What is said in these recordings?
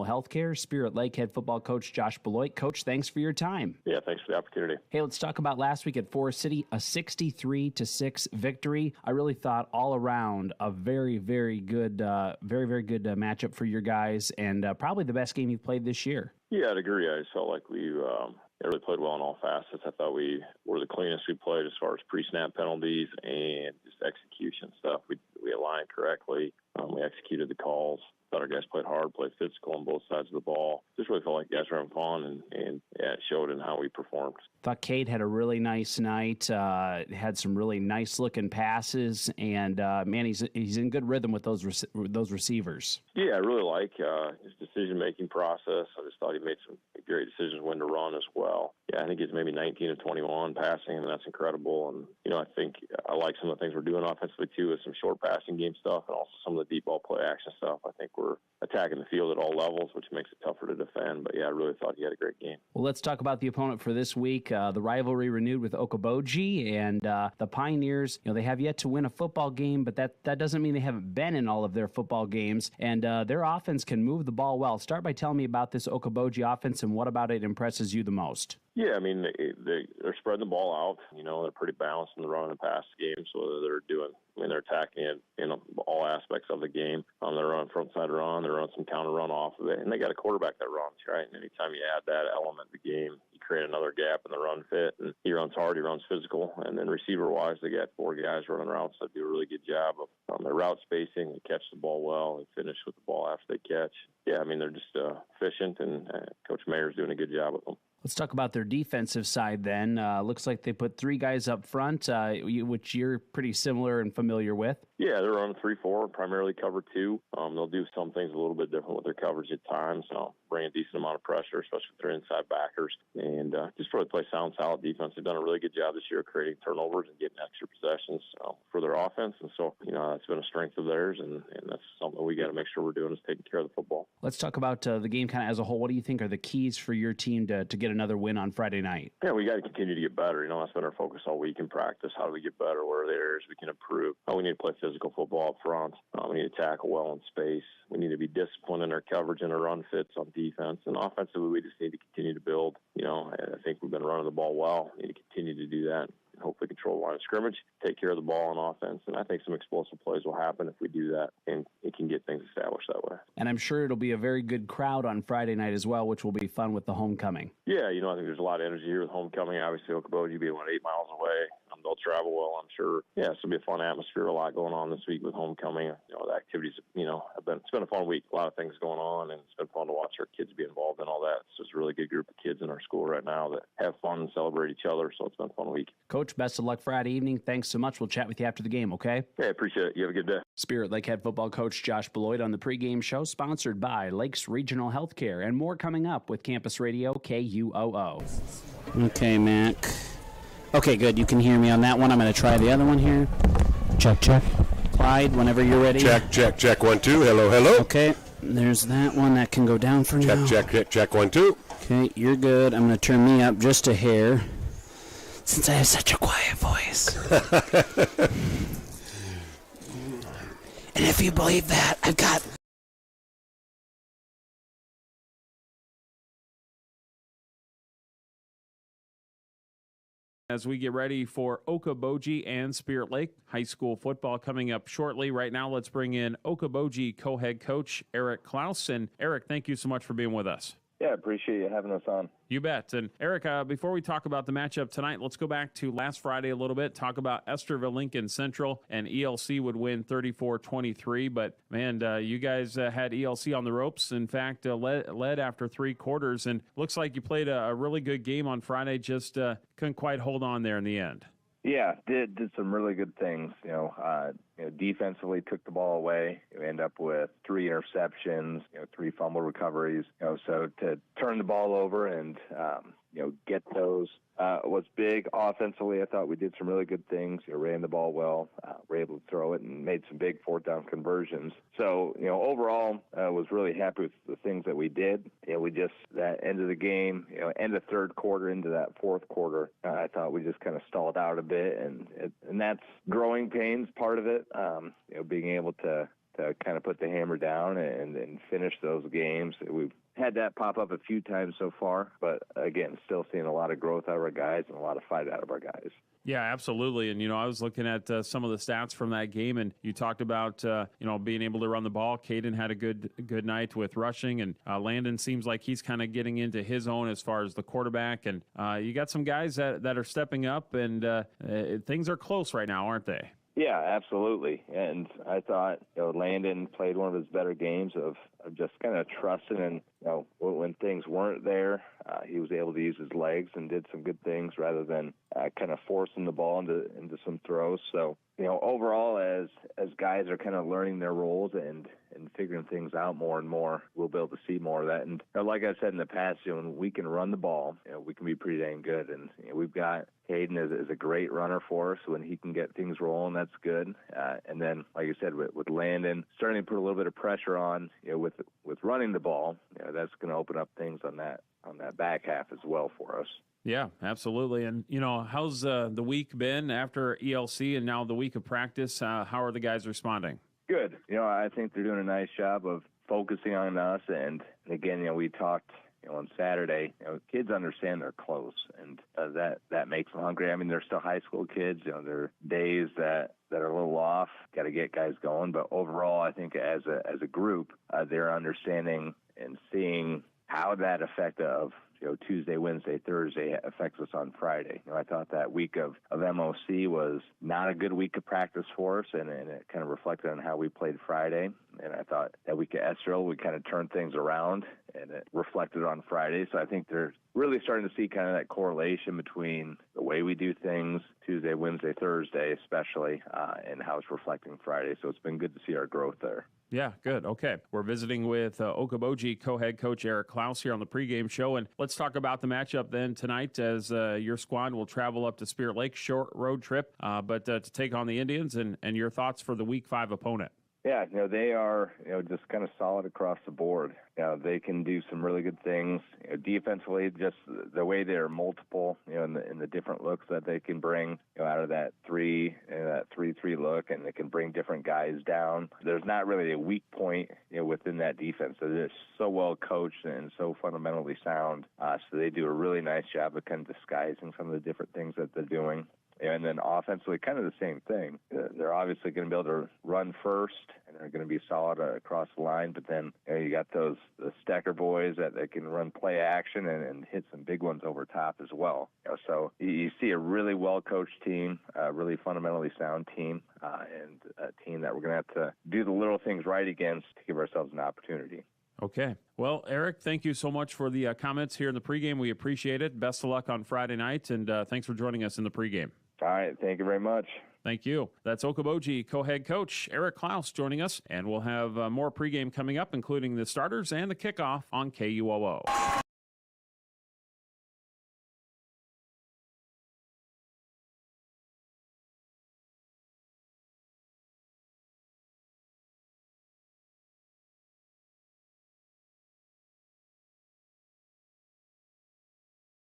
Regional Healthcare, Spirit Lake head football coach Josh Beloit. Coach, thanks for your time. Yeah, thanks for the opportunity. Hey, let's talk about last week at Forest City, a 63-6 victory. I really thought all around a very, very good matchup for your guys, and probably the best game you've played this year. Yeah, I'd agree. I just felt like we really played well in all facets. I thought we were the cleanest we played as far as pre-snap penalties and just execution stuff. We aligned correctly. We executed the calls. Thought our guys played hard, played physical on both sides of the ball. Just really felt like guys were having fun, and it showed in how we performed. Thought Cade had a really nice night, had some really nice-looking passes, and, man, he's in good rhythm with those receivers. Yeah, I really like his decision-making process. I just thought he made some great decisions when to run as well. Yeah, I think he's maybe 19 of 21 passing, and that's incredible. And, I think I like some of the things we're doing offensively, too, with some short passing game stuff and also some of the deep ball play action stuff. I think we're attacking the field at all levels, which makes it tougher to defend. But, yeah, I really thought he had a great game. Well, let's talk about the opponent for this week. The rivalry renewed with Okoboji, and the Pioneers, they have yet to win a football game, but that doesn't mean they haven't been in all of their football games. And their offense can move the ball well. Start by telling me about this Okoboji offense and what about it impresses you the most? Yeah, I mean, they're spreading the ball out. They're pretty balanced in the run and pass game. So they're attacking it in all aspects of the game. They're running front side run. They're running some counter run off of it. And they got a quarterback that runs, right? And anytime you add that element to the game, you create another gap in the run fit. And he runs hard, he runs physical. And then receiver-wise, they got 4 guys running routes that do a really good job of their route spacing. They catch the ball well. They finish with the ball after they catch. Yeah, I mean, they're just efficient, and Coach Mayer's doing a good job with them. Let's talk about their defensive side then. Looks like they put 3 guys up front, which you're pretty similar and familiar with. Yeah, they're running 3-4, primarily cover 2. They'll do some things a little bit different with their coverage at times. Bring a decent amount of pressure, especially if they're inside backers. And just really play sound, solid defense. They've done a really good job this year of creating turnovers and getting extra possessions for their offense. And so, that's been a strength of theirs, and that's something we got to make sure we're doing is taking care of the football. Let's talk about the game kind of as a whole. What do you think are the keys for your team to get another win on Friday night? Yeah, we got to continue to get better. That's been our focus all week in practice. How do we get better? Where are the areas we can improve? We need to play physical football up front. We need to tackle well in space. We need to be disciplined in our coverage and our run fits on defense. And offensively, we just need to continue to build. I think we've been running the ball well. We need to continue to do that. Hopefully control the line of scrimmage, take care of the ball on offense. And I think some explosive plays will happen if we do that, and it can get things established that way. And I'm sure it'll be a very good crowd on Friday night as well, which will be fun with the homecoming. Yeah, I think there's a lot of energy here with homecoming. Obviously, Okoboji being 8 miles away. They'll travel well, I'm sure. Yeah, it's going to be a fun atmosphere, a lot going on this week with homecoming. The activities, it's been a fun week. A lot of things going on, and it's been fun to watch our kids be involved in all that. It's just a really good group of kids in our school right now that have fun and celebrate each other, so it's been a fun week. Coach, best of luck Friday evening. Thanks so much. We'll chat with you after the game, okay? Yeah, appreciate it. You have a good day. Spirit Lake head football coach Josh Beloit on the pregame show, sponsored by Lakes Regional Healthcare, and more coming up with Campus Radio KUOO. Okay, Mac. Okay, good. You can hear me on that one. I'm going to try the other one here. Check, check. Clyde, whenever you're ready. Check, check, check. 1, 2. Hello, hello. Okay, there's that one. That can go down for now. Check, check, check. 1, 2. Okay, you're good. I'm going to turn me up just a hair, since I have such a quiet voice. And if you believe that, I've got... As we get ready for Okoboji and Spirit Lake High School football coming up shortly. Right now, let's bring in Okoboji co-head coach Eric Klaus. And Eric, thank you so much for being with us. Yeah, I appreciate you having us on. You bet. And Eric, before we talk about the matchup tonight, let's go back to last Friday a little bit, talk about Esterville Lincoln Central, and ELC would win 34-23. But, man, you guys had ELC on the ropes. In fact, led after 3 quarters. And looks like you played a really good game on Friday, just couldn't quite hold on there in the end. Yeah, did some really good things. Defensively took the ball away. We end up with 3 interceptions, 3 fumble recoveries. So to turn the ball over and get those was big. Offensively, I thought we did some really good things. Ran the ball well, were able to throw it, and made some big 4th-down conversions. So overall, was really happy with the things that we did. We just that end of the game, end of 3rd quarter into that 4th quarter, I thought we just kind of stalled out a bit, and that's growing pains part of it. Being able to to kind of put the hammer down and finish those games. We've had that pop up a few times so far, but again, still seeing a lot of growth out of our guys and a lot of fight out of our guys. Yeah, absolutely. And, I was looking at some of the stats from that game, and you talked about, being able to run the ball. Caden had a good night with rushing, and Landon seems like he's kind of getting into his own as far as the quarterback. And you got some guys that are stepping up, and things are close right now, aren't they? Yeah, absolutely. And I thought, Landon played one of his better games of just kind of trusting, and when things weren't there, he was able to use his legs and did some good things rather than kind of forcing the ball into some throws. So, overall, as guys are kind of learning their roles and figuring things out more and more, we'll be able to see more of that. And like I said in the past, when we can run the ball, we can be pretty dang good. And we've got Caden is a great runner for us. When he can get things rolling, that's good. And then, like I said, with Landon starting to put a little bit of pressure on, with running the ball, that's going to open up things on that back half as well for us. Yeah, absolutely. And, how's the week been after ELC and now the week of practice? How are the guys responding? Good. I think they're doing a nice job of focusing on us. And again, we talked, on Saturday, kids understand they're close, and that makes them hungry. I mean, they're still high school kids. There are days that are a little off. Got to get guys going. But overall, I think as a group, they're understanding and seeing how that effect of Tuesday, Wednesday, Thursday affects us on Friday. I thought that week of MOC was not a good week of practice for us, and it kind of reflected on how we played Friday. And I thought that week of Estrel, we kind of turned things around, and it reflected on Friday. So I think they're really starting to see kind of that correlation between the way we do things Tuesday, Wednesday, Thursday especially, and how it's reflecting Friday. So it's been good to see our growth there. Yeah, good. Okay. We're visiting with Okoboji co-head coach Eric Klaus here on the pregame show. And let's talk about the matchup then tonight as your squad will travel up to Spirit Lake, short road trip, but to take on the Indians and your thoughts for the Week 5 opponent. Yeah, they are, just kind of solid across the board. They can do some really good things. Defensively, just the way they're multiple, in the different looks that they can bring out of that 3-3 look, and they can bring different guys down. There's not really a weak point, within that defense. They're just so well coached and so fundamentally sound. So they do a really nice job of kind of disguising some of the different things that they're doing. And then offensively, kind of the same thing. They're obviously going to be able to run first, and they're going to be solid across the line. But then you got the Stecker boys that can run play action and hit some big ones over top as well. So you see a really well-coached team, a really fundamentally sound team, and a team that we're going to have to do the little things right against to give ourselves an opportunity. Okay. Well, Eric, thank you so much for the comments here in the pregame. We appreciate it. Best of luck on Friday night, and thanks for joining us in the pregame. All right. Thank you very much. Thank you. That's Okoboji co-head coach Eric Klaus joining us, and we'll have more pregame coming up, including the starters and the kickoff on KUOO.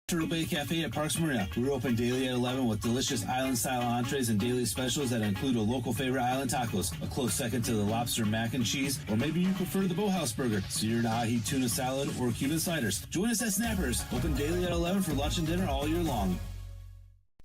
Turtle Bay Cafe at Parks Marina. We're open daily at 11 with delicious island-style entrees and daily specials that include a local favorite island tacos, a close second to the lobster mac and cheese, or maybe you prefer the Boathouse burger, seared ahi tuna salad, or Cuban sliders. Join us at Snappers, open daily at 11 for lunch and dinner all year long.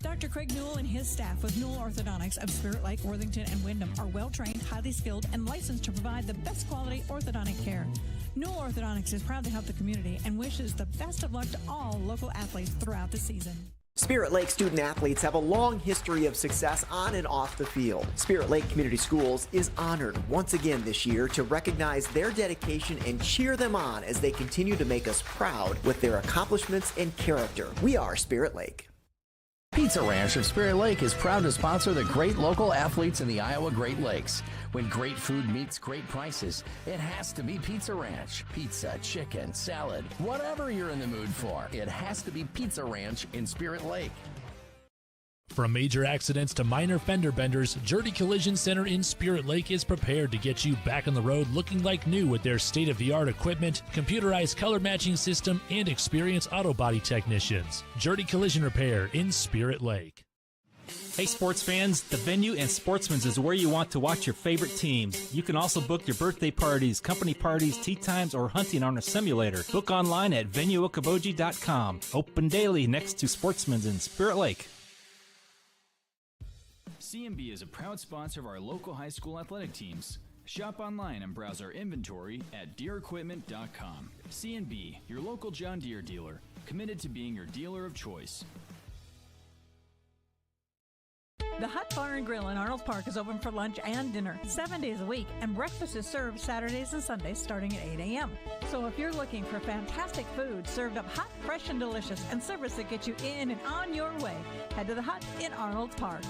Dr. Craig Newell and his staff with Newell Orthodontics of Spirit Lake, Worthington, and Wyndham are well-trained, highly skilled, and licensed to provide the best quality orthodontic care. Newell Orthodontics is proud to help the community and wishes the best of luck to all local athletes throughout the season. Spirit Lake student athletes have a long history of success on and off the field. Spirit Lake Community Schools is honored once again this year to recognize their dedication and cheer them on as they continue to make us proud with their accomplishments and character. We are Spirit Lake. Pizza Ranch of Spirit Lake is proud to sponsor the great local athletes in the Iowa Great Lakes. When great food meets great prices, it has to be Pizza Ranch. Pizza, chicken, salad, whatever you're in the mood for, it has to be Pizza Ranch in Spirit Lake. From major accidents to minor fender benders, Journey Collision Center in Spirit Lake is prepared to get you back on the road looking like new with their state-of-the-art equipment, computerized color matching system, and experienced auto body technicians. Journey Collision Repair in Spirit Lake. Hey sports fans, the Venue and Sportsman's is where you want to watch your favorite teams. You can also book your birthday parties, company parties, tea times, or hunting on a simulator. Book online at venueokoboji.com. Open daily next to Sportsman's in Spirit Lake. CMB is a proud sponsor of our local high school athletic teams. Shop online and browse our inventory at deerequipment.com. CNB, your local John Deere dealer, committed to being your dealer of choice. The Hut Bar and Grill in Arnold Park is open for lunch and dinner 7 days a week, and breakfast is served Saturdays and Sundays starting at 8 a.m. So if you're looking for fantastic food served up hot, fresh, and delicious, and service that gets you in and on your way, head to the Hut in Arnold Park.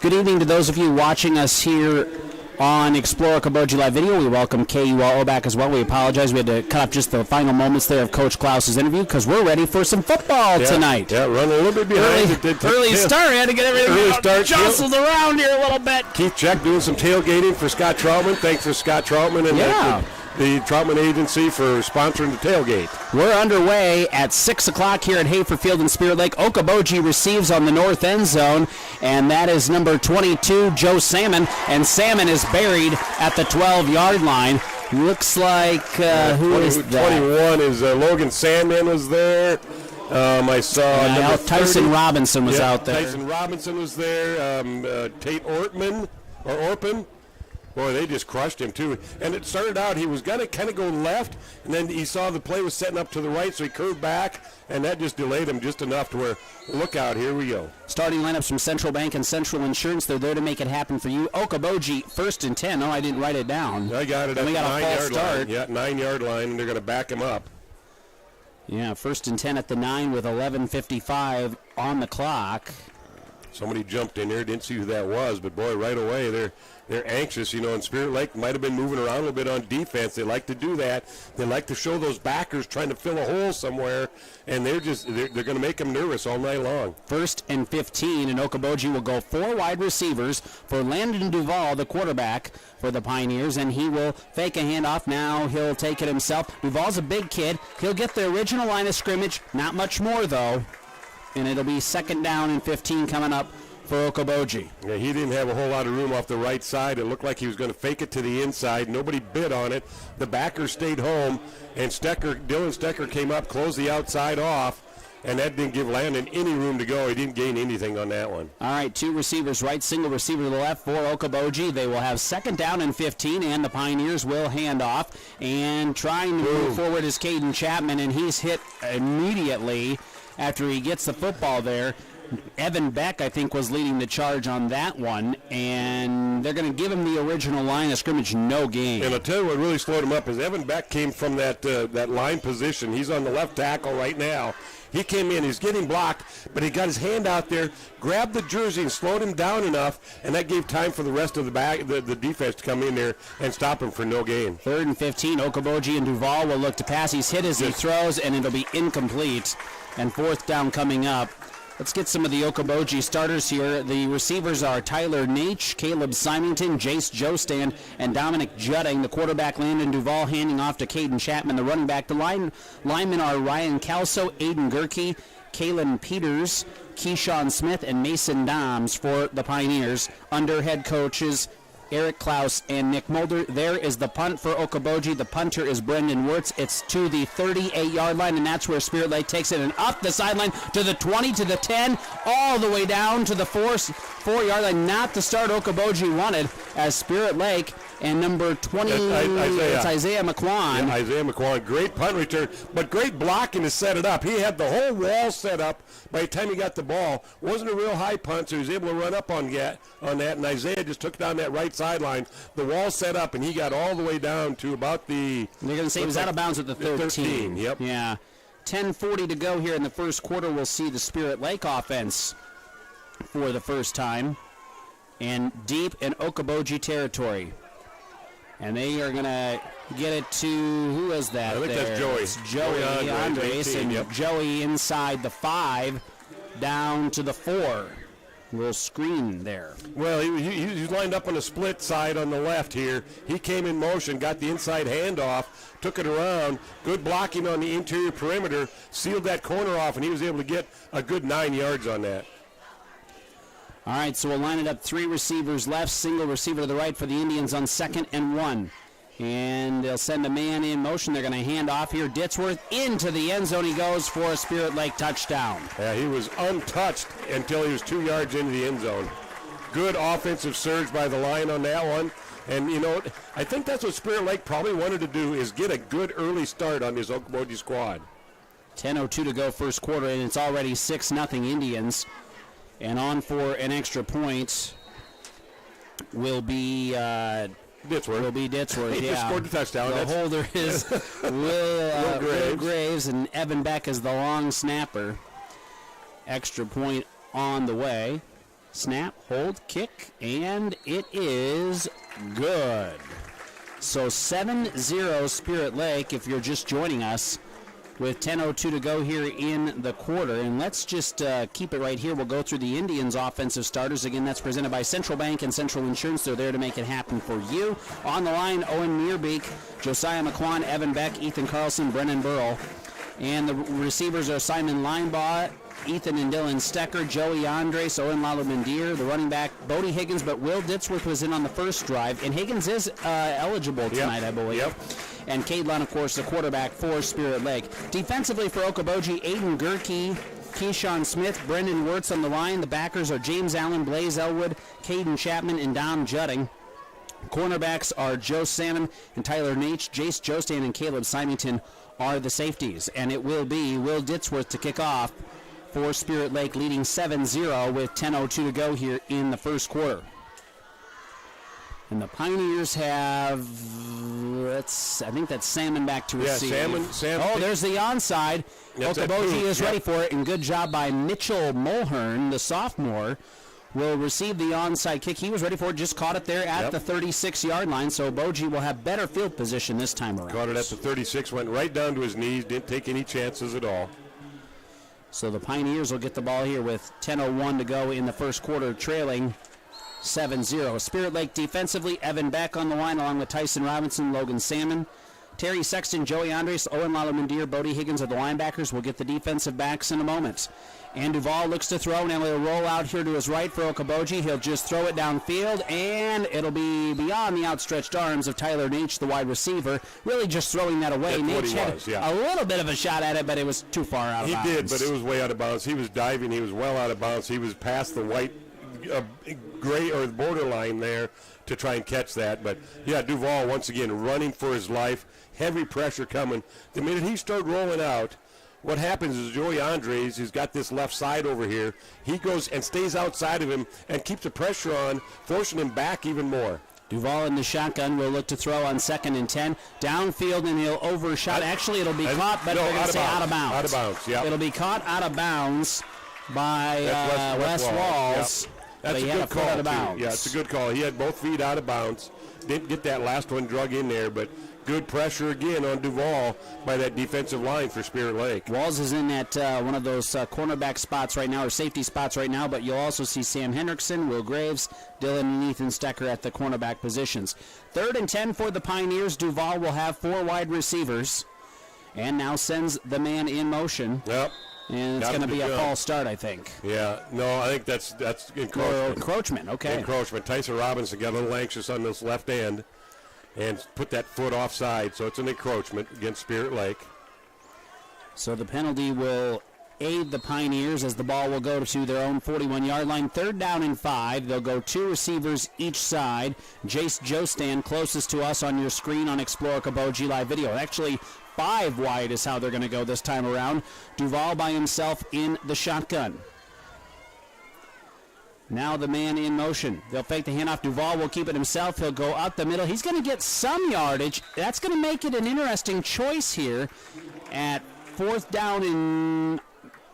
Good evening to those of you watching us here on Explore Okoboji Live Video. We welcome KUOO back as well. We apologize. We had to cut off just the final moments there of Coach Klaus's interview because we're ready for some football tonight. Yeah, running a little bit behind. Early start. We had to get everything jostled around here a little bit. Keith Check doing some tailgating for Scott Troutman. Thanks for Scott Troutman and the Troutman Agency for sponsoring the tailgate. We're underway at 6 o'clock here at Hafer Field in Spirit Lake. Okoboji receives on the north end zone, and that is number 22, Joe Salmon. And Salmon is buried at the 12-yard line. Looks like, who is that? 21 is Logan Sandman was there. I saw Tyson Robinson was out there. Tyson Robinson was there. Tate Orpin. Boy, they just crushed him, too. And it started out, he was going to kind of go left, and then he saw the play was setting up to the right, so he curved back, and that just delayed him just enough to where, look out, here we go. Starting lineups from Central Bank and Central Insurance. They're there to make it happen for you. Okoboji, 1st and 10. Oh, I didn't write it down. I got it. And we got a false start. Line. Yeah, 9-yard line, and they're going to back him up. Yeah, 1st and 10 at the 9 with 11:55 on the clock. Somebody jumped in there, didn't see who that was, but boy, right away they're anxious, and Spirit Lake might have been moving around a little bit on defense. They like to do that. They like to show those backers trying to fill a hole somewhere, and they're going to make them nervous all night long. 1st and 15, and Okoboji will go 4 wide receivers for Landon Duval, the quarterback for the Pioneers, and he will fake a handoff. Now he'll take it himself. Duval's a big kid. He'll get the original line of scrimmage, not much more though. And it'll be 2nd down and 15 coming up for Okoboji. Yeah, he didn't have a whole lot of room off the right side. It looked like he was going to fake it to the inside. Nobody bid on it. The backer stayed home, and Dylan Stecker came up, closed the outside off, and that didn't give Landon any room to go. He didn't gain anything on that one. All right, 2 receivers right, single receiver to the left for Okoboji. They will have 2nd down and 15, and the Pioneers will hand off. And trying to move forward is Caden Chapman, and he's hit immediately after he gets the football there. Evan Beck, I think, was leading the charge on that one, and they're going to give him the original line of scrimmage, no gain. And I'll tell you what really slowed him up is Evan Beck came from that line position. He's on the left tackle right now. He came in, he's getting blocked, but he got his hand out there, grabbed the jersey, and slowed him down enough, and that gave time for the rest of the defense to come in there and stop him for no gain. 3rd and 15, Okoboji and Duval will look to pass. He's hit as he throws, and it'll be incomplete. And 4th down coming up. Let's get some of the Okoboji starters here. The receivers are Tyler Nache, Caleb Symington, Jace Jostand, and Dominic Judding. The quarterback, Landon Duval, handing off to Caden Chapman. The running back, the linemen are Ryan Calso, Aiden Gerke, Kalen Peters, Keyshawn Smith, and Mason Doms for the Pioneers. Under head coaches Eric Klaus and Nick Mulder. There is the punt for Okoboji. The punter is Brendan Wirtz. It's to the 38-yard line, and that's where Spirit Lake takes it. And up the sideline to the 20, to the 10, all the way down to the 4-yard line. Not the start Okoboji wanted, as Spirit Lake and number 20, it's Isaiah McQuan. Yeah, Isaiah McQuan, great punt return, but great blocking to set it up. He had the whole wall set up by the time he got the ball. Wasn't a real high punt, so he was able to run up on that, and Isaiah just took down that right sideline. The wall set up, and he got all the way down to about the... They're going to say he was out of bounds at the 13. Yep. Yeah. 10:40 to go here in the first quarter. We'll see the Spirit Lake offense for the first time, and deep in Okoboji territory. And they are going to get it to, who is that? I think that's Joey. It's Joey Andres, and Joey inside the 5 down to the 4. Little screen there. Well, he's lined up on a split side on the left here. He came in motion, got the inside handoff, took it around. Good blocking on the interior perimeter, sealed that corner off, and he was able to get a good 9 yards on that. All right, so we'll line it up. 3 receivers left, single receiver to the right for the Indians on 2nd and 1. And they'll send a man in motion. They're going to hand off here. Ditzworth into the end zone. He goes for a Spirit Lake touchdown. Yeah, he was untouched until he was 2 yards into the end zone. Good offensive surge by the line on that one. And, I think that's what Spirit Lake probably wanted to do, is get a good early start on this Okoboji squad. 10:02 to go first quarter, and it's already 6-0 Indians. And on for an extra point will be Ditzworth. He just scored the touchdown. The holder is Will Graves, and Evan Beck is the long snapper. Extra point on the way. Snap, hold, kick, and it is good. So 7-0 Spirit Lake if you're just joining us with 10:02 to go here in the quarter. And let's just keep it right here. We'll go through the Indians' offensive starters. Again, that's presented by Central Bank and Central Insurance. They're there to make it happen for you. On the line, Owen Meerbeek, Josiah McQuan, Evan Beck, Ethan Carlson, Brennan Burrow. And the receivers are Simon Linebaugh, Ethan and Dylan Stecker, Joey Andres, Owen Lalamandir, the running back, Bodie Higgins, but Will Ditzworth was in on the first drive, and Higgins is eligible tonight, I believe. Yep. And Cadelon, of course, the quarterback for Spirit Lake. Defensively for Okoboji, Aiden Gerke, Keyshawn Smith, Brendan Wirtz on the line. The backers are James Allen, Blaze Elwood, Caden Chapman, and Dom Judding. Cornerbacks are Joe Salmon and Tyler Nache. Jace Jostan and Caleb Symington are the safeties. And it will be Will Ditzworth to kick off for Spirit Lake, leading 7-0 with 10:02 to go here in the first quarter. And the Pioneers have, I think that's Salmon back to receive. Salmon. Oh, there's the onside. Okoboji is ready for it, and good job by Mitchell Mulhern, the sophomore, will receive the onside kick. He was ready for it, just caught it there at the 36-yard line, so Okoboji will have better field position this time around. Caught it at the 36, went right down to his knees, didn't take any chances at all. So the Pioneers will get the ball here with 10:01 to go in the first quarter, trailing 7-0. Spirit Lake defensively, Evan Beck on the line along with Tyson Robinson, Logan Salmon. Terry Sexton, Joey Andres, Owen Lalamandir, Bodie Higgins are the linebackers. We'll get the defensive backs in a moment. And Duval looks to throw. Now he'll roll out here to his right for Okoboji. He'll just throw it downfield, and it'll be beyond the outstretched arms of Tyler Nache, the wide receiver, really just throwing that away. Nache had a little bit of a shot at it, but it was too far out of bounds. He did, but it was way out of bounds. He was diving. He was well out of bounds. He was past the white, gray, or borderline there to try and catch that. But, yeah, Duval once again running for his life. Heavy pressure coming. The minute he started rolling out, what happens is Joey Andres, who's got this left side over here, he goes and stays outside of him and keeps the pressure on, forcing him back even more. Duval in the shotgun will look to throw on 2nd and 10. Downfield, and he'll overshot. Actually, it'll be caught, but they're going to say out of bounds. Out of bounds, yeah. It'll be caught out of bounds by Wes Walls. Yep. That's a good call, too. Yeah, it's a good call. He had both feet out of bounds. Didn't get that last one drug in there, but good pressure again on Duval by that defensive line for Spirit Lake. Walls is in that one of those cornerback spots right now, or safety spots right now, but you'll also see Sam Hendrickson, Will Graves, Dylan and Ethan Stecker at the cornerback positions. 3rd and 10 for the Pioneers. Duval will have 4 wide receivers and now sends the man in motion. Yep. And it's going to be a false start, I think. Yeah. No, I think that's encroachment. Encroachment, okay. Encroachment. Tyson Robinson got a little anxious on this left end and put that foot offside, so it's an encroachment against Spirit Lake. So the penalty will aid the Pioneers as the ball will go to their own 41-yard line. 3rd down and 5. They'll go 2 receivers each side. Jace Jostan closest to us on your screen on Explore Okoboji Live Video. Actually, 5 wide is how they're going to go this time around. Duval by himself in the shotgun. Now the man in motion. They'll fake the handoff. Duval will keep it himself. He'll go out the middle. He's going to get some yardage. That's going to make it an interesting choice here at 4th down in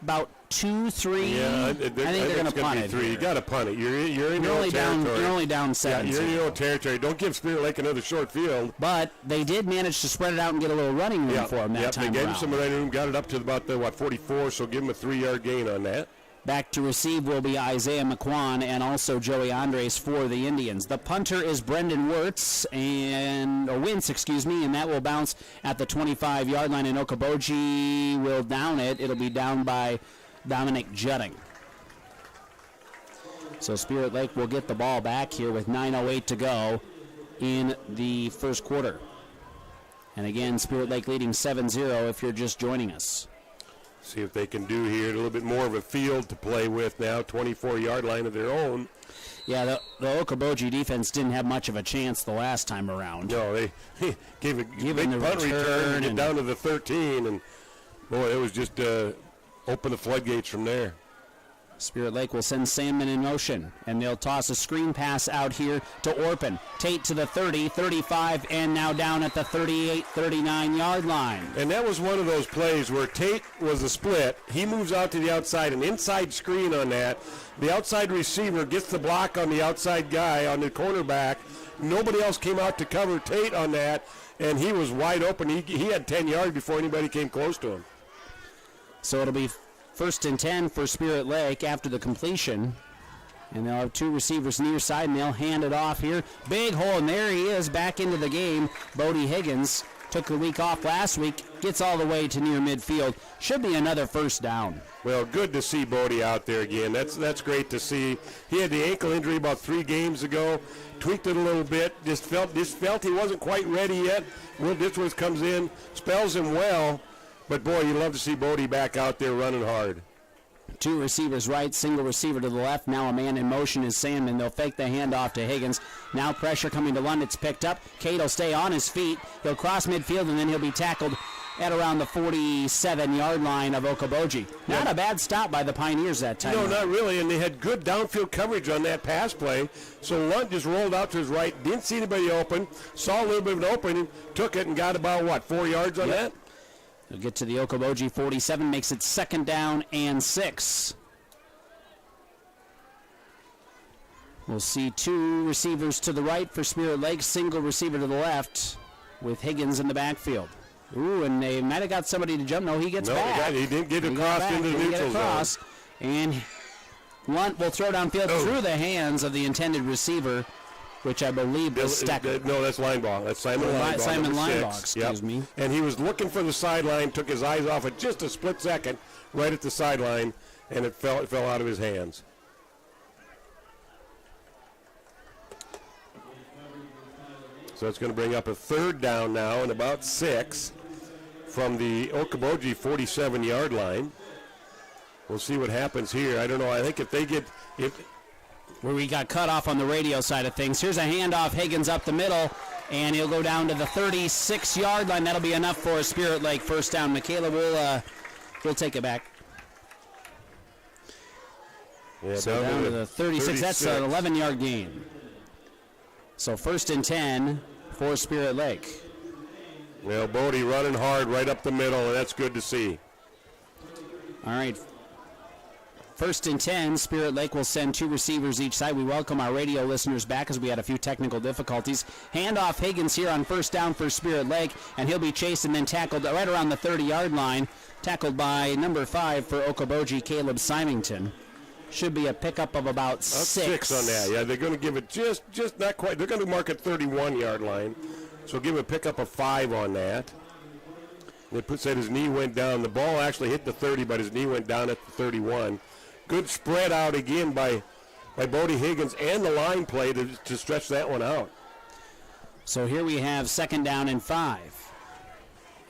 about 2-3. Yeah, I think they're going to punt it. You got to punt it. You're in your own territory. You're only down 7. Yeah, you're in your own territory. Don't give Spirit Lake another short field. But they did manage to spread it out and get a little running room for him that time around. They gave him some running room, got it up to about the 44, so give him a 3-yard gain on that. Back to receive will be Isaiah McQuan and also Joey Andres for the Indians. The punter is Brendan Wintz, and that will bounce at the 25-yard line, and Okoboji will down it. It'll be down by Dominic Judding. So Spirit Lake will get the ball back here with 9:08 to go in the first quarter. And again, Spirit Lake leading 7-0 if you're just joining us. See if they can do here a little bit more of a field to play with now, 24-yard line of their own. Yeah, the Okoboji defense didn't have much of a chance the last time around. No, they gave a big punt return and get down to the 13, and boy, it was just open the floodgates from there. Spirit Lake will send Sandman in motion, and they'll toss a screen pass out here to Orpin. Tate to the 30, 35, and now down at the 38, 39-yard line. And that was one of those plays where Tate was a split. He moves out to the outside, an inside screen on that. The outside receiver gets the block on the outside guy, on the cornerback. Nobody else came out to cover Tate on that, and he was wide open. He had 10 yards before anybody came close to him. So it'll be 1st and 10 for Spirit Lake after the completion. And they'll have 2 receivers near side, and they'll hand it off here. Big hole, and there he is back into the game. Bodie Higgins took the week off last week, gets all the way to near midfield. Should be another 1st down. Well, good to see Bodie out there again. That's great to see. He had the ankle injury about 3 games ago, tweaked it a little bit, just felt he wasn't quite ready yet. Will Ditsworth comes in, spells him well, but boy, you love to see Bodie back out there running hard. 2 receivers right, single receiver to the left. Now a man in motion is Sandman. They'll fake the handoff to Higgins. Now pressure coming to Lund. It's picked up. Cade will stay on his feet. He'll cross midfield, and then he'll be tackled at around the 47-yard line of Okoboji. Not a bad stop by the Pioneers that time. No, not really, and they had good downfield coverage on that pass play. So Lund just rolled out to his right, didn't see anybody open, saw a little bit of an opening, took it, and got about, 4 yards on that? He'll get to the Okoboji 47, makes it 2nd down and 6. We'll see 2 receivers to the right for Spirit Lake, single receiver to the left with Higgins in the backfield. Ooh, and they might have got somebody to jump. No, he gets back. He didn't get across into the neutral zone. And Lunt will throw downfield through the hands of the intended receiver, which I believe was Stecker. No, that's Linebaugh. That's Simon Linebaugh. Simon Linebaugh, excuse me. And he was looking for the sideline, took his eyes off it just a split second, right at the sideline, and it fell out of his hands. So it's going to bring up a 3rd down now and about 6 from the Okoboji 47-yard line. We'll see what happens here. I don't know. I think if they get where we got cut off on the radio side of things. Here's a handoff, Higgins up the middle, and he'll go down to the 36-yard line. That'll be enough for a Spirit Lake 1st down. Michaela will take it back. Yeah, so down to the 36. That's an 11-yard gain. So 1st and 10 for Spirit Lake. Well, Bodie running hard right up the middle, and that's good to see. All right. 1st and 10, Spirit Lake will send 2 receivers each side. We welcome our radio listeners back as we had a few technical difficulties. Handoff Higgins here on 1st down for Spirit Lake, and he'll be chased and then tackled right around the 30-yard line. Tackled by number 5 for Okoboji, Caleb Symington. Should be a pickup of about 6 on that. Yeah, they're going to give it just not quite. They're going to mark it 31-yard line. So give a pickup of 5 on that. They said his knee went down. The ball actually hit the 30, but his knee went down at the 31. Good spread out again by Bodie Higgins and the line play to stretch that one out. So here we have 2nd down and 5.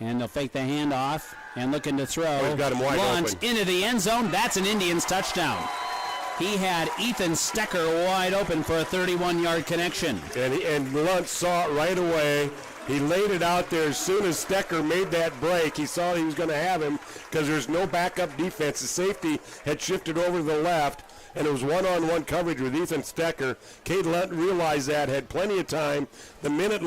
And they'll fake the handoff and looking to throw. Oh, he's got him wide open. Into the end zone. That's an Indians touchdown. He had Ethan Stecker wide open for a 31-yard connection. And Lunt saw it right away. He laid it out there as soon as Stecker made that break. He saw he was going to have him because there's no backup defense. The safety had shifted over to the left, and it was one-on-one coverage with Ethan Stecker. Cade Lunt realized that, had plenty of time. The minute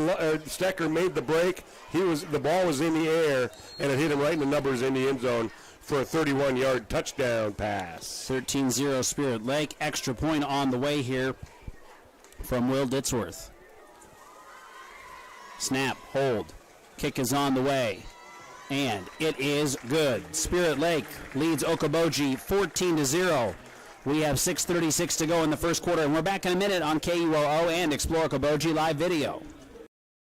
Stecker made the break, the ball was in the air, and it hit him right in the numbers in the end zone for a 31-yard touchdown pass. 13-0 Spirit Lake. Extra point on the way here from Will Ditsworth. Snap, hold. Kick is on the way. And it is good. Spirit Lake leads Okoboji 14-0. We have 6:36 to go in the first quarter, and we're back in a minute on KUOO and Explore Okoboji live video.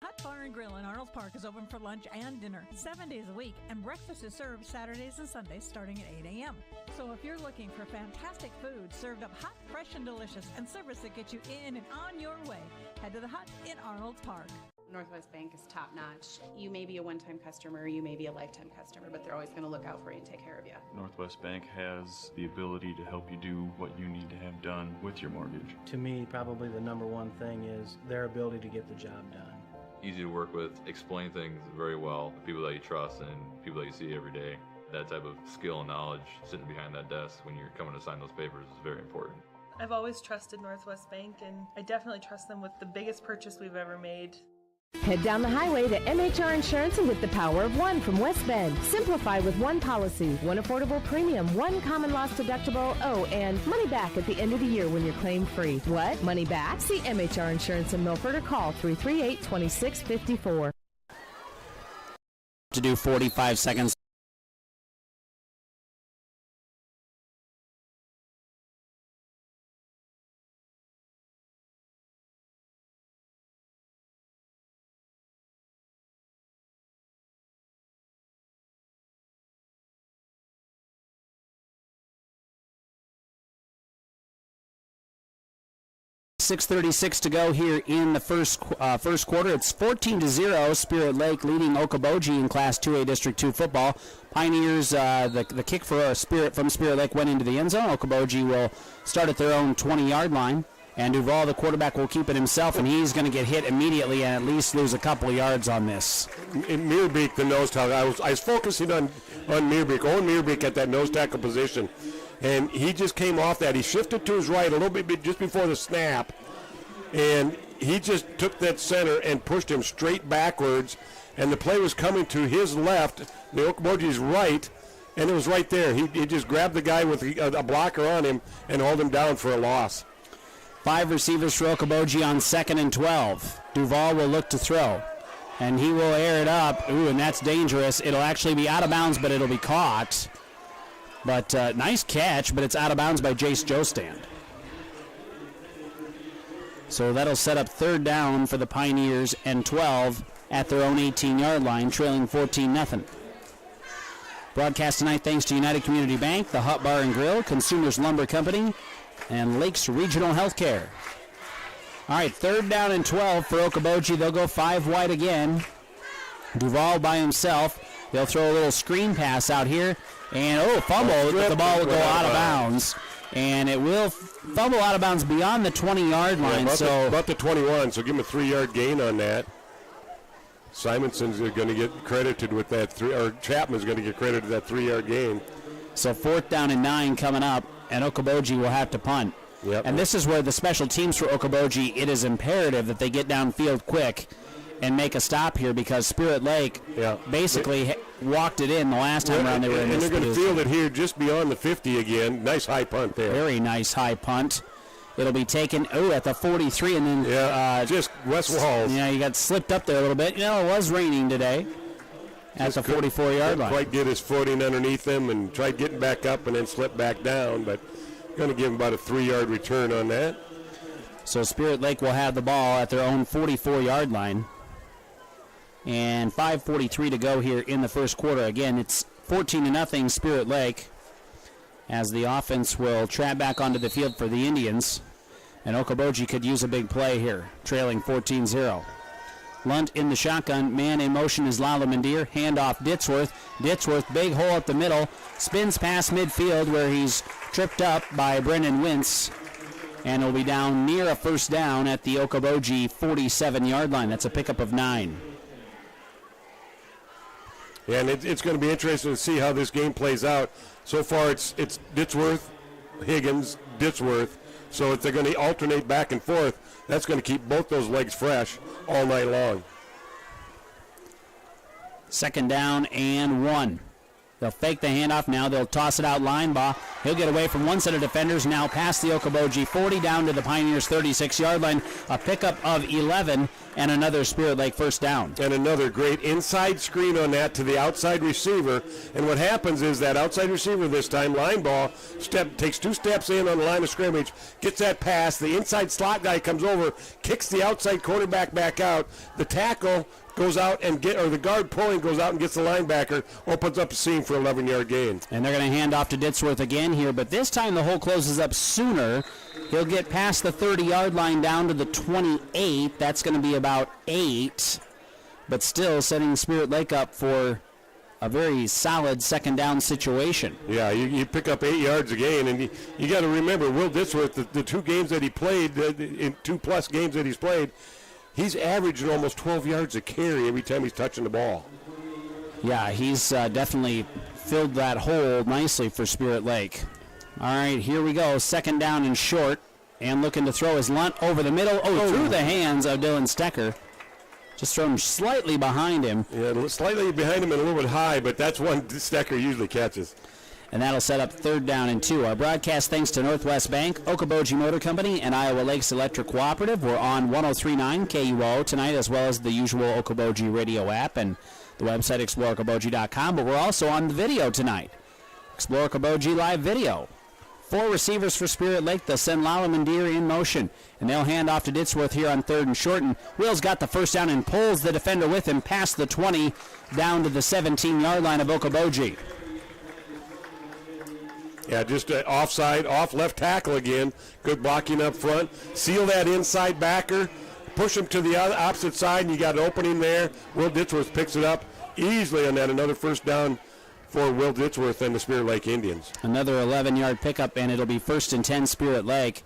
Hot Bar and Grill in Arnold Park is open for lunch and dinner 7 days a week, and breakfast is served Saturdays and Sundays starting at 8 a.m. So if you're looking for fantastic food served up hot, fresh, and delicious, and service that gets you in and on your way, head to the Hut in Arnold Park. Northwest Bank is top-notch. You may be a one-time customer, you may be a lifetime customer, but they're always going to look out for you and take care of you. Northwest Bank has the ability to help you do what you need to have done with your mortgage. To me, probably the number one thing is their ability to get the job done. Easy to work with, explain things very well, people that you trust and people that you see every day. That type of skill and knowledge sitting behind that desk when you're coming to sign those papers is very important. I've always trusted Northwest Bank, and I definitely trust them with the biggest purchase we've ever made. Head down the highway to MHR Insurance and get the power of one from West Bend. Simplify with one policy, one affordable premium, one common loss deductible, and money back at the end of the year when you're claim free. What? Money back? See MHR Insurance in Milford or call 338-2654. To do 45 seconds. .636 to go here in the first quarter. It's 14-0. Spirit Lake leading Okoboji in Class 2A District 2 football. Pioneers, the kick for from Spirit Lake went into the end zone. Okoboji will start at their own 20-yard line. And Duval, the quarterback, will keep it himself, and he's going to get hit immediately and at least lose a couple of yards on this. In Meerbeek, the nose tackle, I was focusing on Meerbeek. Owen Meerbeek at that nose tackle position. And he just came off that. He shifted to his right a little bit just before the snap, and he just took that center and pushed him straight backwards, and the play was coming to his left, the Okoboji's right, and it was right there. He just grabbed the guy with a blocker on him and hauled him down for a loss. 5 receivers for Okoboji on 2nd and 12. Duval will look to throw, and he will air it up. Ooh, and that's dangerous. It'll actually be out of bounds, but it'll be caught. But nice catch, but it's out of bounds by Jace Jostand. So that'll set up 3rd down for the Pioneers and 12 at their own 18-yard line, trailing 14-0. Broadcast tonight thanks to United Community Bank, the Hut Bar and Grill, Consumers Lumber Company, and Lakes Regional Healthcare. All right, 3rd down and 12 for Okoboji. They'll go 5 wide again. Duval by himself. They'll throw a little screen pass out here. And, fumble. The ball will go out of bounds. And it will fumble out of bounds beyond the 20-yard line. About the 21, so give him a 3-yard gain on that. Simonson's going to get credited with that Chapman's going to get credited with that 3-yard gain. So 4th down and 9 coming up, and Okoboji will have to punt. Yep. And this is where the special teams for Okoboji, it is imperative that they get downfield quick and make a stop here, because Spirit Lake basically walked it in the last time around they were in this. And they're going to field it here just beyond the 50 again. Nice high punt there. Very nice high punt. It'll be taken, at the 43, and then... just West Walls. Yeah, you got slipped up there a little bit. It was raining today at the 44-yard line. Quite get his footing underneath him and tried getting back up and then slipped back down, but going to give him about a 3-yard return on that. So Spirit Lake will have the ball at their own 44-yard line. And 5:43 to go here in the first quarter. Again, it's 14-0 Spirit Lake, as the offense will trap back onto the field for the Indians. And Okoboji could use a big play here, trailing 14-0. Lunt in the shotgun. Man in motion is Lala Mandir. Handoff Ditsworth. Ditsworth, big hole up the middle. Spins past midfield where he's tripped up by Brendan Wentz. And will be down near a 1st down at the Okoboji 47-yard line. That's a pickup of 9. Yeah, and it's going to be interesting to see how this game plays out. So far, it's Ditsworth, Higgins, Ditsworth. So if they're going to alternate back and forth, that's going to keep both those legs fresh all night long. 2nd down and 1. They'll fake the handoff now. They'll toss it out Linebaugh. He'll get away from one set of defenders, now past the Okoboji 40 down to the Pioneers 36-yard line. A pickup of 11 and another Spirit Lake 1st down. And another great inside screen on that to the outside receiver. And what happens is that outside receiver this time, Linebaugh, takes 2 steps in on the line of scrimmage, gets that pass. The inside slot guy comes over, kicks the outside quarterback back out. The tackle goes out the guard pulling goes out and gets the linebacker, opens up a seam for 11-yard gain. And they're going to hand off to Ditsworth again here, but this time the hole closes up sooner. He'll get past the 30-yard line down to the 28. That's going to be about 8, but still setting Spirit Lake up for a very solid 2nd down situation. Yeah, you pick up 8 yards a gain, and you got to remember Will Ditsworth, the 2 games that he played, in 2+ games that he's played, he's averaging almost 12 yards a carry every time he's touching the ball. Yeah, he's definitely filled that hole nicely for Spirit Lake. All right, here we go. Second down and short. And looking to throw his Lunt over the middle. Through the hands of Dylan Stecker. Just thrown slightly behind him. Yeah, slightly behind him and a little bit high, but that's one Stecker usually catches. And that'll set up third down and 2. Our broadcast thanks to Northwest Bank, Okoboji Motor Company, and Iowa Lakes Electric Cooperative. We're on 103.9 KUOO tonight, as well as the usual Okoboji radio app and the website exploreokoboji.com. But we're also on the video tonight. Explore Okoboji live video. 4 receivers for Spirit Lake. They'll send Lalamandir in motion, and they'll hand off to Ditsworth here on 3rd and short. And Will's got the first down and pulls the defender with him past the 20 down to the 17-yard line of Okoboji. Yeah, just offside, off left tackle again. Good blocking up front. Seal that inside backer. Push him to the opposite side, and you got an opening there. Will Ditsworth picks it up easily on that. Another first down for Will Ditsworth and the Spirit Lake Indians. Another 11-yard pickup, and it'll be 1st and 10 Spirit Lake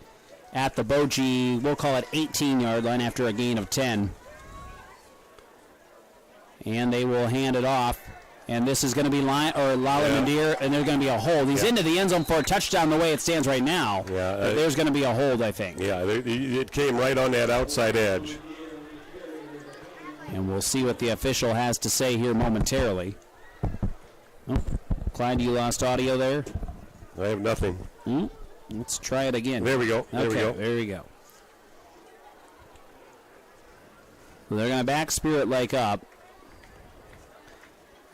at the Boji, we'll call it 18-yard line after a gain of 10. And they will hand it off. And this is going to be Lalamandir, and there's going to be a hold. He's into the end zone for a touchdown the way it stands right now. Yeah, but there's going to be a hold, I think. Yeah, it came right on that outside edge. And we'll see what the official has to say here momentarily. Oh, Clyde, you lost audio there? I have nothing. Let's try it again. There we go. There we go. So they're going to back Spirit Lake up.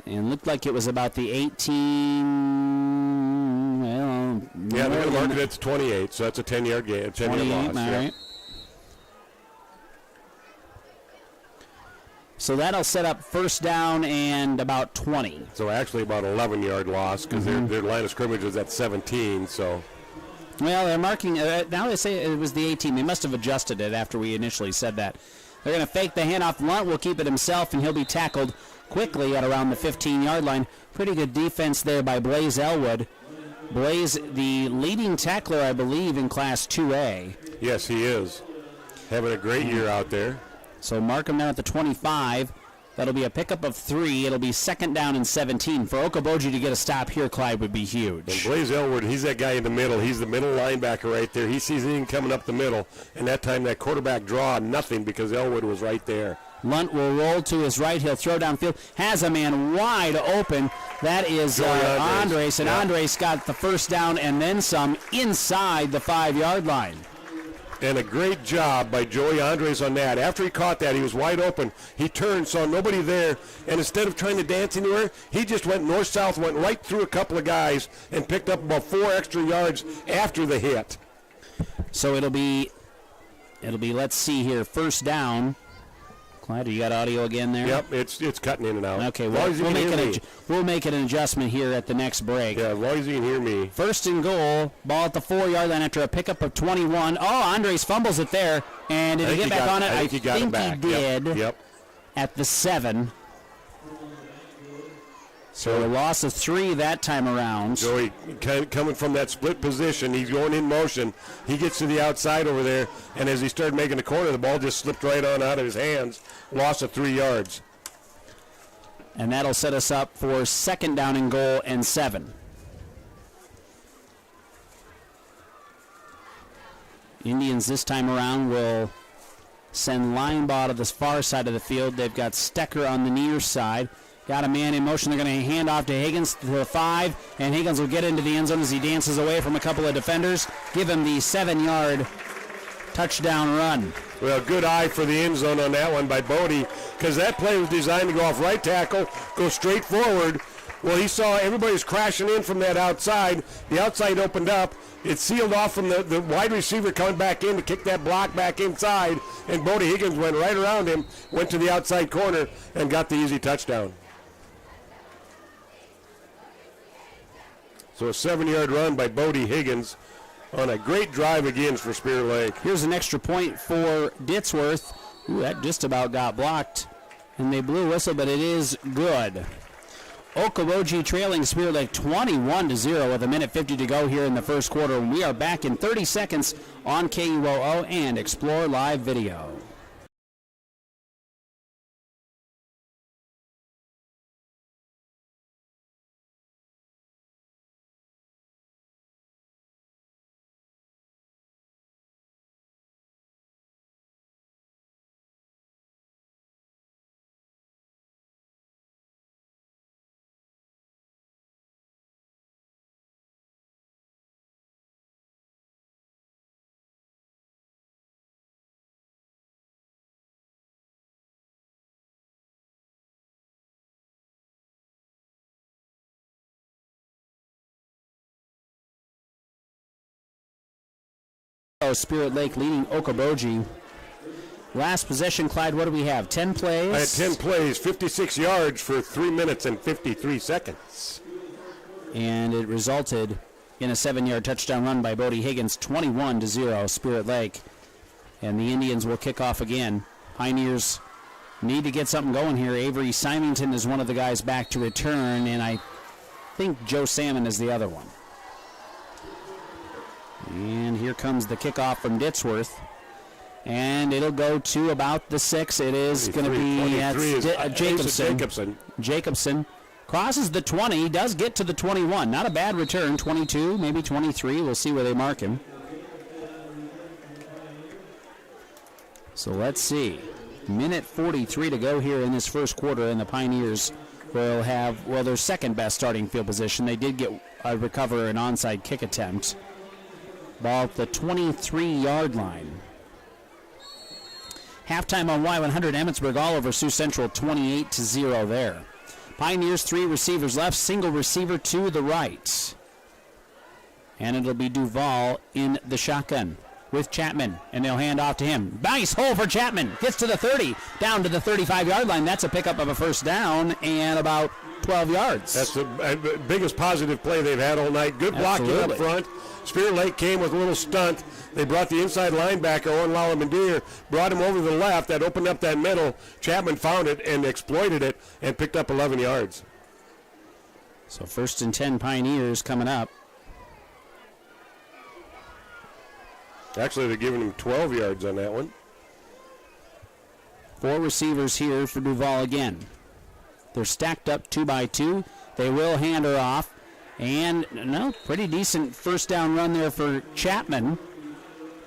And looked like it was about the 18. Well, yeah, they're going to mark it at 28, so that's a 10-yard gain, a 10-yard loss. All right. So that'll set up first down and about 20. So actually about 11-yard loss because their line of scrimmage was at 17. So, well, they're marking. Now they say it was the 18. They must have adjusted it after we initially said that. They're going to fake the handoff. Lunt will keep it himself, and he'll be tackled quickly at around the 15-yard line. Pretty good defense there by Blaze Elwood. Blaze, the leading tackler, I believe, in Class 2A. Yes, he is. Having a great year out there. So mark him down at the 25. That'll be a pickup of 3. It'll be 2nd down and 17. For Okoboji to get a stop here, Clyde, would be huge. And Blaze Elwood, he's that guy in the middle. He's the middle linebacker right there. He sees him coming up the middle. And that time that quarterback draw, nothing because Elwood was right there. Lunt will roll to his right. He'll throw downfield. Has a man wide open. That is Andres. And Andres got the first down and then some inside the 5-yard line. And a great job by Joey Andres on that. After he caught that, he was wide open. He turned, saw nobody there, and instead of trying to dance anywhere, he just went north-south, went right through a couple of guys, and picked up about 4 extra yards after the hit. So it'll be, let's see here, first down. Clyde, you got audio again there? Yep, it's cutting in and out. Okay, we'll make it an adjustment here at the next break. Yeah, as long as you can hear me. First and goal, ball at the 4-yard line after a pickup of 21. Oh, Andres fumbles it there. And did he get back on it? I think he did. Yep. At the 7. So a loss of 3 that time around. Joey coming from that split position, he's going in motion. He gets to the outside over there, and as he started making the corner, the ball just slipped right on out of his hands. Loss of 3 yards. And that'll set us up for 2nd down and goal and 7. Indians this time around will send Linebaugh to the far side of the field. They've got Stecker on the near side. Got a man in motion. They're going to hand off to Higgins to the 5, and Higgins will get into the end zone as he dances away from a couple of defenders. Give him the 7-yard touchdown run. Well, good eye for the end zone on that one by Bodie, because that play was designed to go off right tackle, go straight forward. Well, he saw everybody's crashing in from that outside. The outside opened up. It sealed off from the wide receiver coming back in to kick that block back inside, and Bodie Higgins went right around him, went to the outside corner, and got the easy touchdown. So a 7-yard run by Bodie Higgins on a great drive again for Spirit Lake. Here's an extra point for Ditsworth. Ooh, that just about got blocked. And they blew a whistle, but it is good. Okoboji trailing Spirit Lake 21-0 with 1:50 to go here in the first quarter. We are back in 30 seconds on KUOO and Explore Live Video. Spirit Lake leading Okoboji. Last possession, Clyde, what do we have? 10 plays? I had 10 plays, 56 yards for 3 minutes and 53 seconds. And it resulted in a 7-yard touchdown run by Bodie Higgins, 21-0, Spirit Lake. And the Indians will kick off again. Pioneers need to get something going here. Avery Symington is one of the guys back to return, and I think Joe Salmon is the other one. And here comes the kickoff from Ditsworth. And it'll go to about the 6. It is going to be Jacobson. Jacobson crosses the 20, does get to the 21. Not a bad return, 22, maybe 23. We'll see where they mark him. So let's see. Minute 43 to go here in this first quarter, and the Pioneers will have, their second best starting field position. They did get recover an onside kick attempt. Ball at the 23-yard line. Halftime on Y100, Emmetsburg all over Sioux Central, 28-0 there. Pioneers 3 receivers left, single receiver to the right. And it'll be Duval in the shotgun with Chapman, and they'll hand off to him. Nice hole for Chapman. Gets to the 30, down to the 35-yard line. That's a pickup of a first down and about 12 yards. That's the biggest positive play they've had all night. Good blocking up front. Spirit Lake came with a little stunt. They brought the inside linebacker, Owen Lalamandir, brought him over to the left. That opened up that middle. Chapman found it and exploited it and picked up 11 yards. So 1st and 10 Pioneers coming up. Actually, they're giving him 12 yards on that one. 4 receivers here for Duval again. They're stacked up 2 by 2. They will hand her off. And, pretty decent first down run there for Chapman.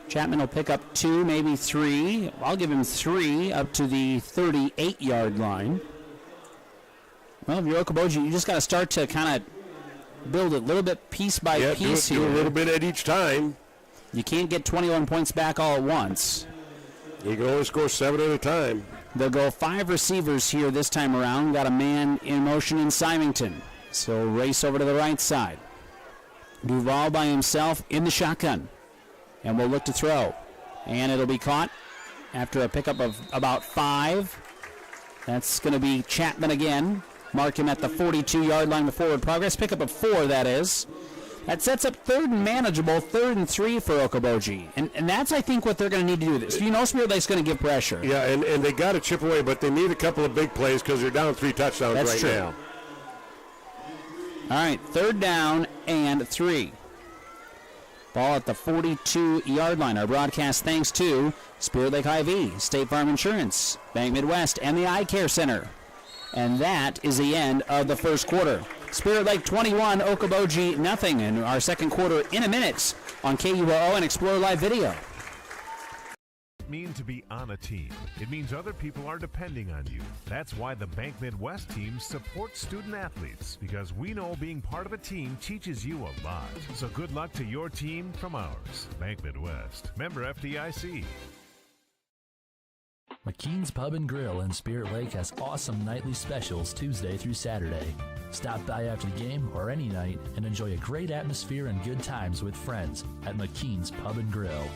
Chapman will pick up 2, maybe 3. I'll give him 3 up to the 38-yard line. Well, if you're Okoboji, you just got to start to kind of build it a little bit piece by piece here. Do a little bit at each time. You can't get 21 points back all at once. You can only score 7 at a time. They'll go 5 receivers here this time around. Got a man in motion in Symington. So race over to the right side. Duval by himself in the shotgun. And will look to throw. And it'll be caught after a pickup of about 5. That's going to be Chapman again. Mark him at the 42-yard line with forward progress. Pickup of 4, that is. That sets up 3rd and manageable, 3rd and 3 for Okoboji. And that's, I think, what they're going to need to do this. Spirit Lake's going to give pressure. Yeah, and they got to chip away, but they need a couple of big plays because they're down 3 touchdowns now. All right, 3rd down and 3. Ball at the 42-yard line. Our broadcast thanks to Spirit Lake IV, State Farm Insurance, Bank Midwest, and the Eye Care Center. And that is the end of the first quarter. Spirit Lake 21, Okoboji nothing. And our second quarter in a minute on KUOO and Explore Live Video. Mean to be on a team. It means other people are depending on you. That's why the Bank Midwest team supports student athletes, because we know being part of a team teaches you a lot. So good luck to your team from ours. Bank Midwest. Member FDIC. McKean's Pub and Grill in Spirit Lake has awesome nightly specials Tuesday through Saturday. Stop by after the game or any night and enjoy a great atmosphere and good times with friends at McKean's Pub and Grill.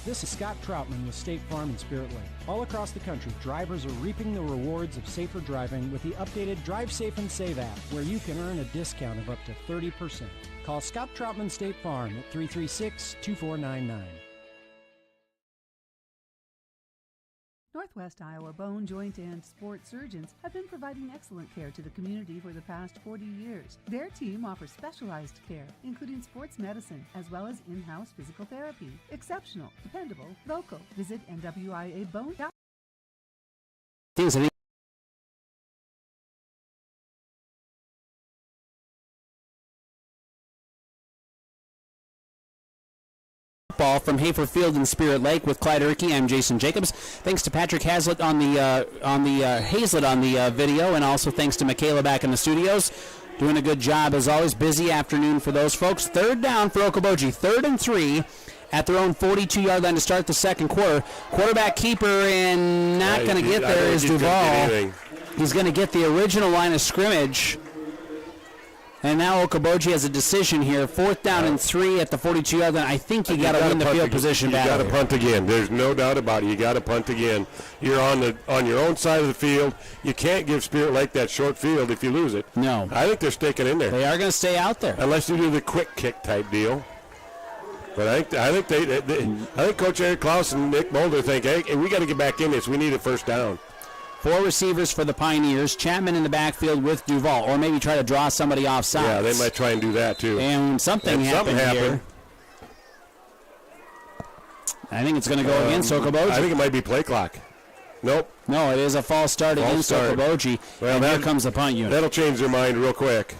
This is Scott Troutman with State Farm in Spirit Lake. All across the country, drivers are reaping the rewards of safer driving with the updated Drive Safe and Save app, where you can earn a discount of up to 30%. Call Scott Troutman State Farm at 336-2499. Northwest Iowa Bone, Joint, and Sports Surgeons have been providing excellent care to the community for the past 40 years. Their team offers specialized care, including sports medicine, as well as in-house physical therapy. Exceptional, dependable, local. Visit NWIABone.com. Ball from Hafer Field in Spirit Lake with Clyde Erke. I'm Jason Jacobs. Thanks to Patrick Hazlitt on the video, and also thanks to Michaela back in the studios. Doing a good job as always. Busy afternoon for those folks. 3rd down for Okoboji. 3rd and 3 at their own 42-yard line to start the second quarter. Quarterback keeper and not going to get there is Duval. He's going to get the original line of scrimmage. And now Okoboji has a decision here. 4th down and 3 at the 42-yard line. I think you got to win the field position battle. You got to punt again. There's no doubt about it. You got to punt again. You're on your own side of the field. You can't give Spirit Lake that short field if you lose it. No. I think they're sticking in there. They are going to stay out there. Unless you do the quick kick type deal. But I think Coach Eric Klaus and Nick Mulder think, hey, we got to get back in this. We need a first down. 4 receivers for the Pioneers. Chapman in the backfield with Duval, or maybe try to draw somebody off sides. Yeah, they might try and do that too. And something happened here. I think it's going to go against Okoboji. I think it might be play clock. Nope. No, it is a false start against Okoboji. Well, and here comes the punt unit. That'll change their mind real quick.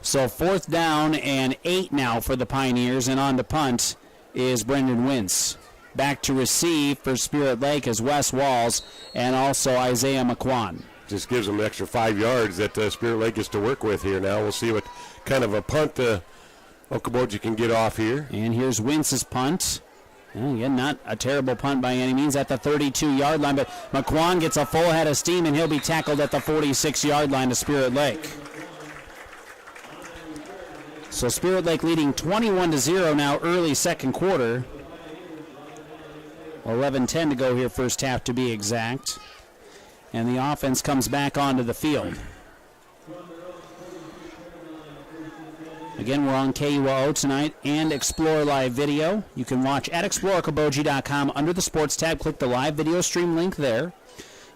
So 4th down and 8 now for the Pioneers, and on to punt is Brendan Wentz. Back to receive for Spirit Lake is Wes Walls and also Isaiah McQuan. Just gives them an extra 5 yards that Spirit Lake gets to work with here now. We'll see what kind of a punt Okoboji can get off here. And here's Wentz's punt. Again, not a terrible punt by any means at the 32-yard line, but McQuan gets a full head of steam, and he'll be tackled at the 46-yard line to Spirit Lake. So Spirit Lake leading 21-0 now early second quarter. 11:10 to go here first half to be exact. And the offense comes back onto the field. Again, we're on KUOO tonight and Explore Live Video. You can watch at exploreokoboji.com under the Sports tab. Click the live video stream link there.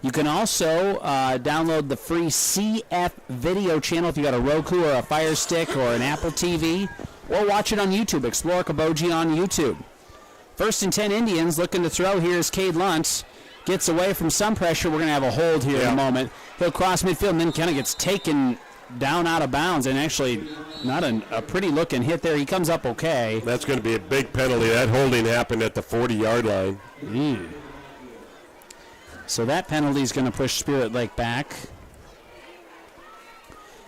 You can also download the free CF video channel if you got a Roku or a Fire Stick or an Apple TV, or watch it on YouTube. Explore Okoboji on YouTube. 1st and 10 Indians looking to throw. Here's Cade Luntz. Gets away from some pressure. We're going to have a hold here in a moment. He'll cross midfield and then kind of gets taken down out of bounds, and actually not a pretty looking hit there. He comes up okay. That's going to be a big penalty. That holding happened at the 40-yard line. So that penalty is going to push Spirit Lake back.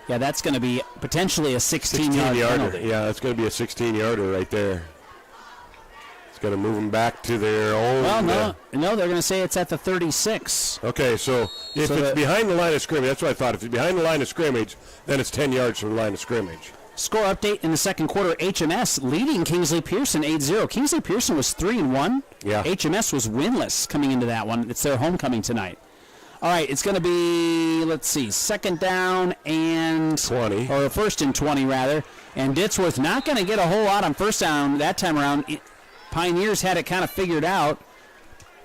Yeah, that's going to be potentially a 16-yard penalty. Yeah, that's going to be a 16-yarder right there. It's going to move them back to their own. Well, no, they're going to say it's at the 36. Okay, so if it's behind the line of scrimmage, that's what I thought. If it's behind the line of scrimmage, then it's 10 yards from the line of scrimmage. Score update in the second quarter. HMS leading Kingsley Pearson 8-0. Kingsley Pearson was 3-1. Yeah. HMS was winless coming into that one. It's their homecoming tonight. All right, it's going to be, let's see, 2nd down and 20. Or 1st and 20 rather. And Ditsworth not going to get a whole lot on 1st down that time around. Pioneers had it kind of figured out.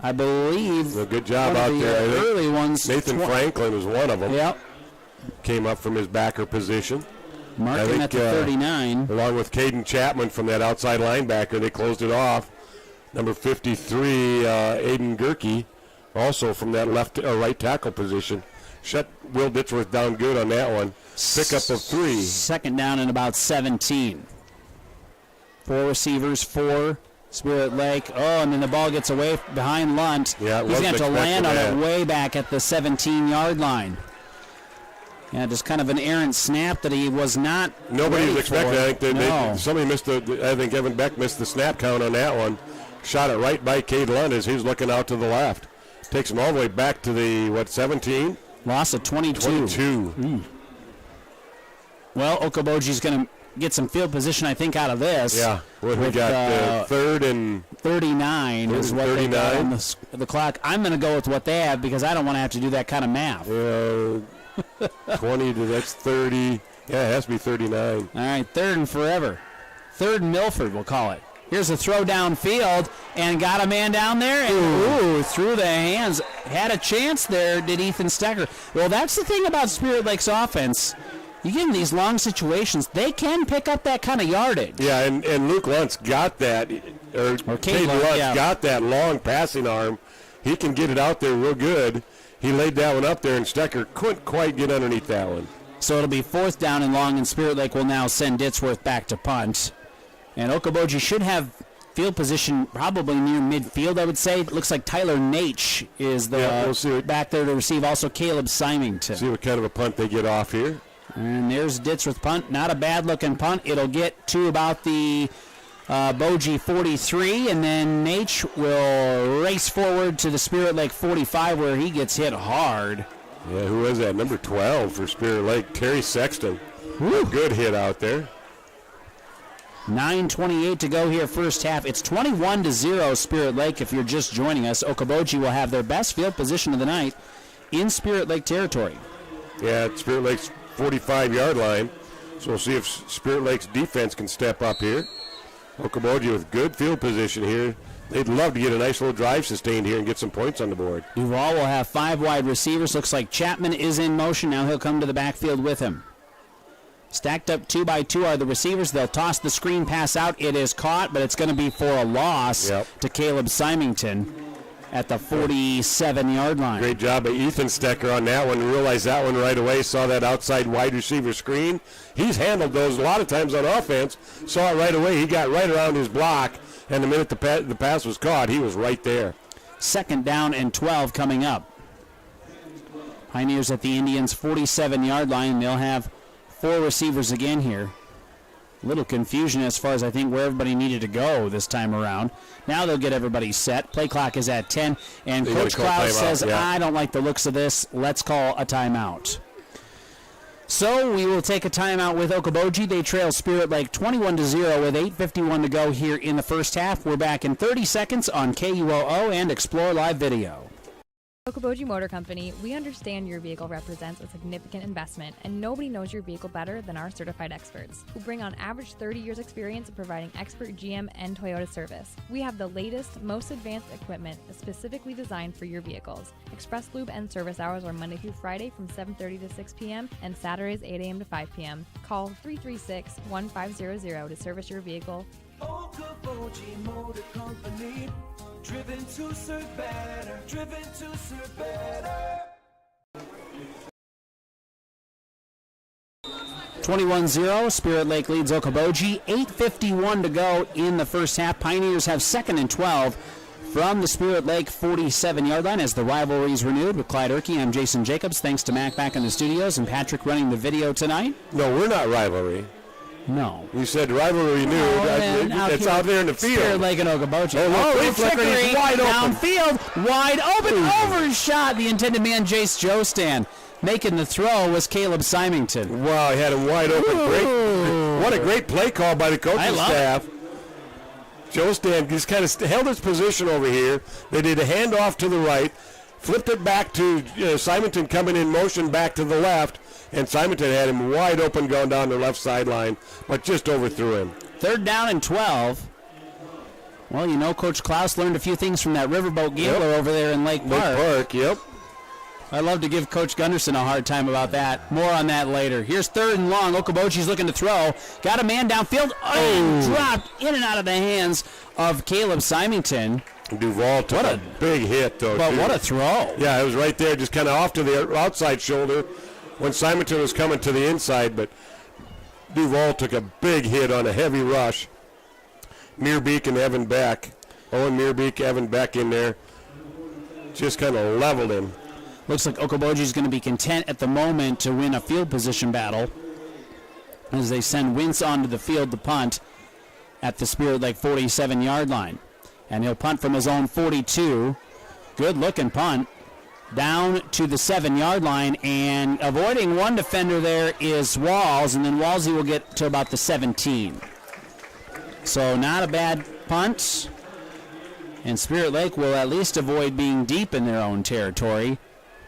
I believe. A good job out there. Early ones. Nathan Franklin was one of them. Yep. Came up from his backer position. Marking at the 39. Along with Caden Chapman from that outside linebacker, they closed it off. Number 53, Aiden Gerke, also from that left or right tackle position. Shut Will Ditsworth down good on that one. Pickup of 3. 2nd down and about 17. 4 receivers, 4. Spirit Lake. Oh, and then the ball gets away behind Lunt. Yeah, he's going to have to land on it way back at the 17-yard line. Yeah, just kind of an errant snap that he was not. Nobody was expecting. I think somebody missed I think Evan Beck missed the snap count on that one. Shot it right by Cade Lunt as he was looking out to the left. Takes him all the way back to the 17. Loss of 22. 22. Well, Okoboji's going to get some field position, I think, out of this. Yeah, we got 3rd and 39 is what 39. They got on the clock. I'm going to go with what they have because I don't want to have to do that kind of math. 20 to that's 30. Yeah, it has to be 39. All right, 3rd and forever. 3rd and Milford, we'll call it. Here's a throw downfield and got a man down there and through the hands. Had a chance there, did Ethan Stecker. Well, that's the thing about Spirit Lake's offense. You get in these long situations, they can pick up that kind of yardage. Yeah, and Luke Luntz got that, or Cade Luntz got that long passing arm. He can get it out there real good. He laid that one up there, and Stecker couldn't quite get underneath that one. So it'll be 4th down and long, and Spirit Lake will now send Ditsworth back to punt. And Okoboji should have field position probably near midfield, I would say. It looks like Tyler Naich is the back there to receive. Also Caleb Symington. See what kind of a punt they get off here. And there's Ditsworth punt. Not a bad-looking punt. It'll get to about the Boji 43, and then Naich will race forward to the Spirit Lake 45 where he gets hit hard. Yeah, who was that? Number 12 for Spirit Lake, Terry Sexton. Woo. Good hit out there. 9:28 to go here first half. It's 21-0 Spirit Lake if you're just joining us. Okoboji will have their best field position of the night in Spirit Lake territory. Yeah, it's Spirit Lake's 45-yard line. So we'll see if Spirit Lake's defense can step up here. Okoboji with good field position here. They'd love to get a nice little drive sustained here and get some points on the board. Duval will have 5 wide receivers. Looks like Chapman is in motion. Now he'll come to the backfield with him. Stacked up 2 by 2 are the receivers. They'll toss the screen pass out. It is caught, but it's going to be for a loss to Caleb Symington at the 47-yard line. Great job by Ethan Stecker on that one. Realized that one right away. Saw that outside wide receiver screen. He's handled those a lot of times on offense. Saw it right away. He got right around his block, and the minute the pass was caught, he was right there. 2nd down and 12 coming up. Pioneers at the Indians' 47-yard line. They'll have 4 receivers again here. Little confusion as far as I think where everybody needed to go this time around. Now they'll get everybody set. Play clock is at 10, and Coach Klaus says, I don't like the looks of this. Let's call a timeout. So we will take a timeout with Okoboji. They trail Spirit Lake 21-0 with 8:51 to go here in the first half. We're back in 30 seconds on KUOO and Explore Live Video. Okoboji Motor Company, we understand your vehicle represents a significant investment, and nobody knows your vehicle better than our certified experts, who bring on average 30 years experience in providing expert GM and Toyota service. We have the latest, most advanced equipment specifically designed for your vehicles. Express Lube and service hours are Monday through Friday from 7:30 to 6 p.m. and Saturdays 8 a.m. to 5 p.m. Call 336-1500 to service your vehicle. Okoboji Motor Company. Driven to serve better. Driven to serve better. 21-0. Spirit Lake leads Okoboji. 8:51 to go in the first half. Pioneers have 2nd and 12 from the Spirit Lake 47-yard line as the rivalry is renewed. With Clyde Erkey, I'm Jason Jacobs. Thanks to Mac back in the studios and Patrick running the video tonight. No, we're not rivalry. No. We said rivalry renewed. It's out there in the field. Spirit Lake and Okoboji. It's wide open. Downfield, wide open, overshot. The intended man, Jace Joestan. Making the throw was Caleb Symington. Wow, he had him wide open. Great. What a great play call by the coaching staff. Joestan just kind of held his position over here. They did a handoff to the right, flipped it back to Symington coming in motion back to the left. And Symington had him wide open going down the left sideline, but just overthrew him. 3rd down and 12. Well, you know, Coach Klaus learned a few things from that riverboat gambler over there in Lake Park. Yep. I love to give Coach Gunderson a hard time about that. More on that later. Here's 3rd and long. Okoboji's looking to throw. Got a man downfield. Dropped in and out of the hands of Caleb Symington. Duval took a big hit, though. But what a throw. Yeah, it was right there, just kind of off to the outside shoulder when Symington was coming to the inside, but Duval took a big hit on a heavy rush. Meerbeek and Evan Beck. Owen Meerbeek, Evan Beck in there. Just kind of leveled him. Looks like Okoboji is going to be content at the moment to win a field position battle as they send Wentz onto the field to punt at the Spirit Lake 47-yard line. And he'll punt from his own 42. Good-looking punt. Down to the 7-yard line, and avoiding one defender there is Walls, and then Walsey will get to about the 17. So not a bad punt, and Spirit Lake will at least avoid being deep in their own territory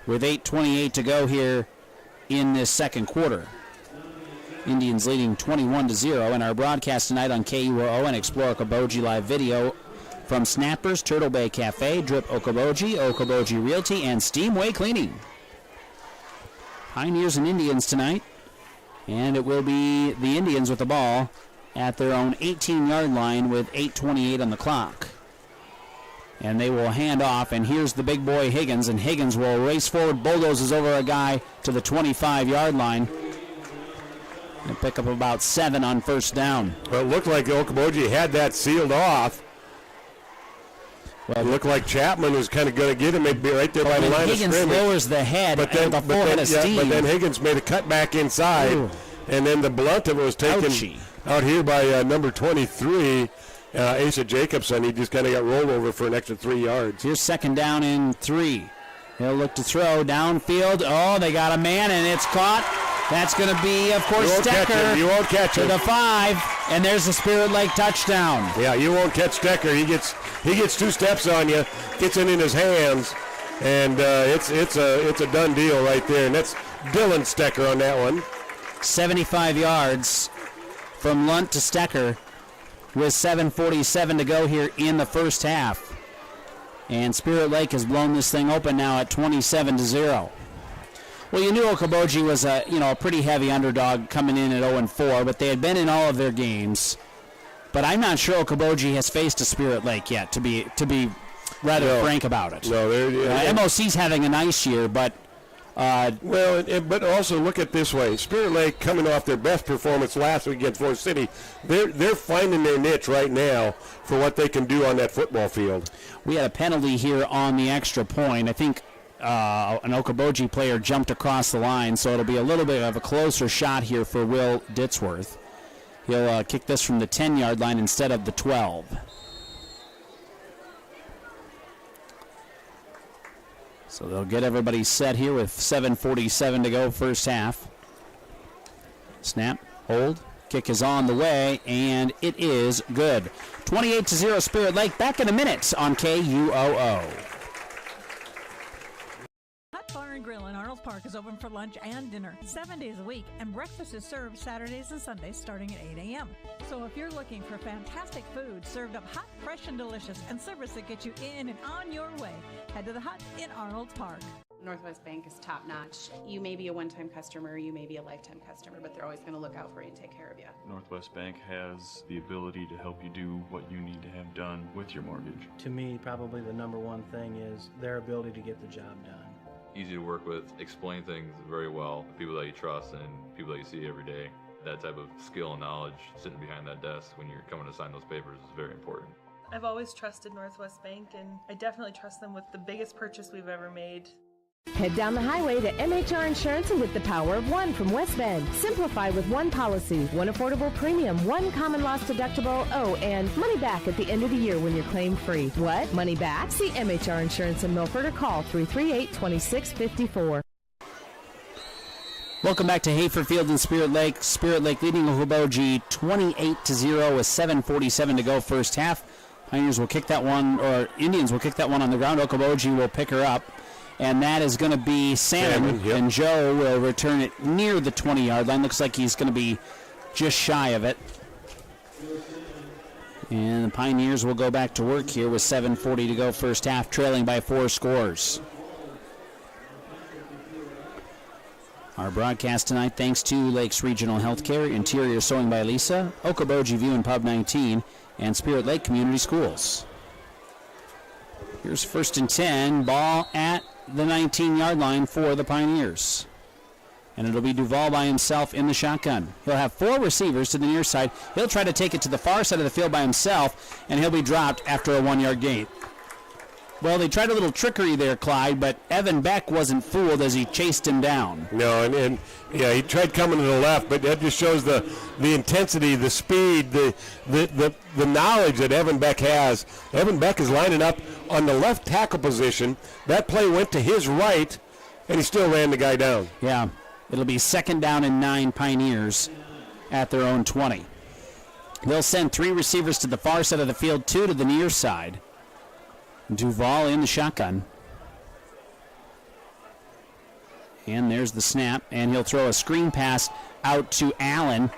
with 8:28 to go here in this second quarter. Indians leading 21-0, and our broadcast tonight on KUOO and Explore Okoboji Live Video from Snappers, Turtle Bay Cafe, Drip Okoboji, Okoboji Realty, and Steamway Cleaning. Pioneers and Indians tonight, and it will be the Indians with the ball at their own 18-yard line with 8:28 on the clock. And they will hand off, and here's the big boy Higgins, and Higgins will race forward, bulldozes over a guy to the 25-yard line. And pick up about 7 on 1st down. Well, it looked like Okoboji had that sealed off. Well, it looked like Chapman was kind of going to get him. Maybe right there by the line of scrimmage. Higgins lowers the head but then Higgins made a cut back inside. Ooh. And then the blunt of it was taken out here by number 23, Asa Jacobson. He just kind of got rolled over for an extra 3 yards. Here's 2nd down and 3. He'll look to throw downfield. Oh, they got a man, and it's caught. That's going to be, of course, Stecker. You won't catch him. To the 5, and there's the Spirit Lake touchdown. Yeah, you won't catch Stecker. He gets 2 steps on you, gets it in his hands, and it's a done deal right there. And that's Dylan Stecker on that one. 75 yards from Lunt to Stecker with 7:47 to go here in the first half. And Spirit Lake has blown this thing open now at 27-0. Well, you knew Okoboji was a pretty heavy underdog coming in at 0-4, but they had been in all of their games. But I'm not sure Okoboji has faced a Spirit Lake yet, to be rather frank about it. No, MOC's having a nice year, but but also look at it this way: Spirit Lake coming off their best performance last week against Forest City, they're finding their niche right now for what they can do on that football field. We had a penalty here on the extra point. I think an Okoboji player jumped across the line, so it'll be a little bit of a closer shot here for Will Ditzworth. He'll kick this from the 10-yard line instead of the 12. So they'll get everybody set here with 7:47 to go first half. Snap, hold, kick is on the way, and it is good. 28-0 Spirit Lake. Back in a minute on KUOO. Hot Bar and Grill in Arnold Park is open for lunch and dinner 7 days a week, and breakfast is served Saturdays and Sundays starting at 8 a.m. So if you're looking for fantastic food served up hot, fresh, and delicious, and service that gets you in and on your way, head to the Hut in Arnold Park. Northwest Bank is top-notch. You may be a one-time customer, you may be a lifetime customer, but they're always going to look out for you and take care of you. Northwest Bank has the ability to help you do what you need to have done with your mortgage. To me, probably the number one thing is their ability to get the job done. Easy to work with, explain things very well, people that you trust and people that you see every day. That type of skill and knowledge sitting behind that desk when you're coming to sign those papers is very important. I've always trusted Northwest Bank, and I definitely trust them with the biggest purchase we've ever made. Head down the highway to MHR Insurance and get the power of one from West Bend. Simplify with one policy, one affordable premium, one common loss deductible, and money back at the end of the year when you're claim free. What? Money back? See MHR Insurance in Milford or call 338-2654. Welcome back to Hayford Field in Spirit Lake. Spirit Lake leading Okoboji 28-0 with 7:47 to go first half. Pioneers will kick that one, or Indians will kick that one on the ground. Okoboji will pick her up. And that is going to be Salmon, yep. And Joe will return it near the 20-yard line. Looks like he's going to be just shy of it. And the Pioneers will go back to work here with 7:40 to go first half, trailing by 4 scores. Our broadcast tonight, thanks to Lakes Regional Healthcare, Interior Sewing by Lisa, Okoboji View and Pub 19, and Spirit Lake Community Schools. Here's 1st and 10, ball at the 19-yard line for the Pioneers. And it'll be Duvall by himself in the shotgun. He'll have 4 receivers to the near side. He'll try to take it to the far side of the field by himself, and he'll be dropped after a 1-yard gain. Well, they tried a little trickery there, Clyde, but Evan Beck wasn't fooled as he chased him down. No, and he tried coming to the left, but that just shows the intensity, the speed, the knowledge that Evan Beck has. Evan Beck is lining up on the left tackle position. That play went to his right, and he still ran the guy down. Yeah, it'll be 2nd down and 9 Pioneers at their own 20. They'll send 3 receivers to the far side of the field, 2 to the near side. Duvall in the shotgun. And there's the snap, and he'll throw a screen pass out to Allen.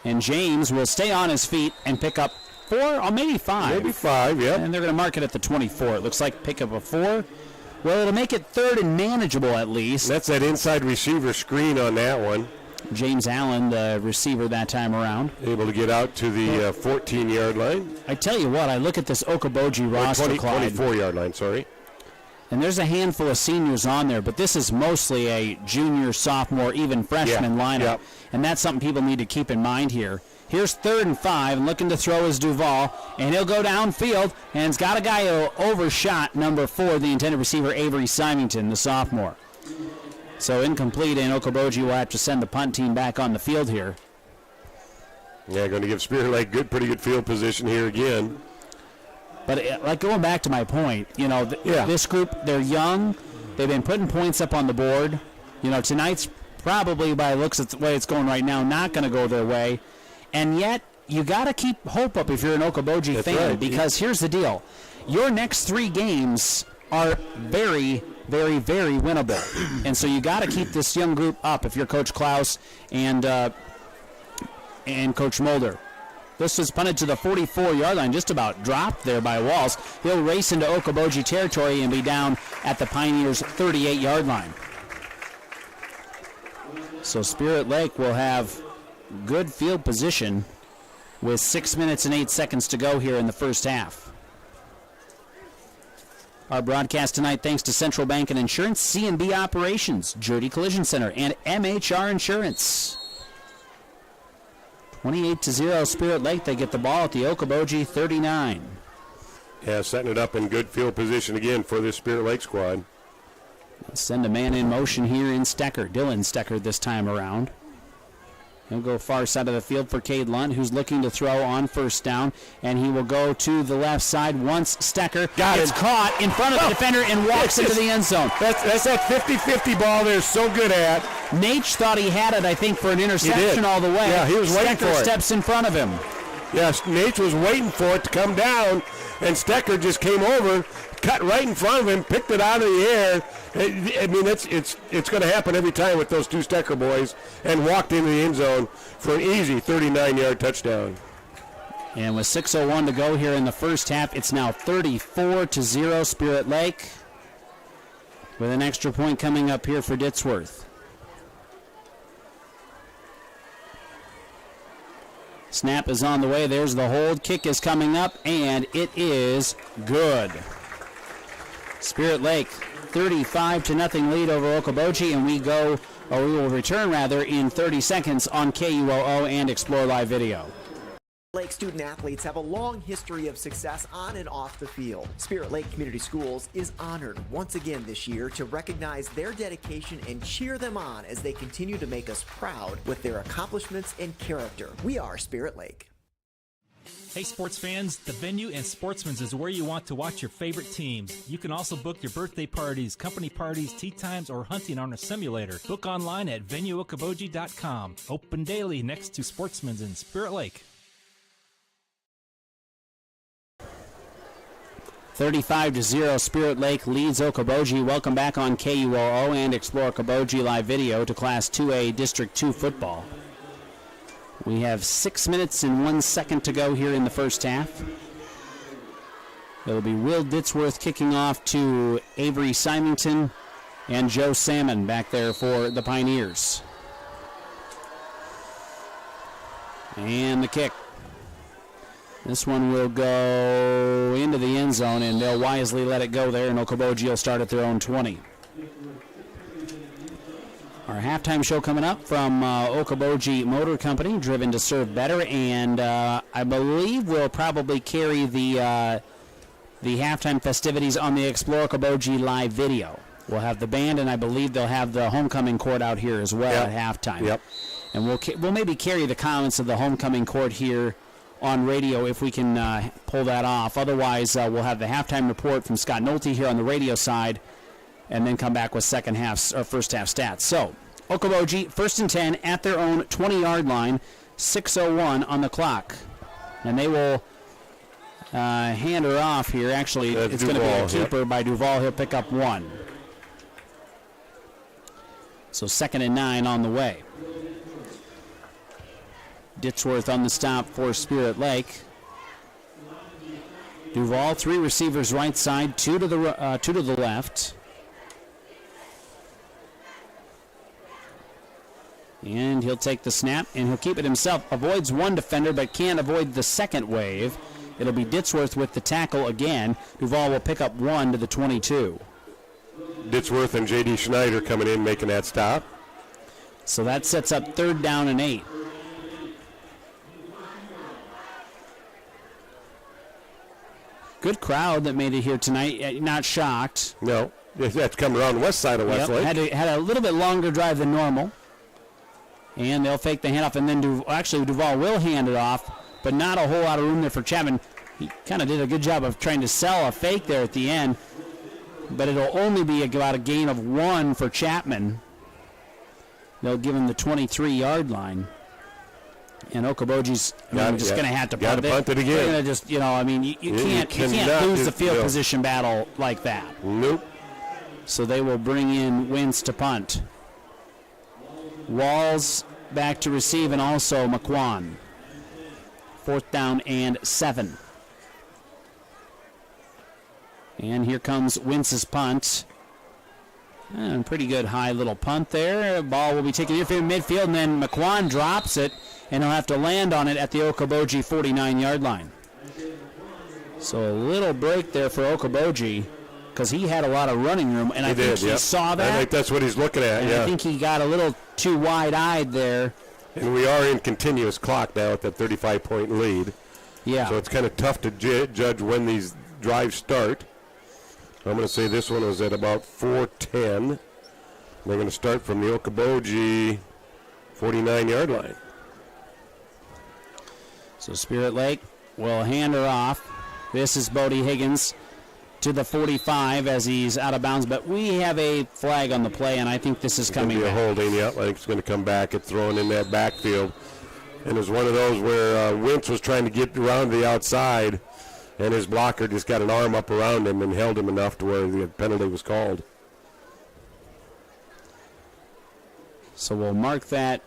And James will stay on his feet and pick up 4, or maybe 5. Maybe 5, yeah. And they're going to mark it at the 24. It looks like pick up a 4. Well, it'll make it 3rd and manageable at least. That's that inside receiver screen on that one. James Allen, the receiver that time around. Able to get out to the 14-yard line. I tell you what, I look at this Okoboji roster, Clyde. 24-yard line, sorry. And there's a handful of seniors on there, but this is mostly a junior, sophomore, even freshman lineup. Yep. And that's something people need to keep in mind here. Here's 3rd and 5, and looking to throw is Duvall, and he'll go downfield, and it's got a guy who overshot number 4, the intended receiver, Avery Symington, the sophomore. So incomplete, and Okoboji will have to send the punt team back on the field here. Yeah, going to give Spirit Lake pretty good field position here again. But like going back to my point, this group, they're young, They've been putting points up on the board. You know, tonight's probably, by looks at the way it's going right now, not going to go their way. And yet, you got to keep hope up if you're an Okoboji fan, right. because here's the deal. Your next 3 games are very, very, very winnable. And so you got to keep this young group up if you're Coach Klaus and Coach Mulder. This is punted to the 44-yard line, just about dropped there by Walls. He'll race into Okoboji territory and be down at the Pioneers' 38-yard line. So Spirit Lake will have good field position with 6 minutes and 8 seconds to go here in the first half. Our broadcast tonight thanks to Central Bank and Insurance, C&B Operations, Jody Collision Center, and MHR Insurance. 28-0 Spirit Lake. They get the ball at the Okoboji 39. Yeah, setting it up in good field position again for this Spirit Lake squad. Let's send a man in motion here in Stecker. Dylan Stecker this time around. He'll go far side of the field for Cade Lunt, who's looking to throw on first down, and he will go to the left side once Stecker gets caught in front of the defender and walks into the end zone. That's that 50-50 ball they're so good at. Nate thought he had it, I think, for an interception all the way. Yeah, he was waiting for it. Stecker steps in front of him. Yes, Nate was waiting for it to come down, and Stecker just came over, cut right in front of him, picked it out of the air. I mean, it's going to happen every time with those 2 Stecker boys, and walked into the end zone for an easy 39-yard touchdown. And with 6:01 to go here in the first half, it's now 34-0 Spirit Lake, with an extra point coming up here for Ditsworth. Snap is on the way. There's the hold. Kick is coming up, and it is good. Spirit Lake 35-0 lead over Okoboji, and we will return in 30 seconds on KUOO and Explore Live Video. Lake student athletes have a long history of success on and off the field. Spirit Lake Community Schools is honored once again this year to recognize their dedication and cheer them on as they continue to make us proud with their accomplishments and character. We are Spirit Lake. Hey sports fans, the Venue and Sportsman's is where you want to watch your favorite teams. You can also book your birthday parties, company parties, tea times, or hunting on a simulator. Book online at venueokoboji.com. Open daily next to Sportsman's in Spirit Lake. 35-0 Spirit Lake leads Okoboji. Welcome back on KUOO and Explore Okoboji Live Video to Class 2A District 2 football. We have 6 minutes and 1 second to go here in the first half. It'll be Will Ditsworth kicking off to Avery Symington and Joe Salmon back there for the Pioneers. And the kick. This one will go into the end zone, and they'll wisely let it go there, and Okoboji will start at their own 20. Our halftime show coming up from Okoboji Motor Company, driven to serve better, and I believe we'll probably carry the halftime festivities on the Explore Okoboji Live Video. We'll have the band, and I believe they'll have the homecoming court out here as well at halftime. Yep. And we'll maybe carry the comments of the homecoming court here on radio if we can pull that off. Otherwise, we'll have the halftime report from Scott Nolte here on the radio side, and then come back with first half stats. So, Okoboji, 1st and 10 at their own 20-yard line, 6:01 on the clock. And they will hand her off here. Actually, it's going to be a keeper by Duval. He'll pick up 1. So 2nd and 9 on the way. Ditsworth on the stop for Spirit Lake. Duval, 3 receivers right side, 2 to the left. And he'll take the snap, and he'll keep it himself. Avoids 1 defender, but can't avoid the second wave. It'll be Ditsworth with the tackle again. Duval will pick up 1 to the 22. Ditsworth and J.D. Schneider coming in, making that stop. So that sets up 3rd down and 8. Good crowd that made it here tonight. Not shocked. No, that's coming around the west side of Westlake. Had a little bit longer drive than normal. And they'll fake the handoff, and then Duval will hand it off, but not a whole lot of room there for Chapman. He kind of did a good job of trying to sell a fake there at the end. but it'll only be about a gain of 1 for Chapman. They'll give him the 23-yard line. And Okoboji's just going to have to punt it again. They're going to just, you can't lose the field position battle like that. Nope. So they will bring in Wentz to punt. Walls back to receive, and also McQuan. 4th down and 7. And here comes Wentz's punt. And pretty good high little punt there. Ball will be taken in midfield, and then McQuan drops it, and he'll have to land on it at the Okoboji 49-yard line. So a little break there for Okoboji, because he had a lot of running room, and I think he saw that. I think that's what he's looking at, and I think he got a little too wide-eyed there. And we are in continuous clock now at that 35-point lead. Yeah. So it's kind of tough to judge when these drives start. I'm going to say this one was at about 4:10. They're going to start from the Okoboji 49-yard line. So Spirit Lake will hand her off. This is Bodie Higgins to the 45 as he's out of bounds, but we have a flag on the play, and I think this is coming back. It's going to be a holding, yeah. I think it's going to come back. It's thrown in that backfield. And it was one of those where Wentz was trying to get around the outside, and his blocker just got an arm up around him and held him enough to where the penalty was called. So we'll mark that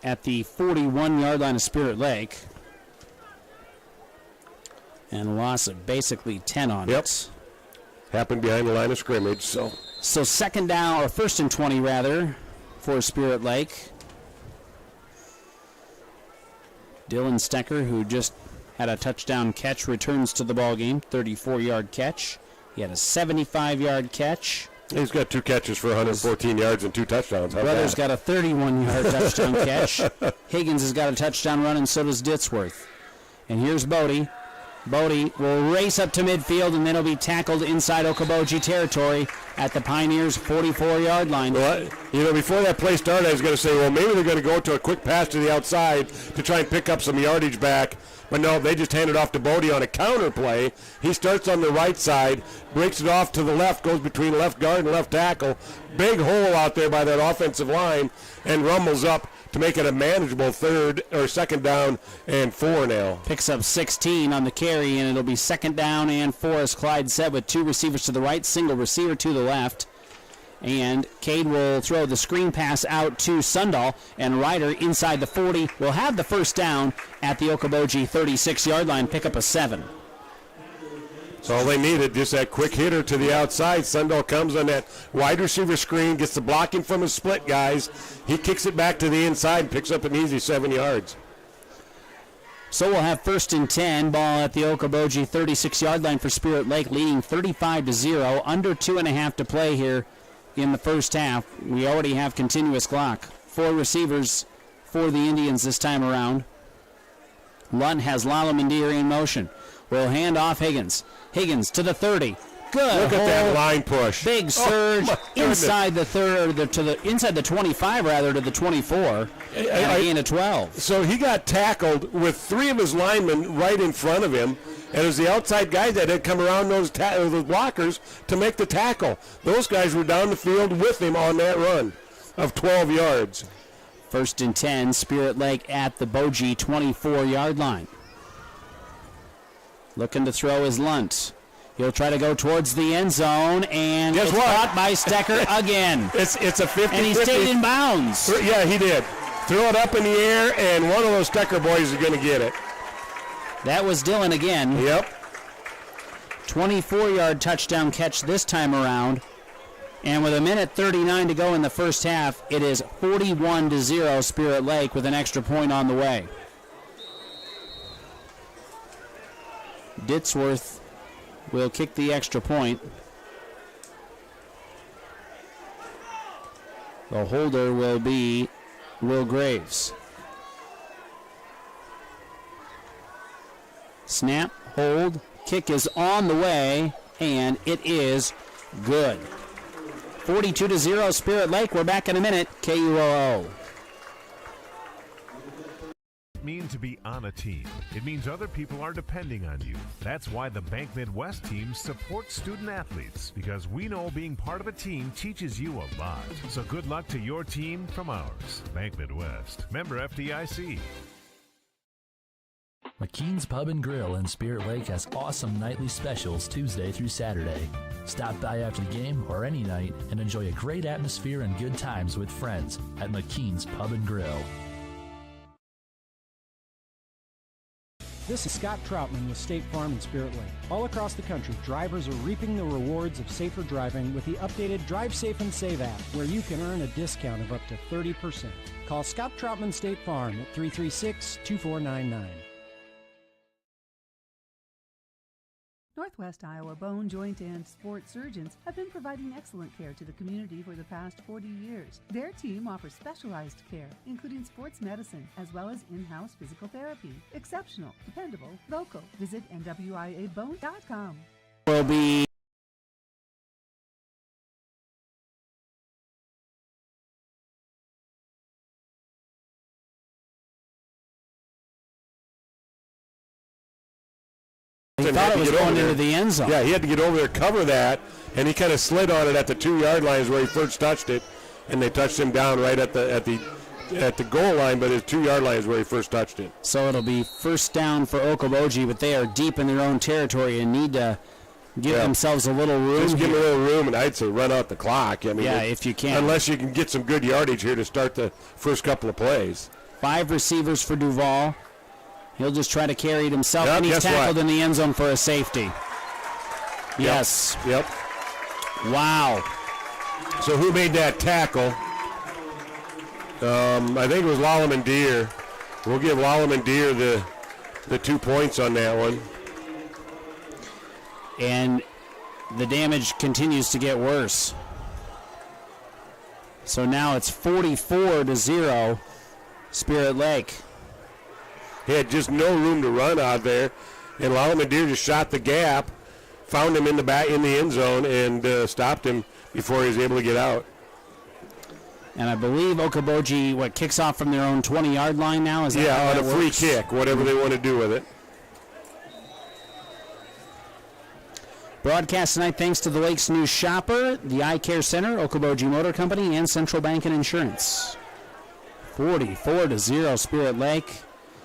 at the 41-yard line of Spirit Lake. And a loss of basically 10 on it. Happened behind the line of scrimmage. So 2nd down, or 1st and 20 rather, for Spirit Lake. Dylan Stecker, who just had a touchdown catch, returns to the ball game. 34-yard catch. He had a 75-yard catch. He's got 2 catches for 114 yards and 2 touchdowns. Brother's got a 31-yard touchdown catch. Higgins has got a touchdown run, and so does Ditzworth. And here's Bodie. Bodie will race up to midfield, and then he'll be tackled inside Okoboji territory at the Pioneers' 44-yard line. Well, before that play started, I was going to say, well, maybe they're going to go to a quick pass to the outside to try and pick up some yardage back. But no, they just hand it off to Bodie on a counter play. He starts on the right side, breaks it off to the left, goes between left guard and left tackle. Big hole out there by that offensive line, and rumbles up to make it a manageable 2nd down and 4 now. Picks up 16 on the carry, and it'll be 2nd down and 4 as Clyde said, with 2 receivers to the right, single receiver to the left. And Cade will throw the screen pass out to Sundahl, and Ryder inside the 40 will have the 1st down at the Okoboji 36-yard line, pick up a 7. That's all they needed, just that quick hitter to the outside. Sundahl comes on that wide receiver screen, gets the blocking from his split guys. He kicks it back to the inside and picks up an easy 7 yards. So we'll have 1st and 10, ball at the Okoboji 36-yard line for Spirit Lake, leading 35-0, under 2.5 to play here in the first half. We already have continuous clock. 4 receivers for the Indians this time around. Lunt has Lala Mandir in motion. Will hand off Higgins. Higgins to the 30. Good. Look at that line push. Big surge inside the inside the 25 rather to the 24. And a gain of 12. So he got tackled with 3 of his linemen right in front of him. And it was the outside guys that had come around those blockers to make the tackle. Those guys were down the field with him on that run of 12 yards. 1st and 10, Spirit Lake at the Boji 24-yard line. Looking to throw is Lunt. He'll try to go towards the end zone, and guess it's what? caught by Stecker again. It's a 50-50. And he stayed in bounds. Yeah, he did. Throw it up in the air, and one of those Stecker boys is going to get it. That was Dylan again. Yep. 24-yard touchdown catch this time around. And with 1:39 to go in the first half, it is 41-0 Spirit Lake with an extra point on the way. Ditzworth will kick the extra point. The holder will be Will Graves. Snap, hold, kick is on the way, and it is good. 42-0 Spirit Lake. We're back in a minute. KUOO. mean to be on a team? It means other people are depending on you. That's why the Bank Midwest team supports student athletes, because we know being part of a team teaches you a lot. So good luck to your team from ours. Bank Midwest. Member FDIC. McKean's Pub and Grill in Spirit Lake has awesome nightly specials Tuesday through Saturday. Stop by after the game or any night and enjoy a great atmosphere and good times with friends at McKean's Pub and Grill. This is Scott Troutman with State Farm in Spirit Lake. All across the country, drivers are reaping the rewards of safer driving with the updated Drive Safe and Save app, where you can earn a discount of up to 30%. Call Scott Troutman State Farm at 336-2499. Northwest Iowa Bone, Joint, and Sports Surgeons have been providing excellent care to the community for the past 40 years. Their team offers specialized care, including sports medicine, as well as in-house physical therapy. Exceptional, dependable, local. Visit NWIABone.com. Will be He thought it was going into the end zone. Yeah, he had to get over there, cover that, and he kind of slid on it at the 2-yard line is where he first touched it, and they touched him down right at the goal line, but his 2-yard line is where he first touched it. So it'll be first down for Okoboji, but they are deep in their own territory and need to give themselves a little room. Just give them a little room, and I'd say run out the clock. I mean, if you can. Unless you can get some good yardage here to start the first couple of plays. 5 receivers for Duval. He'll just try to carry it himself, and he's tackled in the end zone for a safety. Yes. Yep. Wow. So who made that tackle? I think it was Lallemand Deer. We'll give Lallemand Deer the 2 points on that one. And the damage continues to get worse. So now it's 44-0, Spirit Lake. He had just no room to run out there, and Lallemand Deer just shot the gap, found him in the end zone, and stopped him before he was able to get out. And I believe Okoboji, kicks off from their own 20-yard line now? Is that how on that a free works? kick, whatever they want to do with it. Broadcast tonight thanks to the Lakes News Shopper, the Eye Care Center, Okoboji Motor Company, and Central Bank and Insurance. 44-0, Spirit Lake.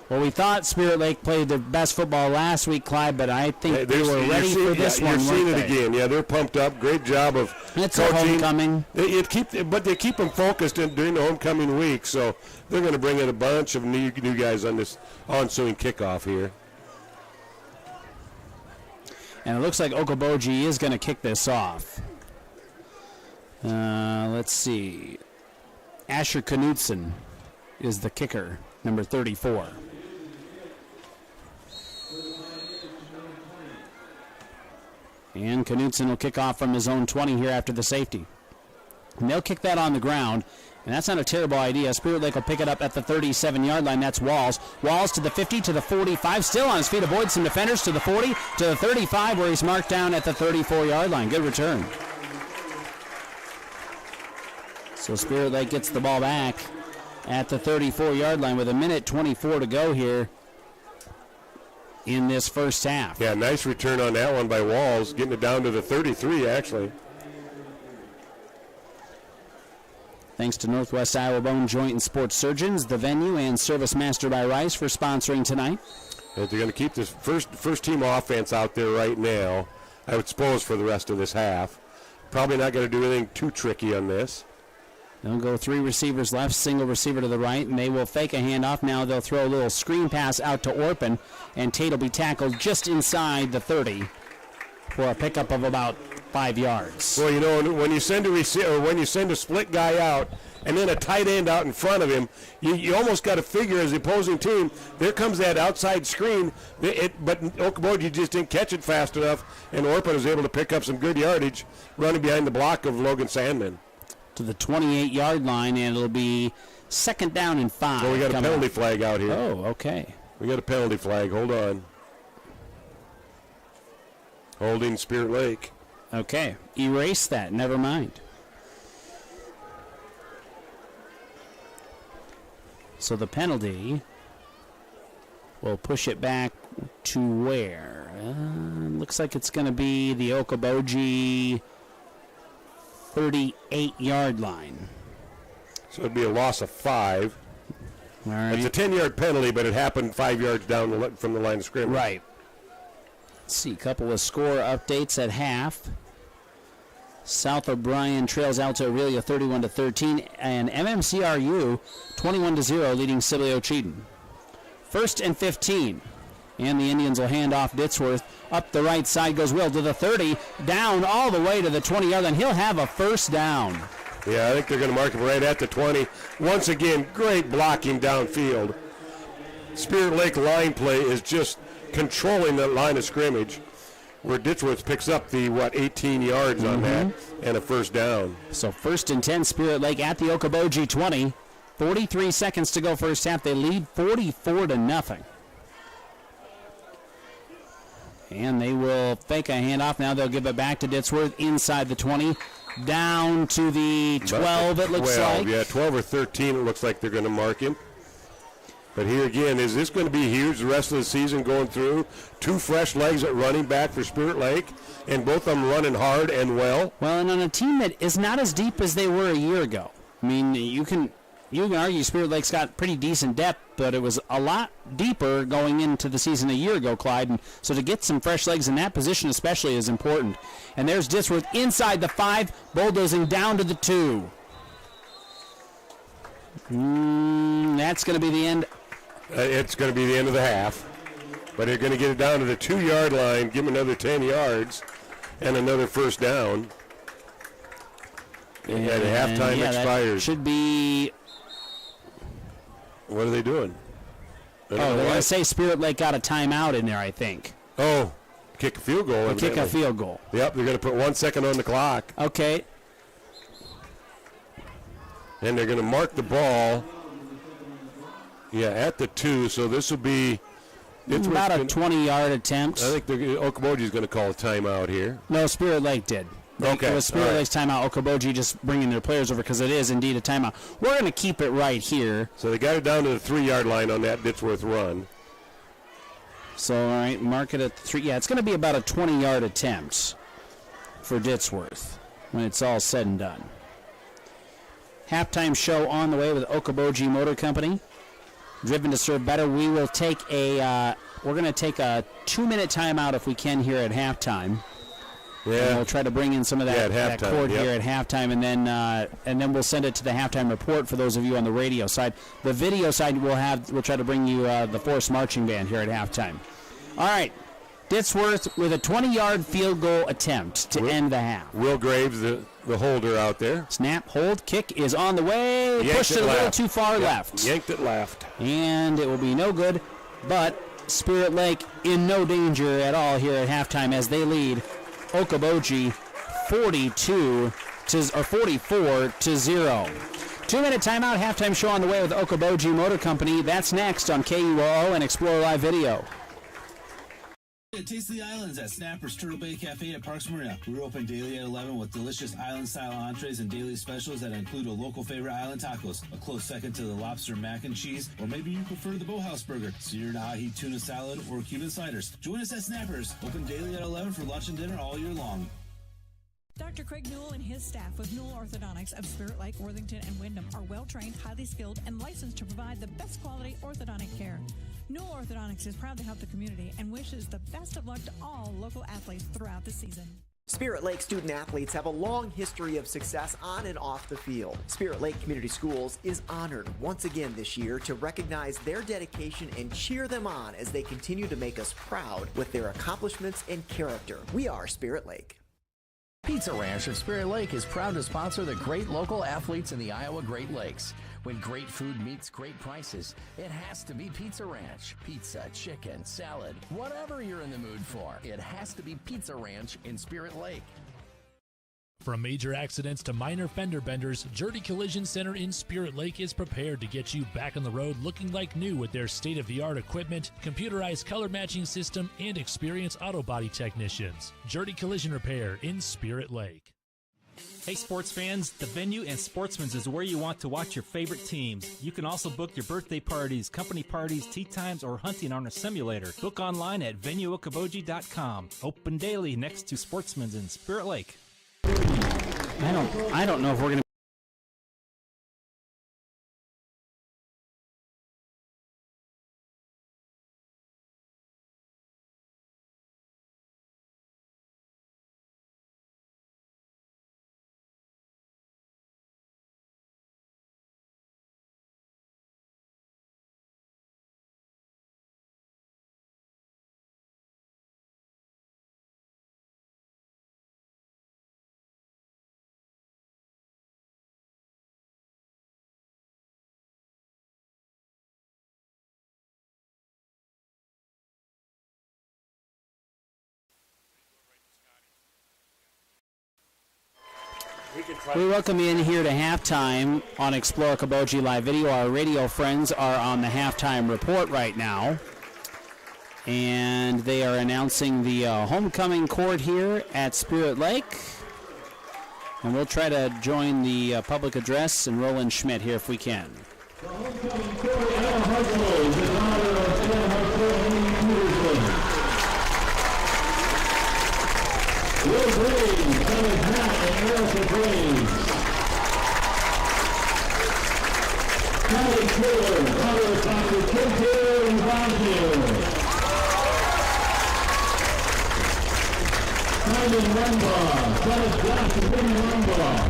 Well, we thought Spirit Lake played their best football last week, Clyde, but I think they were ready for this one. You're seeing it again. Yeah, they're pumped up. Great job of it's coaching. A homecoming. But they keep them focused during the homecoming week, so they're going to bring in a bunch of new guys on this ensuing kickoff here. And it looks like Okoboji is going to kick this off. Let's see. Asher Knudsen is the kicker, number 34. And Knudsen will kick off from his own 20 here after the safety. And they'll kick that on the ground, and that's not a terrible idea. Spirit Lake will pick it up at the 37-yard line. That's Walls. Walls to the 50, to the 45, still on his feet, avoids some defenders, to the 40, to the 35, where he's marked down at the 34-yard line. Good return. So Spirit Lake gets the ball back at the 34-yard line with 1:24 to go here in this first half. Yeah, nice return on that one by Walls, getting it down to the 33, actually. Thanks to Northwest Iowa Bone Joint and Sports Surgeons, the venue, and Service Master by Rice for sponsoring tonight. If they're going to keep this first team offense out there right now, I would suppose for the rest of this half. Probably not going to do anything too tricky on this. They'll go 3 receivers left, single receiver to the right, and they will fake a handoff. Now they'll throw a little screen pass out to Orpin, and Tate will be tackled just inside the 30 for a pickup of about 5 yards. Well, you know, when you send a split guy out and then a tight end out in front of him, you almost got to figure as the opposing team, there comes that outside screen, but Okoboji just didn't catch it fast enough, and Orpin was able to pick up some good yardage running behind the block of Logan Sandman. To the 28-yard line, and it'll be 2nd down and 5. Well, we got a penalty flag out here. Oh, okay. We got a penalty flag. Hold on. Holding Spirit Lake. Okay. Erase that. Never mind. So the penalty will push it back to where? Looks like it's going to be the Okoboji 38-yard line. So it'd be a loss of 5. All right. It's a 10-yard penalty, but it happened 5 yards down from the line of scrimmage. Right. Let's see, a couple of score updates at half. South O'Brien trails Alto Aurelia 31-13, and MMCRU 21-0, leading Sibley Cheatham. 1st and 15, and the Indians will hand off Ditsworth. Up the right side goes Will to the 30, down all the way to the 20-yard line. He'll have a first down. Yeah, I think they're going to mark him right at the 20. Once again, great blocking downfield. Spirit Lake line play is just controlling that line of scrimmage, where Ditchworth picks up the, 18 yards on that and a first down. So 1st and 10, Spirit Lake at the Okoboji 20. 43 seconds to go first half. They lead 44-0. And they will fake a handoff. Now they'll give it back to Ditsworth inside the 20. Down to the 12, it looks like. Yeah, 12 or 13, it looks like they're going to mark him. But here again, is this going to be huge the rest of the season going through? 2 fresh legs at running back for Spirit Lake, and both of them running hard and well. Well, and on a team that is not as deep as they were a year ago. I mean, you can argue Spirit Lake's got pretty decent depth, but it was a lot deeper going into the season a year ago, Clyde. And so to get some fresh legs in that position especially is important. And there's Ditsworth inside the 5, bulldozing down to the 2. That's going to be the end. It's going to be the end of the half. But they're going to get it down to the 2-yard line, give them another 10 yards, and another first down. And halftime expires. Should be. What are they doing? They're going to say Spirit Lake got a timeout in there, I think. Oh, kick a field goal. Kick a field goal. Yep, they're going to put 1 second on the clock. Okay. And they're going to mark the ball. Yeah, at the 2, so this will be... It's about a 20-yard attempt. I think Okoboji is going to call a timeout here. No, Spirit Lake did. Okay. It was Spirit Lake's timeout. Okoboji just bringing their players over because it is indeed a timeout. We're going to keep it right here. So they got it down to the 3-yard line on that Ditsworth run. So, all right, mark it at 3. Yeah, it's going to be about a 20-yard attempt for Ditsworth when it's all said and done. Halftime show on the way with Okoboji Motor Company. Driven to serve better. We will take we're going to take a 2-minute timeout if we can here at halftime. Yeah. And we'll try to bring in some of that chord here at halftime, and then we'll send it to the halftime report for those of you on the radio side. The video side we'll try to bring you the Forest Marching Band here at halftime. All right, Ditsworth with a 20-yard field goal attempt to end the half. Will Graves, the holder out there. Snap, hold, kick is on the way. Pushed it a little too far left. Yanked it left. And it will be no good, but Spirit Lake in no danger at all here at halftime as they lead Okoboji 44-0. 2-minute timeout, halftime show on the way with Okoboji Motor Company. That's next on KUOO and Explore Live Video. Taste the Islands at Snapper's Turtle Bay Cafe at Parks Marina. We're open daily at 11 with delicious island-style entrees and daily specials that include a local favorite island tacos, a close second to the lobster mac and cheese, or maybe you prefer the Boathouse burger, seared ahi tuna salad, or Cuban sliders. Join us at Snapper's, open daily at 11 for lunch and dinner all year long. Dr. Craig Newell and his staff with Newell Orthodontics of Spirit Lake, Worthington, and Wyndham are well-trained, highly skilled, and licensed to provide the best quality orthodontic care. Newell Orthodontics is proud to help the community and wishes the best of luck to all local athletes throughout the season. Spirit Lake student athletes have a long history of success on and off the field. Spirit Lake Community Schools is honored once again this year to recognize their dedication and cheer them on as they continue to make us proud with their accomplishments and character. We are Spirit Lake. Pizza Ranch of Spirit Lake is proud to sponsor the great local athletes in the Iowa Great Lakes. When great food meets great prices, it has to be Pizza Ranch. Pizza, chicken, salad, whatever you're in the mood for, it has to be Pizza Ranch in Spirit Lake. From major accidents to minor fender benders, Journey Collision Center in Spirit Lake is prepared to get you back on the road looking like new with their state-of-the-art equipment, computerized color matching system, and experienced auto body technicians. Journey Collision Repair in Spirit Lake. Hey sports fans, the Venue and Sportsman's is where you want to watch your favorite teams. You can also book your birthday parties, company parties, tea times, or hunting on a simulator. Book online at venueokoboji.com. Open daily next to Sportsman's in Spirit Lake. I don't know if we're going to We welcome you in here to halftime on Explore Okoboji Live Video. Our radio friends are on the halftime report right now, and they are announcing the homecoming court here at Spirit Lake. And we'll try to join the public address and Roland Schmidt here if we can. The homecoming court at Hustle is in honor of Will Graves, Kenneth Matt, and Erica Graves. Kelly Taylor, mother of Dr. Kim Taylor and Ron Taylor. Simon Rumbaugh, son of Josh and Vinny Rumbaugh.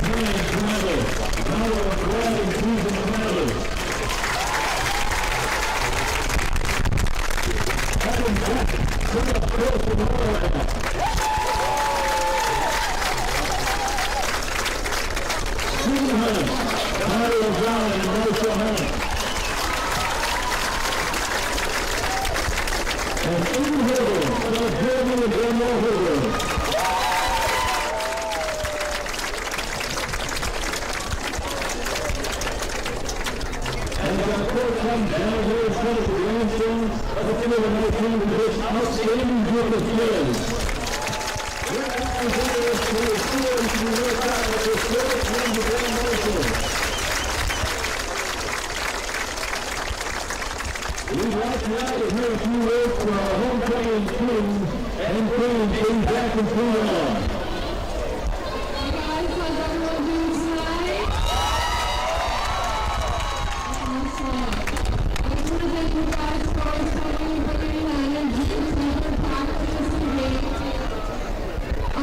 Ryan Travis, mother of Brad and Susan Travis. Kevin Beck, son of Chris and Laura. Stephen Hunt, daughter of Ron and Marcia Hunt. And Stephen Hoover, son of Jeremy and Daniel Hoover. And our court comes down here in front of the grandsons of the field of my team with this outstanding group of kids. We're representatives to the students who work out at the Spirit and the Grand Marshal. We'd like now to hear a few words from our homecoming kings and queens being back in Freedom. Hey guys, how's everyone doing tonight? Awesome. I just want to thank you guys for coming, bringing the energy to the practice today. I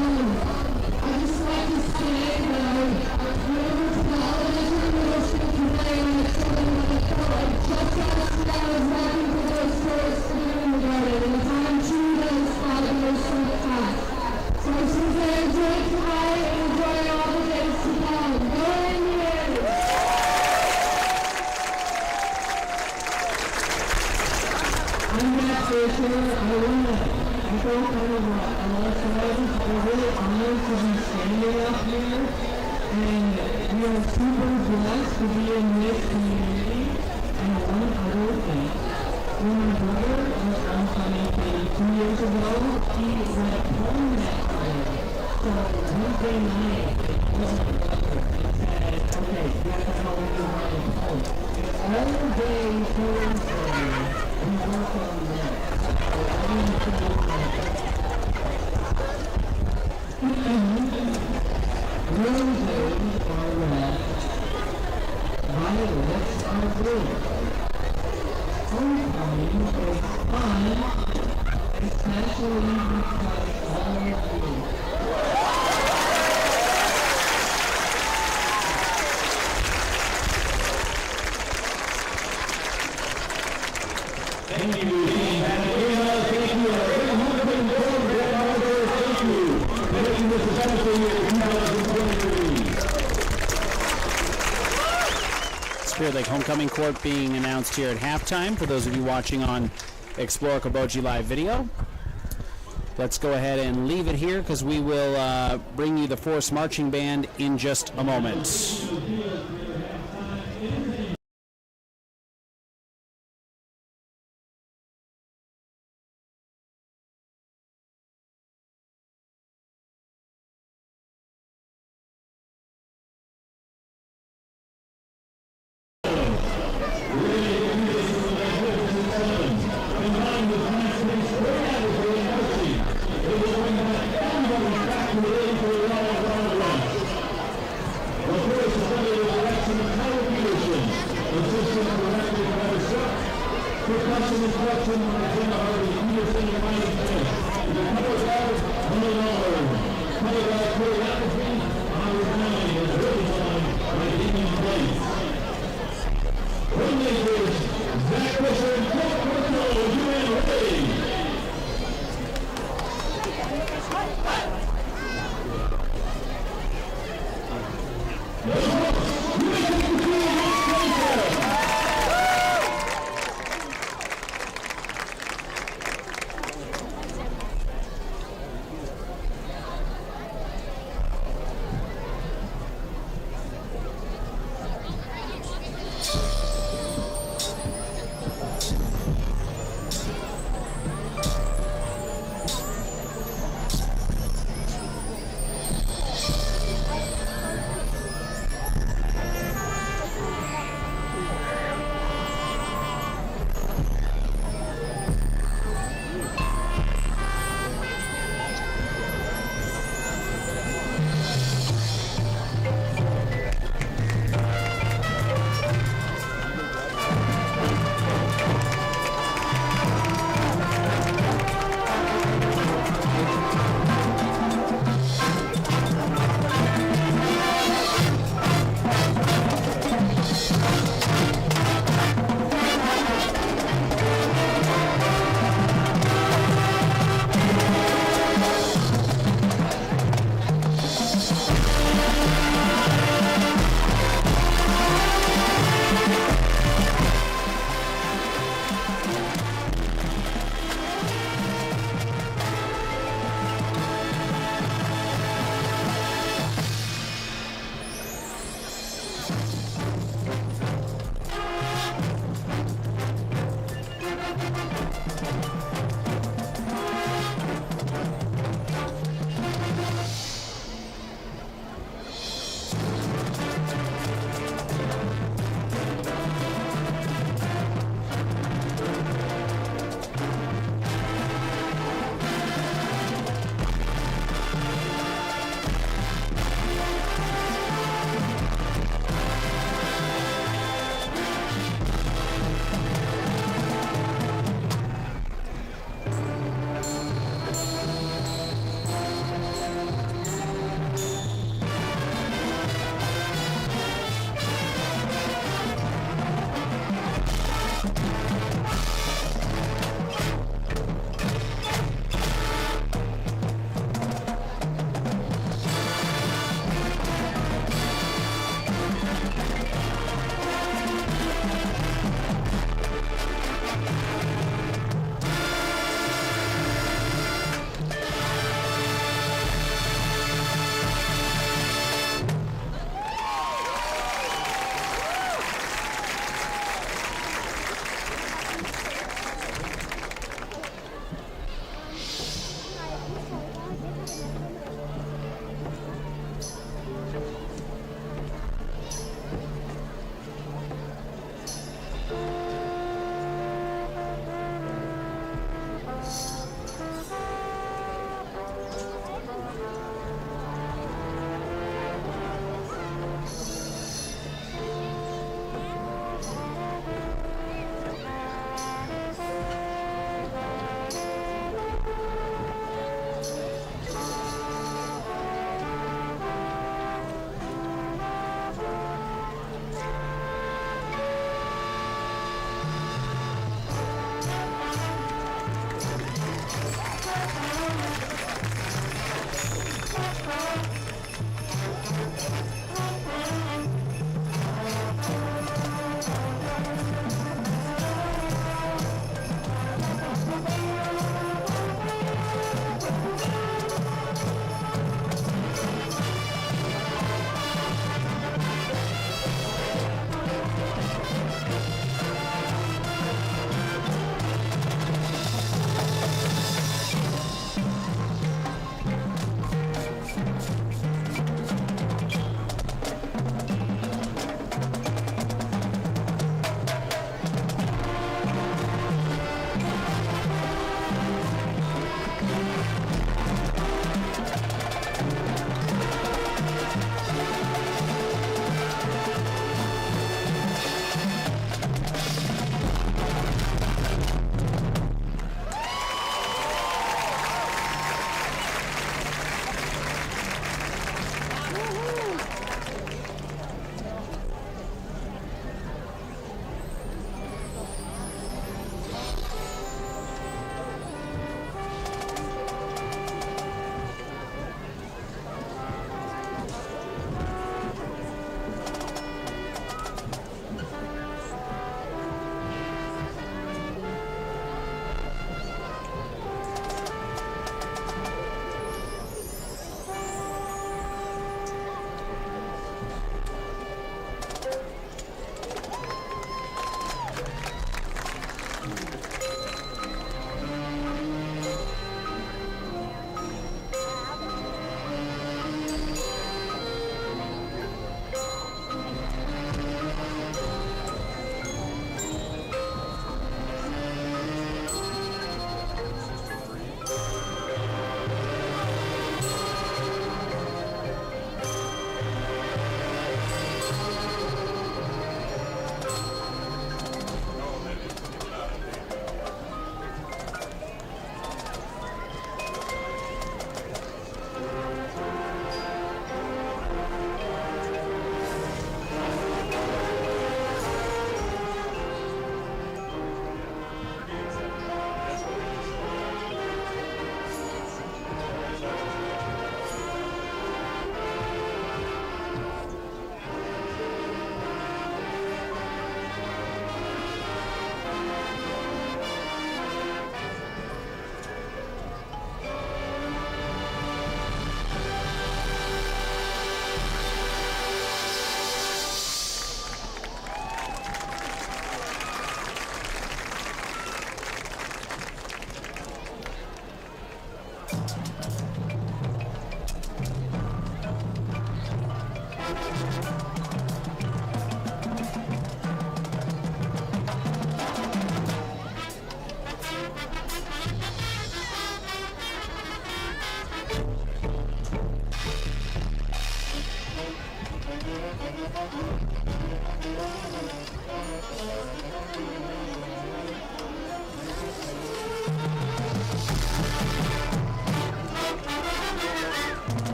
just like to say that whenever television was today on the children of the court, just yesterday I was walking through those stores in the garden, and the time truly does fly those so fast. So I just want to say enjoy tonight and enjoy all the days to come. Go Indians! I'm Matt Fisher. I want to echo kind of what Ella said. We're really honored to be standing up here, and we are super blessed to be in this community. And one other thing, when my brother was homecoming 2 years ago, he went home that day. So Wednesday night, he called my brother and said, okay, you have to help me run home. All day Thursday, we worked on that. Roses are red, violets are blue. Homecoming is fun, especially because all of you. Thank you, team. Thank you. Homecoming program, thank you for making this a special year 2023. Spirit Lake Homecoming Court being announced here at halftime for those of you watching on Explore Okoboji Live Video. Let's go ahead and leave it here because we will bring you the Force Marching Band in just a moment. construction on the King Harvey Peterson Mining Finish. The $100 $100. $100 choreography on the 9 is really fun by taking place. Coordinators, Zach Fisher and Cliff Portillo, UN ready.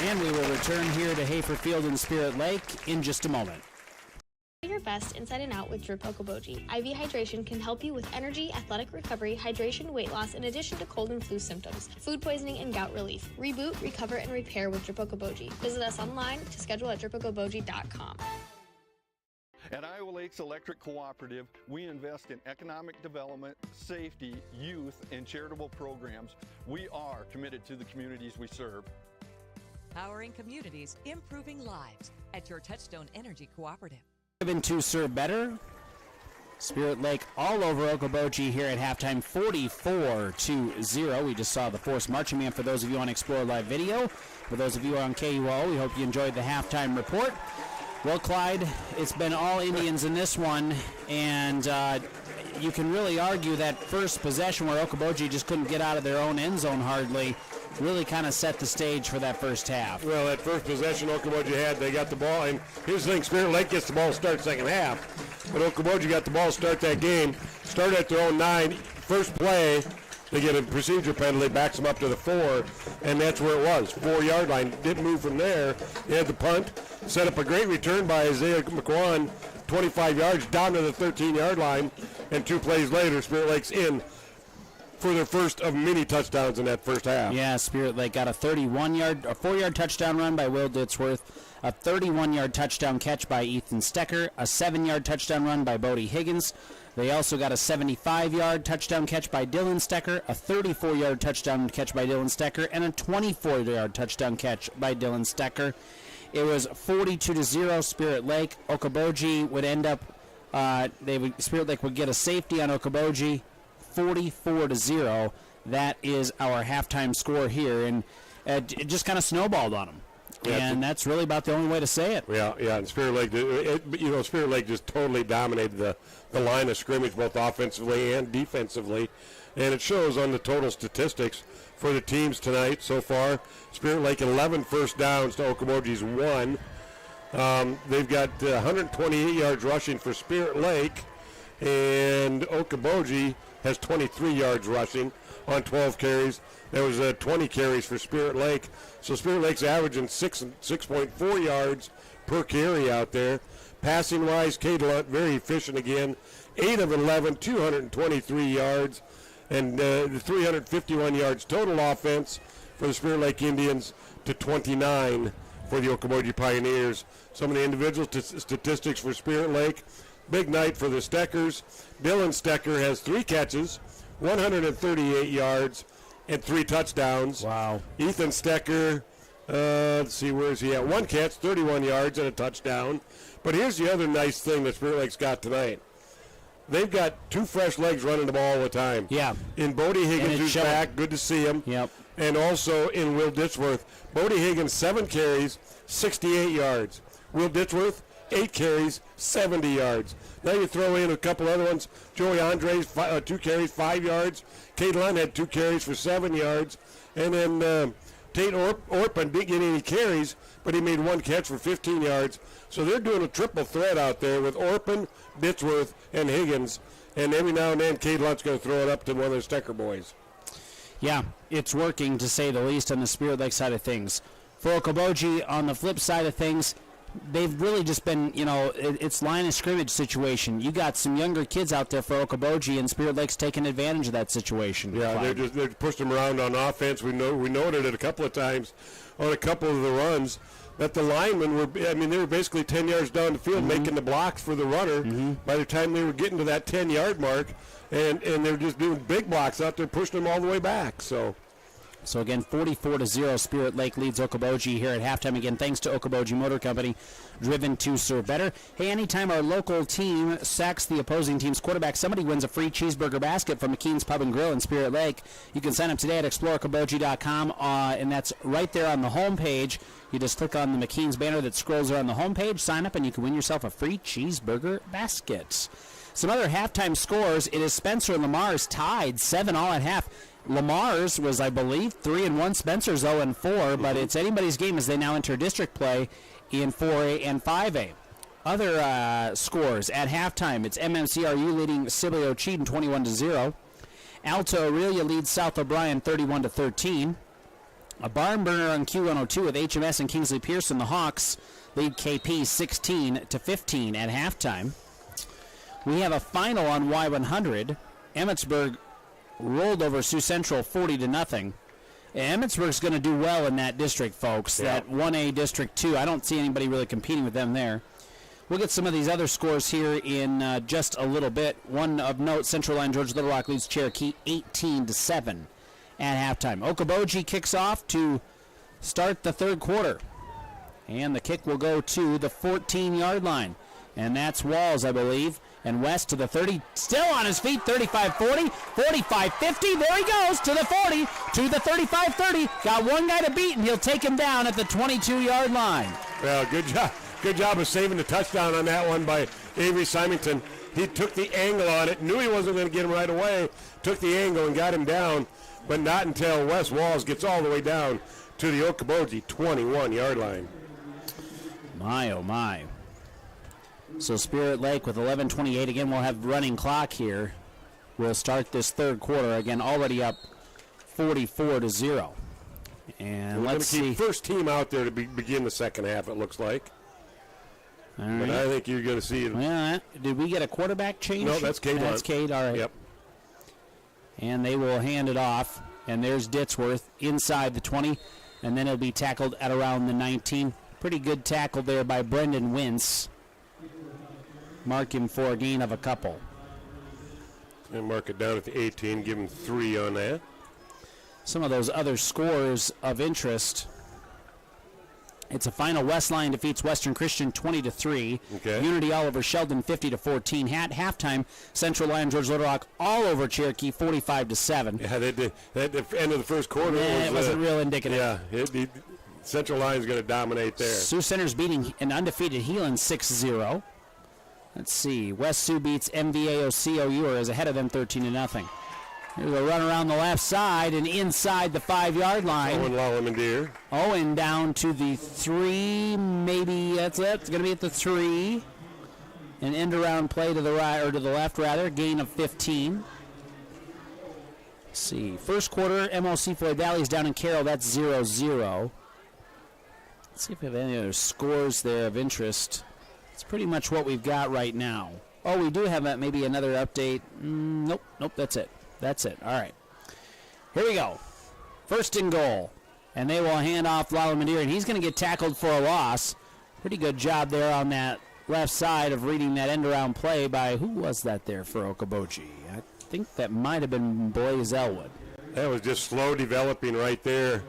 And we will return here to Hafer Field in Spirit Lake in just a moment. Your best inside and out with Drip Okoboji. IV hydration can help you with energy, athletic recovery, hydration, weight loss, in addition to cold and flu symptoms, food poisoning, and gout relief. Reboot, recover, and repair with Drip Okoboji. Visit us online to schedule at dripokoboji.com. At Iowa Lakes Electric Cooperative, we invest in economic development, safety, youth, and charitable programs. We are committed to the communities we serve. Powering communities, improving lives at your Touchstone Energy Cooperative. Driven to serve better. Spirit Lake all over Okoboji here at halftime, 44-0. We just saw the Force Marching Band for those of you on Explore Live Video. For those of you on KUOO, we hope you enjoyed the halftime report. Well, Clyde, it's been all Indians in this one, and you can really argue that first possession where Okoboji just couldn't get out of their own end zone hardly really kind of set the stage for that first half. Well, that first possession Okoboji had, they got the ball, and here's the thing, Spirit Lake gets the ball to start second half, but Okoboji got the ball to start that game, started at their own 9, first play, they get a procedure penalty, backs them up to the 4, and that's where it was, 4-yard line, didn't move from there, they had the punt, set up a great return by Isaiah McQuan, 25 yards down to the 13-yard line, and 2 plays later, Spirit Lake's in for their first of many touchdowns in that first half. Yeah, Spirit Lake got a 4-yard touchdown run by Will Ditzworth, a 31-yard touchdown catch by Ethan Stecker, a 7-yard touchdown run by Bodie Higgins. They also got a 75-yard touchdown catch by Dylan Stecker, a 34-yard touchdown catch by Dylan Stecker, and a 24-yard touchdown catch by Dylan Stecker. It was 42-0 Spirit Lake. Okoboji would end up, Spirit Lake would get a safety on Okoboji, 44-0. That is our halftime score here, and it just kind of snowballed on them. Yeah, and that's really about the only way to say it. Yeah, and Spirit Lake, Spirit Lake just totally dominated the line of scrimmage, both offensively and defensively, and it shows on the total statistics for the teams tonight so far. Spirit Lake 11 first downs to Okoboji's 1. They've got 128 yards rushing for Spirit Lake, and Okoboji has 23 yards rushing on 12 carries. There was 20 carries for Spirit Lake. So Spirit Lake's averaging 6.4 yards per carry out there. Passing-wise, Cade Lunt, very efficient again. 8 of 11, 223 yards, and 351 yards total offense for the Spirit Lake Indians to 29 for the Okoboji Pioneers. Some of the individual statistics for Spirit Lake. Big night for the Steckers. Dylan Stecker has 3 catches, 138 yards, and 3 touchdowns. Wow. Ethan Stecker, let's see, where is he at? 1 catch, 31 yards, and a touchdown. But here's the other nice thing that Spirit Lake's got tonight. They've got 2 fresh legs running the ball all the time. Yeah. In Bodie Higgins, who's back, good to see him. Yep. And also in Will Ditchworth. Bodie Higgins, 7 carries, 68 yards. Will Ditchworth, 2 catches, 8 carries, 70 yards. Now you throw in a couple other ones. Joey Andres, 2 carries, 5 yards. Cade Lund had 2 carries for 7 yards. And then Tate Orpin didn't get any carries, but he made 1 catch for 15 yards. So they're doing a triple threat out there with Orpin, Bitsworth, and Higgins. And every now and then, Cade Lund's going to throw it up to one of the Stecker boys. Yeah, it's working, to say the least, on the Spirit Lake side of things. For Okoboji, on the flip side of things, they've really just been, it's line of scrimmage situation. You got some younger kids out there for Okoboji, and Spirit Lake's taking advantage of that situation. Yeah, they're pushing them around on offense. We noted it a couple of times on a couple of the runs that the linemen they were basically 10 yards down the field making the blocks for the runner by the time they were getting to that 10-yard mark, and they were just doing big blocks out there, pushing them all the way back. So again, 44-0, Spirit Lake leads Okoboji here at halftime. Again, thanks to Okoboji Motor Company, driven to serve better. Hey, anytime our local team sacks the opposing team's quarterback, somebody wins a free cheeseburger basket from McKean's Pub and Grill in Spirit Lake. You can sign up today at exploreokoboji.com, and that's right there on the homepage. You just click on the McKean's banner that scrolls around the homepage, sign up, and you can win yourself a free cheeseburger basket. Some other halftime scores. It is Spencer and Lamar's tied 7 all at half. Lamar's was, I believe, 3-1. Spencer's 0-4, but it's anybody's game as they now enter district play in 4A and 5A. Other scores at halftime. It's MMCRU leading Sibley Ocheeden 21-0. Alta Aurelia leads South O'Brien 31-13. A barn burner on Q102 with HMS and Kingsley Pearson. The Hawks lead KP 16-15 at halftime. We have a final on Y100. Emmetsburg rolled over Sioux Central 40-0. Emmetsburg's going to do well in that district, folks. Yeah. That 1A District 2. I don't see anybody really competing with them there. We'll get some of these other scores here in just a little bit. One of note, Central Line George Little Rock leads Cherokee 18-7 at halftime. Okoboji kicks off to start the third quarter. And the kick will go to the 14-yard line. And that's Walls, I believe. And West to the 30, still on his feet, 35-40, 45-50. There he goes to the 40, to the 35-30. Got one guy to beat, and he'll take him down at the 22-yard line. Well, good job. Good job of saving the touchdown on that one by Avery Symington. He took the angle on it, knew he wasn't going to get him right away, took the angle and got him down, but not until Wes Walls gets all the way down to the Okoboji 21-yard line. My, oh, my. So Spirit Lake with 11:28. Again, we'll have running clock here. We'll start this third quarter. Again, already up 44-0. And we're let's see. Keep first team out there to begin the second half, it looks like. All right. But I think you're going to see it. Yeah, did we get a quarterback change? No, that's Cade. That's Cade, all right. Yep. And they will hand it off. And there's Ditsworth inside the 20. And then it'll be tackled at around the 19. Pretty good tackle there by Brendan Wintz. Mark him for a gain of a couple. And mark it down at the 18, give him 3 on that. Some of those other scores of interest. It's a final. Westline defeats Western Christian 20-3. Okay. Unity all over Sheldon 50-14. At halftime, Central Lyon George Little Rock all over Cherokee 45-7. Yeah, the end of the first quarter. It wasn't real indicative. Yeah, Central Lyon's going to dominate there. Sioux Center's beating an undefeated Heelan 6-0. Let's see. West Sioux beats MVAO-COU, or is ahead of them 13-0. Here's a run around the left side and inside the 5-yard line. Owen Lalamandir. Owen down to the 3, maybe that's it. It's going to be at the 3. An end around play to the right, or to the left rather. Gain of 15. Let's see. First quarter, MLC Floyd Valley's down in Carroll. That's 0-0. Let's see if we have any other scores there of interest. It's pretty much what we've got right now. Oh, we do have maybe another update. Nope, that's it. That's it. All right. Here we go. First and goal. And they will hand off Lalamandir, and he's going to get tackled for a loss. Pretty good job there on that left side of reading that end-around play by, who was that there for Okoboji? I think that might have been Blaze Elwood. That was just slow developing right there.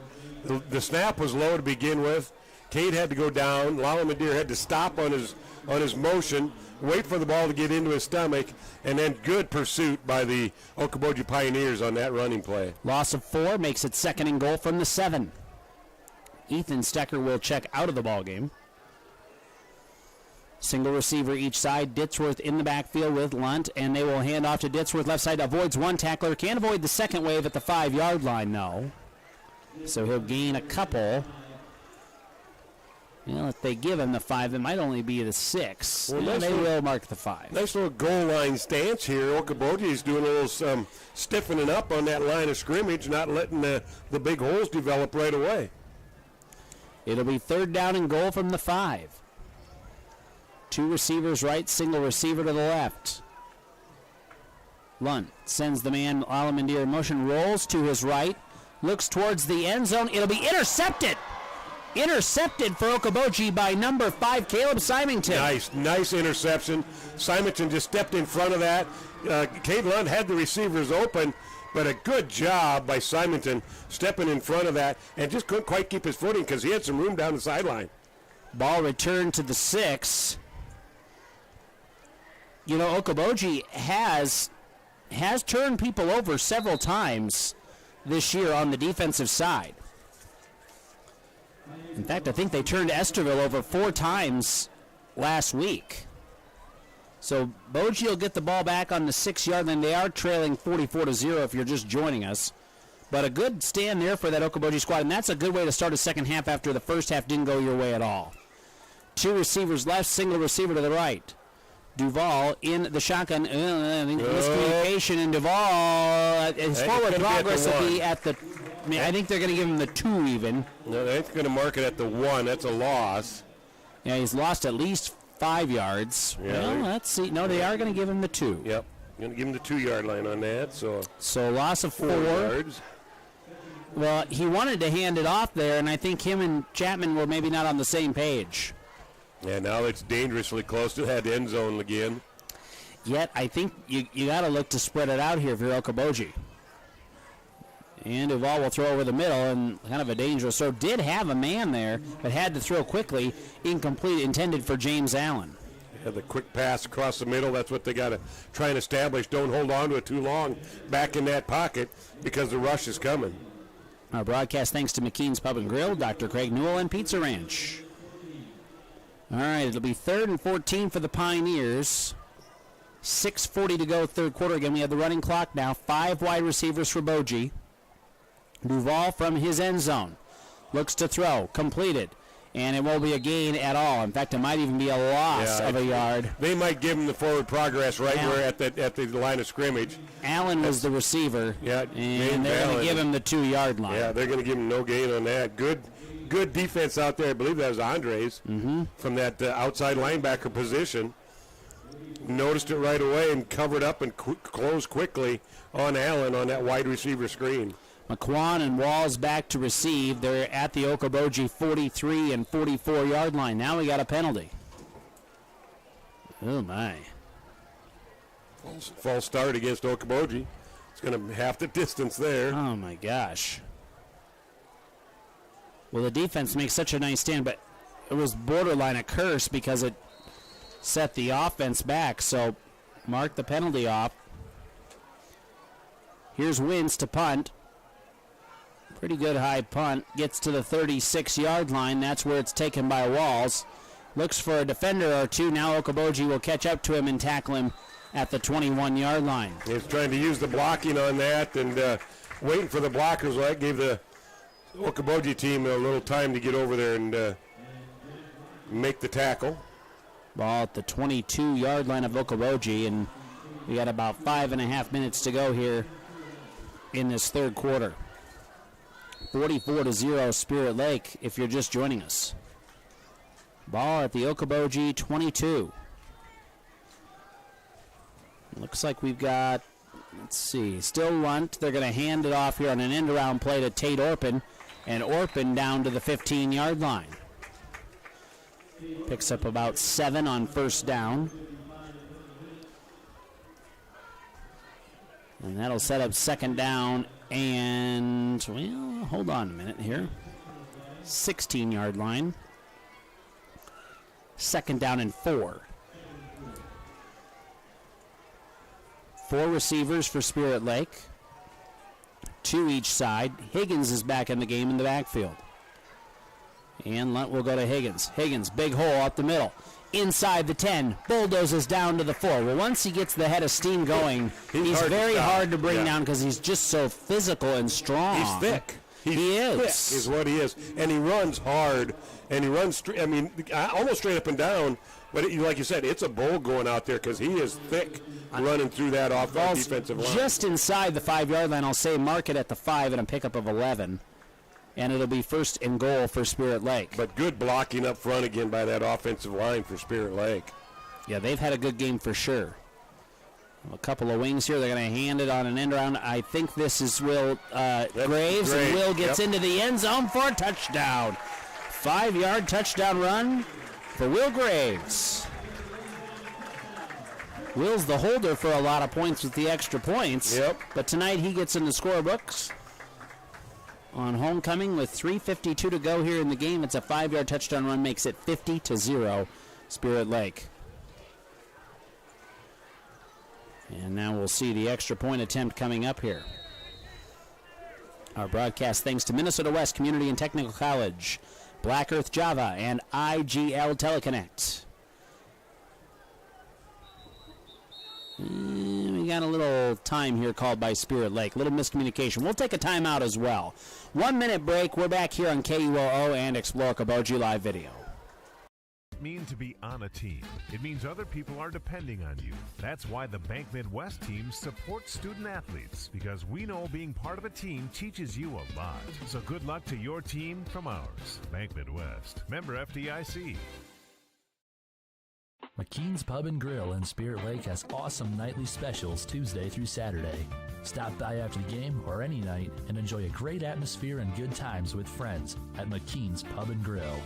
The snap was low to begin with. Cade had to go down. Lalamandir had to stop on his motion, wait for the ball to get into his stomach, and then good pursuit by the Okoboji Pioneers on that running play. Loss of 4 makes it second and goal from the 7. Ethan Stecker will check out of the ball game. Single receiver each side. Ditzworth in the backfield with Lunt, and they will hand off to Ditzworth. Left side avoids one tackler. Can't avoid the second wave at the 5-yard line, no. So he'll gain a couple. Well, if they give him the 5, it might only be the 6. Well, they will mark the 5. Nice little goal line stance here. Okoboji is doing a little stiffening up on that line of scrimmage, not letting the big holes develop right away. It'll be 3rd down and goal from the 5. 2 receivers right, single receiver to the left. Lunt sends the man Alamandir in motion, rolls to his right, looks towards the end zone. It'll be intercepted. Intercepted for Okoboji by number 5, Caleb Symington. Nice interception. Symington just stepped in front of that. Cade Lunt had the receivers open, but a good job by Symington stepping in front of that and just couldn't quite keep his footing because he had some room down the sideline. Ball returned to the 6. You know, Okoboji has turned people over several times this year on the defensive side. In fact, I think they turned Esterville over 4 times last week. So Boji will get the ball back on the 6-yard line. They are trailing 44-0 if you're just joining us. But a good stand there for that Okoboji squad, and that's a good way to start a second half after the first half didn't go your way at all. 2 receivers left, single receiver to the right. Duval in the shotgun. Miscommunication, and Duval, his forward progress will be at the... I think they're going to give him the 2 even. No, they're going to mark it at the 1. That's a loss. Yeah, he's lost at least 5 yards. Yeah, well, let's see. No, they are going to give him the 2. Yep. Going to give him the 2-yard line on that. So loss of 4 yards. Well, he wanted to hand it off there, and I think him and Chapman were maybe not on the same page. Yeah, now it's dangerously close to that end zone again. Yet, I think you got to look to spread it out here if you're Okoboji. And Duval will throw over the middle, and kind of a dangerous throw. Did have a man there, but had to throw quickly. Incomplete, intended for James Allen. Yeah, the quick pass across the middle, that's what they got to try and establish. Don't hold on to it too long back in that pocket because the rush is coming. Our broadcast thanks to McKean's Pub and Grill, Dr. Craig Newell, and Pizza Ranch. All right, it'll be 3rd and 14 for the Pioneers. 6:40 to go, 3rd quarter. Again, we have the running clock now. 5 wide receivers for Boji. Duval from his end zone. Looks to throw. Completed. And it won't be a gain at all. In fact, it might even be a loss of a yard. They might give him the forward progress right where at the line of scrimmage. Allen was the receiver. Yeah, and they're going to give him the 2-yard line. Yeah, they're going to give him no gain on that. Good defense out there. I believe that was Andres from that outside linebacker position. Noticed it right away and covered up and closed quickly on Allen on that wide receiver screen. McQuan and Walls back to receive. They're at the Okoboji 43 and 44-yard line. Now we got a penalty. Oh, my. False start against Okoboji. It's going to half the distance there. Oh, my gosh. Well, the defense makes such a nice stand, but it was borderline a curse because it set the offense back. So mark the penalty off. Here's Wins to punt. Pretty good high punt. Gets to the 36-yard line. That's where it's taken by Walls. Looks for a defender or two. Now Okoboji will catch up to him and tackle him at the 21-yard line. He's trying to use the blocking on that and waiting for the blockers. Well, that gave the Okoboji team a little time to get over there and make the tackle. Ball at the 22-yard line of Okoboji, and we got about 5.5 minutes to go here in this 3rd quarter. 44-0 Spirit Lake if you're just joining us. Ball at the Okoboji 22. Looks like we've got, let's see, still Lunt. They're going to hand it off here on an end-around play to Tate Orpin, and Orpin down to the 15-yard line. Picks up about 7 on 1st down. And that'll set up 2nd down and, well, hold on a minute here. 16-yard line. 2nd down and 4. 4 receivers for Spirit Lake. 2 each side. Higgins is back in the game in the backfield. And Lunt will go to Higgins. Higgins, big hole up the middle. inside the 10, bulldozes down to the 4. Well, once he gets the head of steam going, he's very hard to bring down because he's just so physical and strong. He's thick. He is. Thick is what he is. And he runs hard, and he runs, almost straight up and down. But like you said, it's a bull going out there because he is thick running through that off that defensive line. Just inside the 5-yard line, I'll say mark it at the 5 and a pickup of 11. And it'll be 1st and goal for Spirit Lake. But good blocking up front again by that offensive line for Spirit Lake. Yeah, they've had a good game for sure. A couple of wings here. They're going to hand it on an end around. I think this is Will Graves. And Will gets into the end zone for a touchdown. 5-yard touchdown run for Will Graves. Will's the holder for a lot of points with the extra points. But tonight he gets in the scorebooks. On homecoming with 3:52 to go here in the game. It's a 5-yard touchdown run, makes it 50-0 Spirit Lake. And now we'll see the extra point attempt coming up here. Our broadcast thanks to Minnesota West Community and Technical College, Black Earth Java, and IGL Teleconnect. We got a little time here called by Spirit Lake. A little miscommunication. We'll take a timeout as well. 1-minute break. We're back here on KUOO and Explore Okoboji Live Video. It means to be on a team. It means other people are depending on you. That's why the Bank Midwest team supports student athletes, because we know being part of a team teaches you a lot. So good luck to your team from ours. Bank Midwest. Member FDIC. McKean's Pub and Grill in Spirit Lake has awesome nightly specials Tuesday through Saturday. Stop by after the game or any night and enjoy a great atmosphere and good times with friends at McKean's Pub and Grill.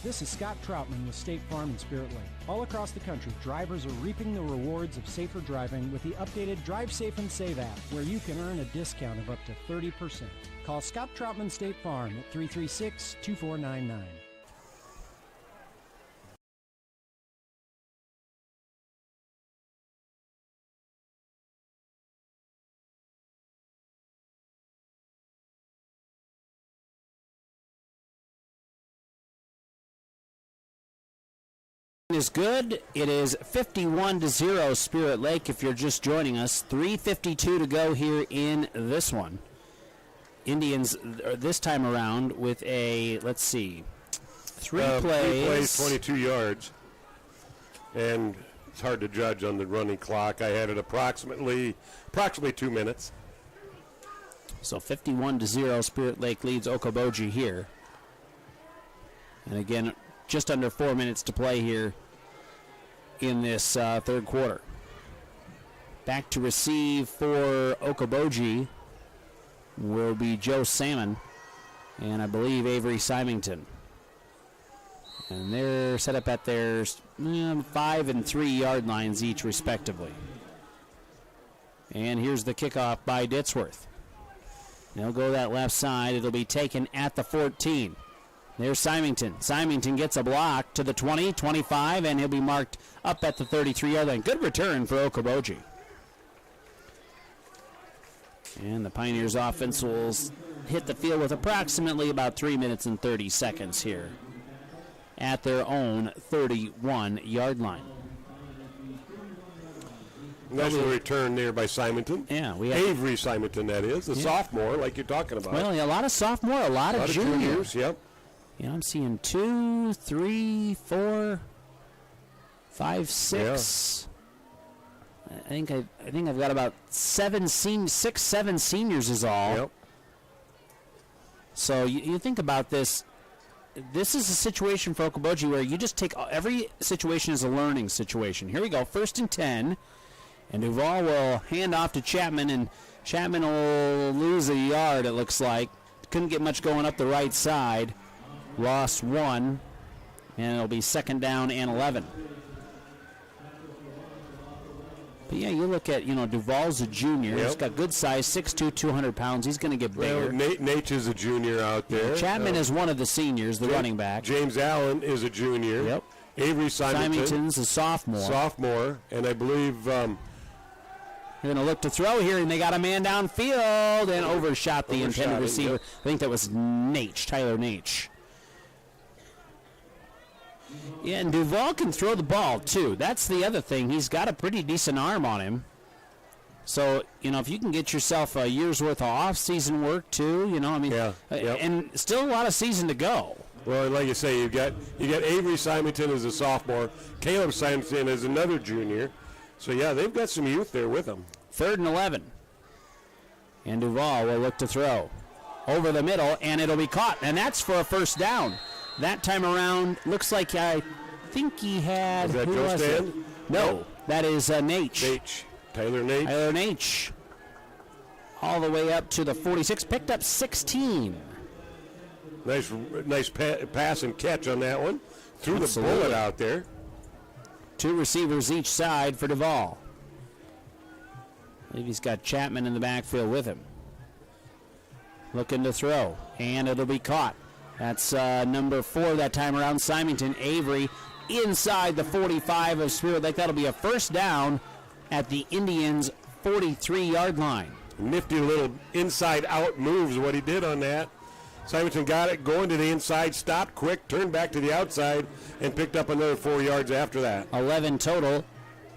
This is Scott Troutman with State Farm in Spirit Lake. All across the country, drivers are reaping the rewards of safer driving with the updated Drive Safe and Save app, where you can earn a discount of up to 30%. Call Scott Troutman State Farm at 336-2499. Is good. It is 51-0 Spirit Lake if you're just joining us. 3:52 to go here in this one. Indians this time around with a, let's see, three plays, 22 yards. And it's hard to judge on the running clock. I had it approximately 2 minutes. So 51-0 Spirit Lake leads Okoboji here. And again, just under 4 minutes to play here in this third quarter. Back to receive for Okoboji will be Joe Salmon and I believe Avery Symington. And they're set up at their 5 and 3 yard lines each respectively. And here's the kickoff by Ditsworth. They'll go that left side. It'll be taken at the 14. There's Symington. Symington gets a block to the 20, 25, and he'll be marked up at the 33-yard line. Good return for Okoboji. And the Pioneers offense will hit the field with approximately about 3 minutes and 30 seconds here at their own 31-yard line. Nice little return there by Symington. Yeah, we have Avery Symington, that is, the sophomore, like you're talking about. Well, a lot of sophomore, a lot of juniors. Yep. Yeah, I'm seeing 2, 3, 4, 5, 6. Yeah. I think I've got about 7 seniors is all. Yep. So you think about this. This is a situation for Okoboji where you just take every situation as a learning situation. Here we go, 1st and 10. And Duval will hand off to Chapman, and Chapman will lose a yard, it looks like. Couldn't get much going up the right side. Lost 1, and it'll be 2nd down and 11. But yeah, you look at, Duval's a junior. He's got good size, 6'2", 200 pounds. He's going to get bigger. Well, Nate is a junior out there. Chapman is one of the seniors, the running back. James Allen is a junior. Yep. Avery Symington's a sophomore. And I believe... They're going to look to throw here, and they got a man downfield and overshot the intended receiver. Yep. I think that was Tyler Nate. Yeah, and Duval can throw the ball, too. That's the other thing. He's got a pretty decent arm on him. So, if you can get yourself a year's worth of off-season work, too, and still a lot of season to go. Well, like you say, you got Avery Simonton as a sophomore, Caleb Simonton as another junior. So, yeah, they've got some youth there with them. 3rd and 11. And Duval will look to throw over the middle, and it'll be caught. And that's for a first down. That time around, looks like I think he had... Is that who Joe was Stand? it? No, that is Nate. Tyler Nate. Tyler Nate. All the way up to the 46. Picked up 16. Nice pass and catch on that one. Threw Absolutely. the bullet out there. 2 receivers each side for Duval. I believe he's got Chapman in the backfield with him. Looking to throw, and it'll be caught. That's number 4 that time around, Simonton. Avery inside the 45 of Spirit Lake. That'll be a first down at the Indians' 43-yard line. Nifty little inside-out moves, what he did on that. Simonton got it, going to the inside, stopped quick, turned back to the outside, and picked up another 4 yards after that. 11 total.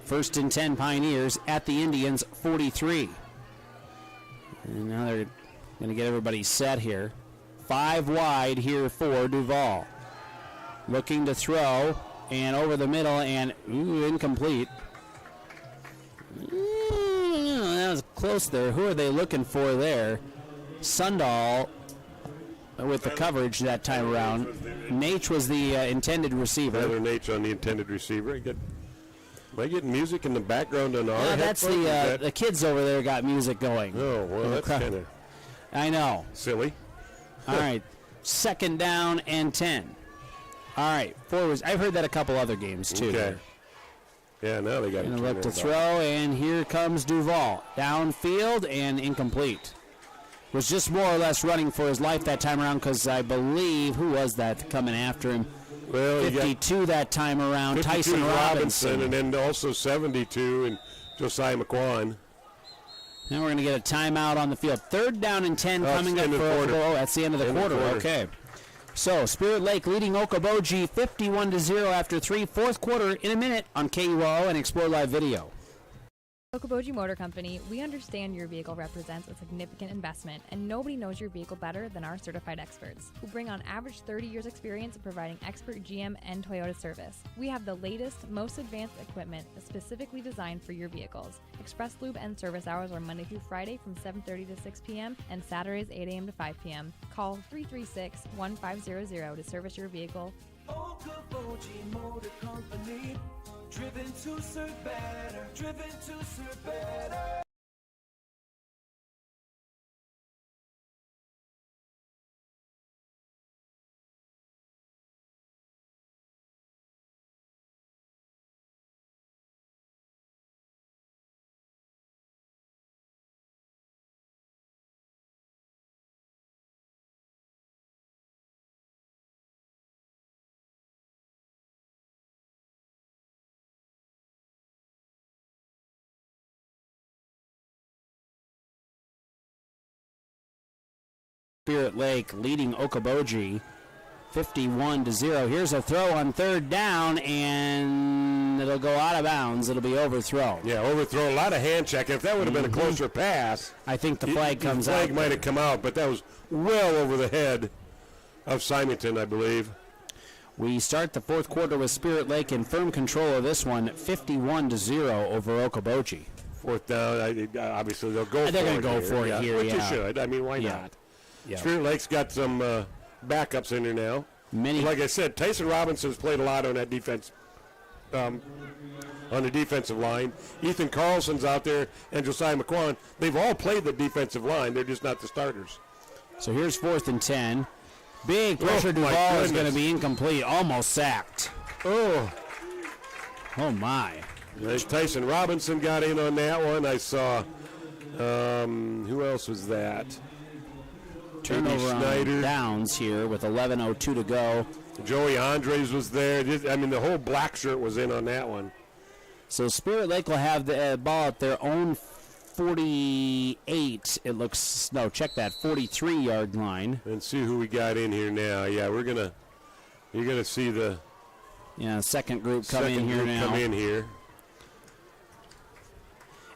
1st and 10 Pioneers at the Indians' 43. And now they're going to get everybody set here. 5 wide here for Duval. Looking to throw, and over the middle, and incomplete. That was close there. Who are they looking for there? Sundahl with the coverage that time around. Nate was the intended receiver. Tyler Nate on the intended receiver. Am I getting music in the background on our that's the kids over there got music going. Oh, well, that's kind of... I know. Silly. All right. 2nd down and 10. All right. Forwards. I've heard that a couple other games, too. Okay. Yeah, now they got to look to throw, and here comes Duval. Downfield and incomplete. Was just more or less running for his life that time around because I believe, who was that coming after him? Well, 52 that time around, Tyson Robinson. And then also 72 and Josiah McQuan. Now we're going to get a timeout on the field. 3rd down and 10 coming up for Okoboji. That's the end of the quarter. Okay. So Spirit Lake leading Okoboji 51-0 after 3. 4th quarter in a minute on KUOO and Explore Live Video. Okoboji Motor Company, we understand your vehicle represents a significant investment, and nobody knows your vehicle better than our certified experts, who bring on average 30 years experience in providing expert GM and Toyota service. We have the latest, most advanced equipment specifically designed for your vehicles. Express Lube and service hours are Monday through Friday from 7:30 to 6 p.m. and Saturdays 8 a.m. to 5 p.m. Call 336-1500 to service your vehicle. Okoboji Motor Company. Driven to serve better, driven to serve better. Spirit Lake leading Okoboji 51-0. Here's a throw on 3rd down, and it'll go out of bounds. It'll be overthrown. Yeah, overthrow. A lot of hand checking. If that would have been a closer pass, I think the flag comes out. The flag might have come out, but that was well over the head of Simonton, I believe. We start the 4th quarter with Spirit Lake in firm control of this one, 51-0 over Okoboji. 4th down. Obviously, they'll go. They're going to go for it here. Which you should. I mean, why not? Yeah. Spirit Lake's got some backups in there now. Like I said, Tyson Robinson's played a lot on that defense, on the defensive line. Ethan Carlson's out there, and Josiah McQuan. They've all played the defensive line. They're just not the starters. So here's 4th and 10. Big pressure. Duval is going to be incomplete. Almost sacked. Oh my. Tyson Robinson got in on that one. I saw, who else was that? Turnover on downs here with 11:02 to go. Joey Andres was there. I mean, the whole black shirt was in on that one. So Spirit Lake will have the ball at their own 48. It looks, no, check that, 43-yard line. And see who we got in here now. Yeah, you're gonna see the Yeah, second group come in here now. Come in here.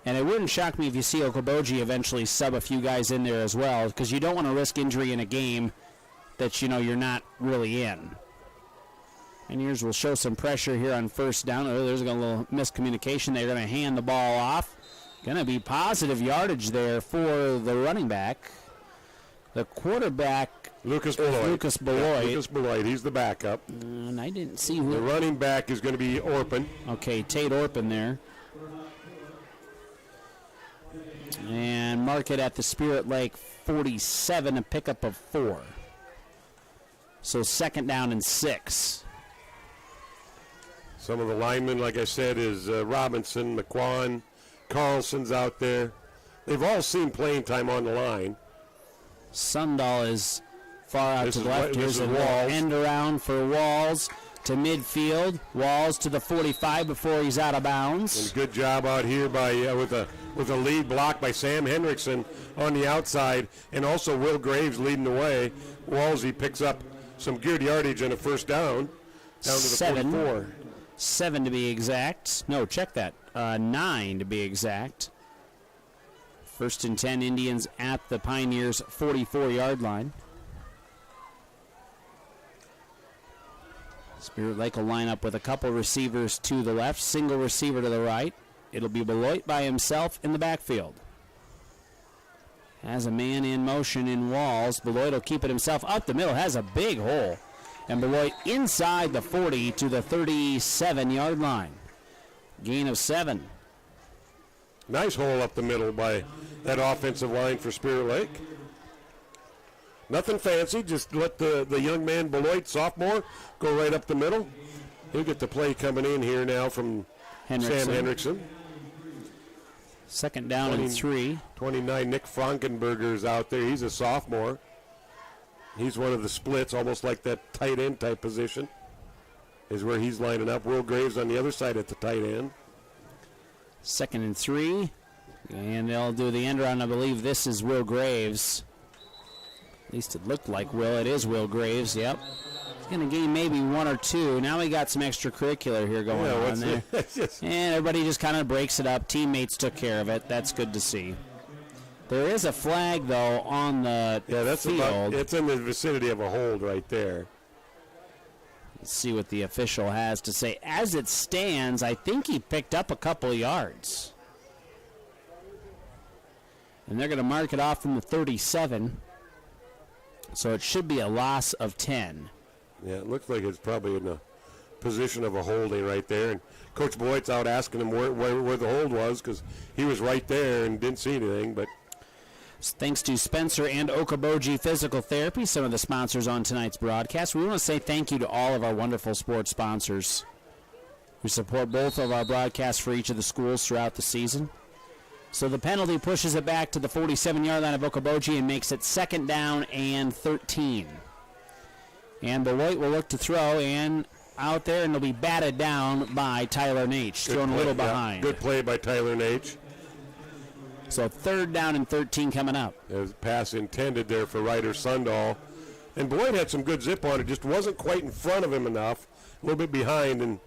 And it wouldn't shock me if you see Okoboji eventually sub a few guys in there as well, because you don't want to risk injury in a game that you're not really in. Pioneers will show some pressure here on first down. Oh, there's a little miscommunication. They're going to hand the ball off. Going to be positive yardage there for the running back. The quarterback, Lucas Beloit. Yeah, Lucas Beloit. He's the backup. And I didn't see who. The running back is going to be Orpin. Okay, Tate Orpin there. And mark it at the Spirit Lake 47, a pickup of 4. So second down and 6. Some of the linemen, like I said, is Robinson, McQuan, Carlson's out there. They've all seen playing time on the line. Sundahl is far out to the left. Here's a Walls. End around for Walls to midfield. Walls to the 45 before he's out of bounds. And good job out here by with a lead block by Sam Hendrickson on the outside, and also Will Graves leading the way. Walsey picks up some good yardage on a first down to the 44. 7 to be exact. No, check that. 9 to be exact. First and 10 Indians at the Pioneers 44-yard line. Spirit Lake will line up with a couple receivers to the left, single receiver to the right. It'll be Beloit by himself in the backfield. Has a man in motion in Walls. Beloit will keep it himself up the middle. Has a big hole. And Beloit inside the 40 to the 37-yard line. Gain of 7. Nice hole up the middle by that offensive line for Spirit Lake. Nothing fancy, just let the young man Beloit, sophomore, go right up the middle. He'll get the play coming in here now from Sam Hendrickson. Second down and 3. 29, Nick Frankenberger's out there. He's a sophomore. He's one of the splits, almost like that tight end type position is where he's lining up. Will Graves on the other side at the tight end. Second and 3. And they'll do the end around. I believe this is Will Graves. At least it looked like Will. It is Will Graves, yep. He's going to gain maybe 1 or 2. Now we got some extracurricular here going on there. And everybody just kind of breaks it up. Teammates took care of it. That's good to see. There is a flag, though, on the field. It's in the vicinity of a hold right there. Let's see what the official has to say. As it stands, I think he picked up a couple yards. And they're going to mark it off from the 37. So it should be a loss of 10. Yeah, it looks like it's probably in the position of a holding right there. And Coach Beloit's out asking him where the hold was because he was right there and didn't see anything. But thanks to Spencer and Okoboji Physical Therapy, some of the sponsors on tonight's broadcast. We want to say thank you to all of our wonderful sports sponsors who support both of our broadcasts for each of the schools throughout the season. So the penalty pushes it back to the 47-yard line of Okoboji and makes it second down and 13. And Beloit will look to throw and out there, and it'll be batted down by Tyler Nate, thrown a little behind. Good play by Tyler Nate. So third down and 13 coming up. There's a pass intended there for Ryder Sundahl. And Beloit had some good zip on it, just wasn't quite in front of him enough, a little bit behind, and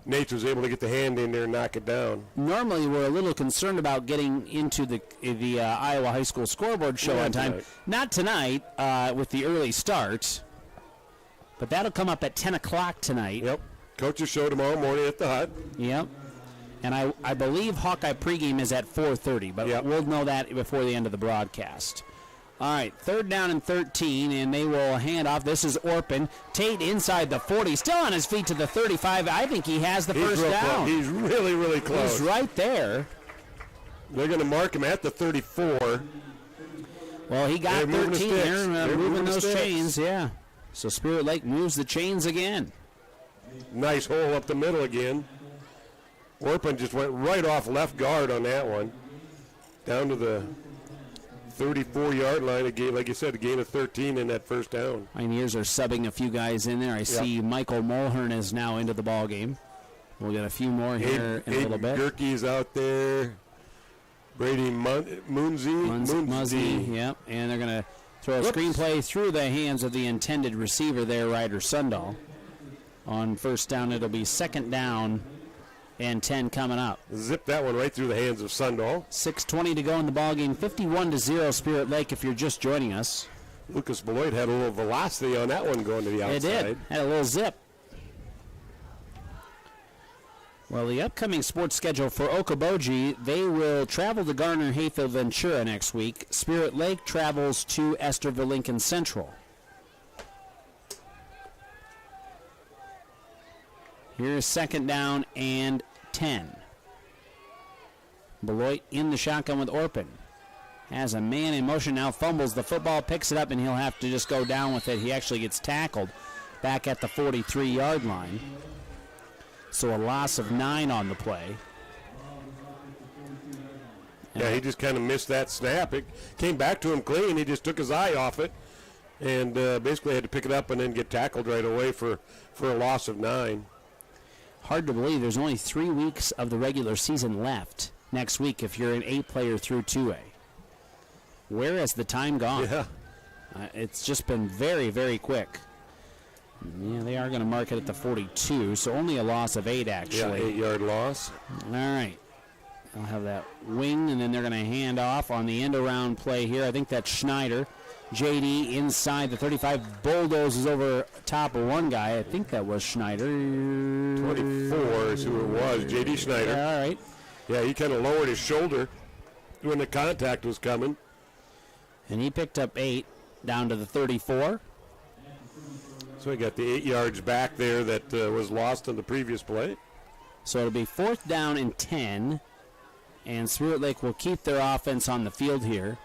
Nate was able to get the hand in there and knock it down. Normally, we're a little concerned about getting into the Iowa High School scoreboard show on time. Tonight. Not tonight with the early start, but that'll come up at 10 o'clock tonight. Yep. Coaches show tomorrow morning at the Hut. Yep. And I believe Hawkeye pregame is at 4:30, but we'll know that before the end of the broadcast. All right, third down and 13, and they will hand off. This is Orpin. Tate inside the 40, still on his feet to the 35. I think he has the first down. He's really, really close. He's right there. They're going to mark him at the 34. Well, he got 13 there, moving those sticks. chains, yeah. So Spirit Lake moves the chains again. Nice hole up the middle again. Orpin just went right off left guard on that one. Down to the 34-yard line. Again, like you said, a gain of 13 in that first down. Pioneers are subbing a few guys in there. I see Michael Mulhern is now into the ball game. We'll get a few more here in a little bit. Gerke's out there. Brady Munzie. Yep. And they're going to throw a screenplay through the hands of the intended receiver there, Ryder Sundahl. On first down, it'll be second down and 10 coming up. Zip that one right through the hands of Sundahl. 6:20 to go in the ballgame. 51-0 Spirit Lake if you're just joining us. Lucas Beloit had a little velocity on that one going to the outside. It did. Had a little zip. Well, the upcoming sports schedule for Okoboji, they will travel to Garner Hayfield Ventura next week. Spirit Lake travels to Esterville Lincoln Central. Here's second down and 10. Beloit in the shotgun with Orpin. Has a man in motion now, fumbles the football, picks it up, and he'll have to just go down with it. He actually gets tackled back at the 43-yard line. So a loss of 9 on the play. Yeah, he just kind of missed that snap. It came back to him clean. He just took his eye off it and basically had to pick it up and then get tackled right away for a loss of 9. Hard to believe there's only 3 weeks of the regular season left next week if you're an 8-player through 2A. Where has the time gone? Yeah. It's just been very, very quick. Yeah, they are going to mark it at the 42, so only a loss of 8, actually. Yeah, 8-yard loss. All right. They'll have that wing, and then they're going to hand off on the end-around play here. I think that's Schneider. JD inside the 35, bulldozes over top of one guy. I think that was Schneider. 24 is who it was, JD Schneider. Yeah, all right. Yeah, he kind of lowered his shoulder when the contact was coming. And he picked up 8 down to the 34. So he got the 8 yards back there that was lost on the previous play. So it'll be 4th down and 10. And Spirit Lake will keep their offense on the field here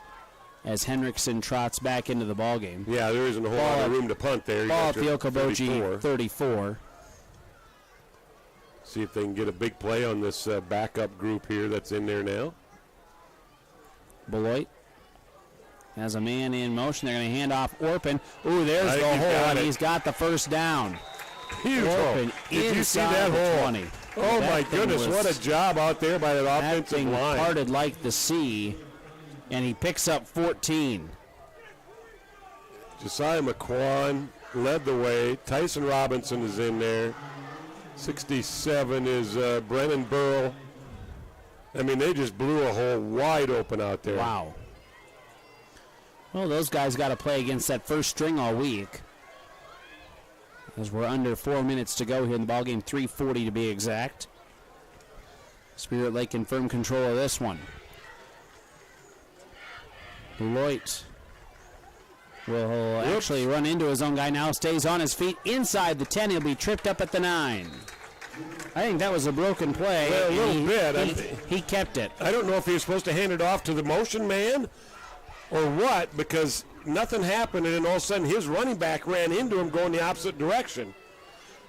as Henriksen trots back into the ballgame. Yeah, there isn't a whole lot of room to punt there. You Ball at got the your Okoboji 34. See if they can get a big play on this backup group here that's in there now. Beloit has a man in motion. They're going to hand off Orpin. Ooh, there's the hole, and he's got the first down. Huge Orpin hole. Did you see that inside the hole? 20. Oh, That my thing goodness, what a job out there by that offensive thing line. Parted like the sea, and he picks up 14. Josiah McQuan led the way. Tyson Robinson is in there. 67 is Brennan Burl. I mean, they just blew a hole wide open out there. Wow. Well, those guys got to play against that first string all week. As we're under 4 minutes to go here in the ballgame, 3:40 to be exact. Spirit Lake in firm control of this one. Beloit will actually run into his own guy now, stays on his feet inside the 10. He'll be tripped up at the 9. I think that was a broken play. Well, a little bit. He kept it. I don't know if he was supposed to hand it off to the motion man or what, because nothing happened, and then all of a sudden his running back ran into him going the opposite direction.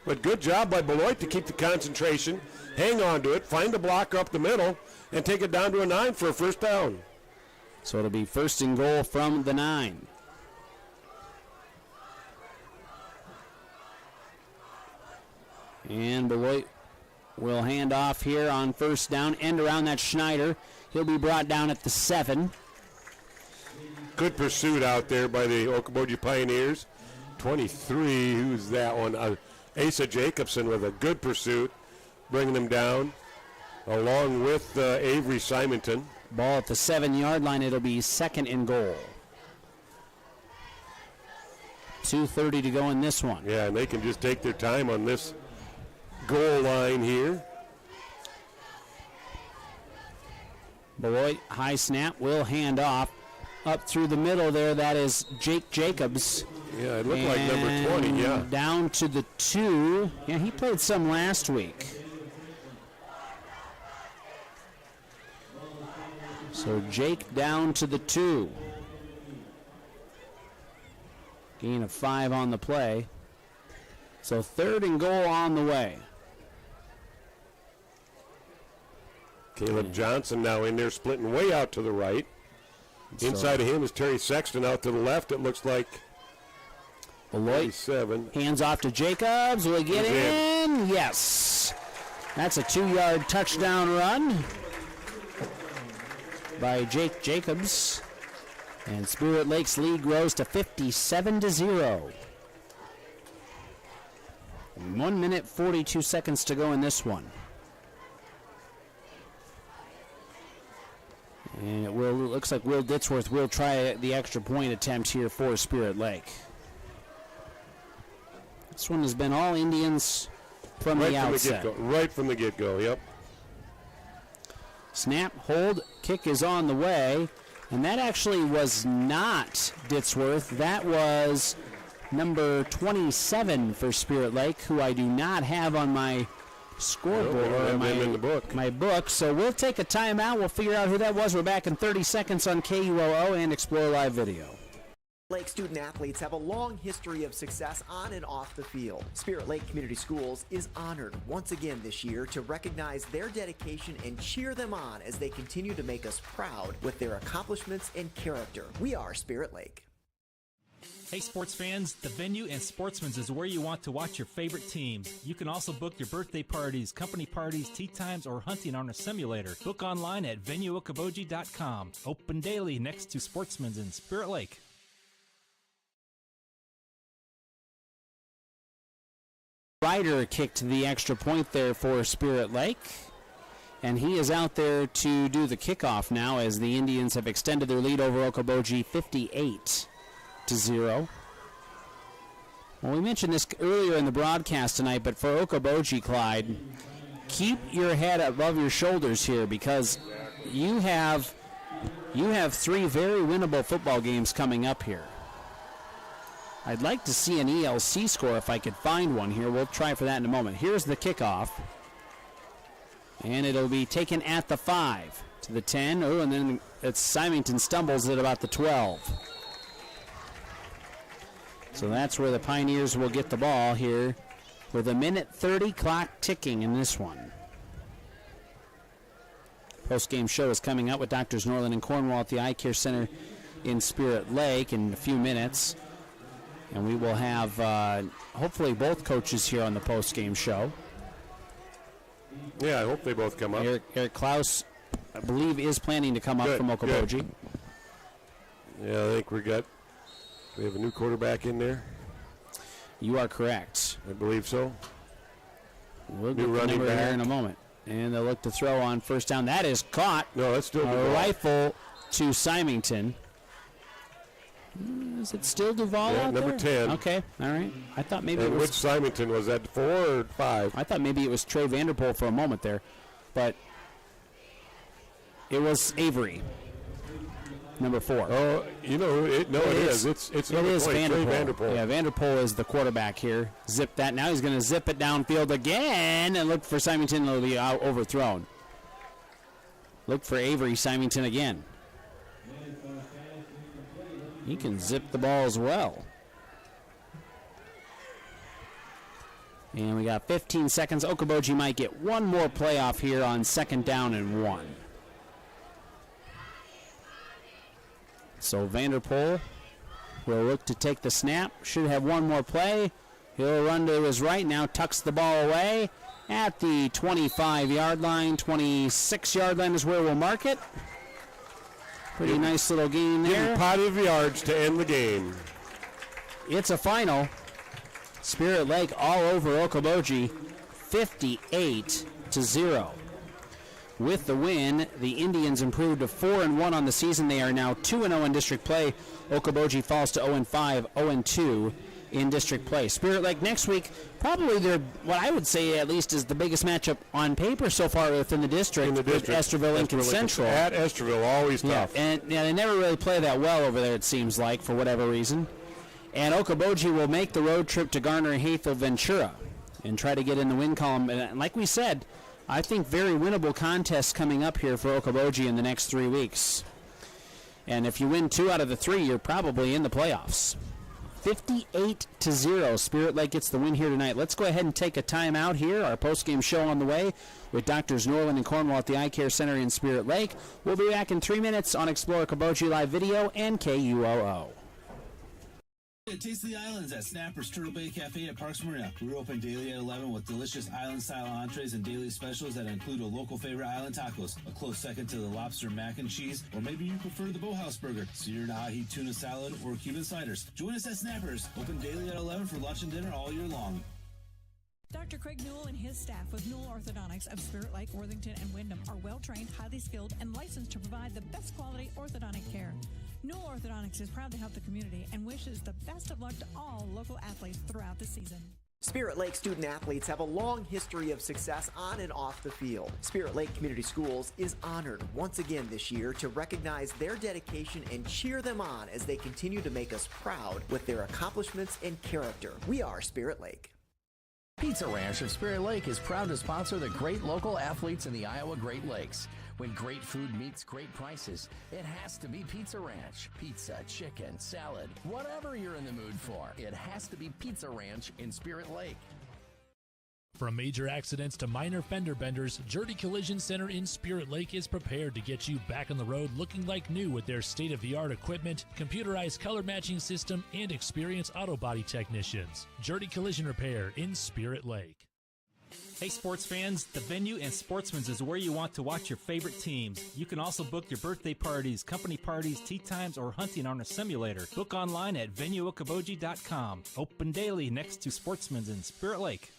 But good job by Beloit to keep the concentration, hang on to it, find the blocker up the middle, and take it down to a 9 for a first down. So it'll be 1st and goal from the 9. And Beloit will hand off here on 1st down, end around that Schneider. He'll be brought down at the 7. Good pursuit out there by the Okoboji Pioneers. 23, who's that one? Asa Jacobson with a good pursuit, bringing them down, along with Avery Simonton. Ball at the 7-yard line. It'll be 2nd and goal. 2:30 to go in this one. Yeah, and they can just take their time on this goal line here. Beloit, high snap, will hand off. Up through the middle there, that is Jake Jacobs. Yeah, it looked like number 20, yeah. Down to the 2. Yeah, he played some last week. So Jake down to the 2. Gain of 5 on the play. So 3rd and goal on the way. Caleb Johnson now in there, splitting way out to the right. Inside of him is Terry Sexton out to the left. It looks like Beloit. 7. Hands off to Jacobs. Will he get in? Yes. That's a 2-yard touchdown run by Jake Jacobs. And Spirit Lake's lead grows to 57-0. 1 minute, 42 seconds to go in this one. And it looks like Will Ditzworth will try the extra point attempt here for Spirit Lake. This one has been all Indians from the outset. Right from the get-go, yep. Snap, hold, kick is on the way. And that actually was not Ditzworth. That was number 27 for Spirit Lake, who I do not have on my scoreboard or my book. So we'll take a timeout. We'll figure out who that was. We're back in 30 seconds on KUOO and Explore Live Video. Lake student athletes have a long history of success on and off the field. Spirit Lake Community Schools is honored once again this year to recognize their dedication and cheer them on as they continue to make us proud with their accomplishments and character. We are Spirit Lake. Hey sports fans, the Venue and Sportsman's is where you want to watch your favorite teams. You can also book your birthday parties, company parties, tea times, or hunting on a simulator. Book online at venueokoboji.com. Open daily next to Sportsman's in Spirit Lake. Ryder kicked the extra point there for Spirit Lake, and he is out there to do the kickoff now as the Indians have extended their lead over Okoboji 58-0. Well, we mentioned this earlier in the broadcast tonight, but for Okoboji, Clyde, keep your head above your shoulders here because you have 3 very winnable football games coming up here. I'd like to see an ELC score if I could find one here. We'll try for that in a moment. Here's the kickoff. And it'll be taken at the 5 to the 10. Oh, and then it's Symington stumbles at about the 12. So that's where the Pioneers will get the ball here with a minute 30 clock ticking in this one. Post-game show is coming up with Doctors Norland and Cornwall at the Eye Care Center in Spirit Lake in a few minutes. And we will have, hopefully, both coaches here on the post-game show. Yeah, I hope they both come up. Eric Klaus, I believe, is planning to come up from Okoboji. Yeah, I think we have a new quarterback in there. You are correct. I believe so. We'll get the number here in a moment. And they'll look to throw on first down. That is caught. No, that's still a rifle to Symington. Is it still Duval out number there? 10. Okay, all right. I thought maybe it was... Which Symington was that, 4 or 5? I thought maybe it was Trey Vanderpool for a moment there, but it was Avery, number 4. Oh, it is. It's number 20, Vanderpool. Yeah, Vanderpool is the quarterback here. Zip that. Now he's going to zip it downfield again and look for Symington. It'll be overthrown. Look for Avery Symington again. He can zip the ball as well. And we got 15 seconds. Okoboji might get one more playoff here on 2nd down and 1. So Vanderpool will look to take the snap. Should have one more play. He'll run to his right now, tucks the ball away at the 25-yard line. 26-yard line is where we'll mark it. Pretty nice little gain there. Getting positive yards to end the game. It's a final. Spirit Lake all over Okoboji, 58-0. With the win, the Indians improved to 4-1 on the season. They are now 2-0 in district play. Okoboji falls to 0-5, 0-2 in district play. Spirit Lake next week, probably what I would say at least is the biggest matchup on paper so far within the district. With Esterville Lincoln Central. At Esterville, always tough. And they never really play that well over there, it seems like, for whatever reason. And Okoboji will make the road trip to Garner, Haythel, Ventura and try to get in the win column. And like we said, I think very winnable contests coming up here for Okoboji in the next 3 weeks. And if you win 2 out of the 3, you're probably in the playoffs. 58-0. Spirit Lake gets the win here tonight. Let's go ahead and take a timeout here. Our post-game show on the way with Doctors Norland and Cornwall at the Eye Care Center in Spirit Lake. We'll be back in 3 minutes on Explore Okoboji Live Video and KUOO. Taste the Islands at Snapper's Turtle Bay Cafe at Parks Marina. We're open daily at 11 with delicious island-style entrees and daily specials that include a local favorite island tacos, a close second to the lobster mac and cheese, or maybe you prefer the Boathouse burger, seared ahi tuna salad, or Cuban sliders. Join us at Snapper's, open daily at 11 for lunch and dinner all year long. Dr. Craig Newell and his staff with Newell Orthodontics of Spirit Lake, Worthington, and Wyndham are well-trained, highly skilled, and licensed to provide the best quality orthodontic care. Newell Orthodontics is proud to help the community and wishes the best of luck to all local athletes throughout the season. Spirit Lake student athletes have a long history of success on and off the field. Spirit Lake Community Schools is honored once again this year to recognize their dedication and cheer them on as they continue to make us proud with their accomplishments and character. We are Spirit Lake. Pizza Ranch of Spirit Lake is proud to sponsor the great local athletes in the Iowa Great Lakes. When great food meets great prices, it has to be Pizza Ranch. Pizza, chicken, salad, whatever you're in the mood for, it has to be Pizza Ranch in Spirit Lake. From major accidents to minor fender benders, Jurdy Collision Center in Spirit Lake is prepared to get you back on the road looking like new with their state-of-the-art equipment, computerized color matching system, and experienced auto body technicians. Jurdy Collision Repair in Spirit Lake. Hey sports fans, the Venue and Sportsman's is where you want to watch your favorite teams. You can also book your birthday parties, company parties, tea times, or hunting on a simulator. Book online at venueokoboji.com. Open daily next to Sportsman's in Spirit Lake.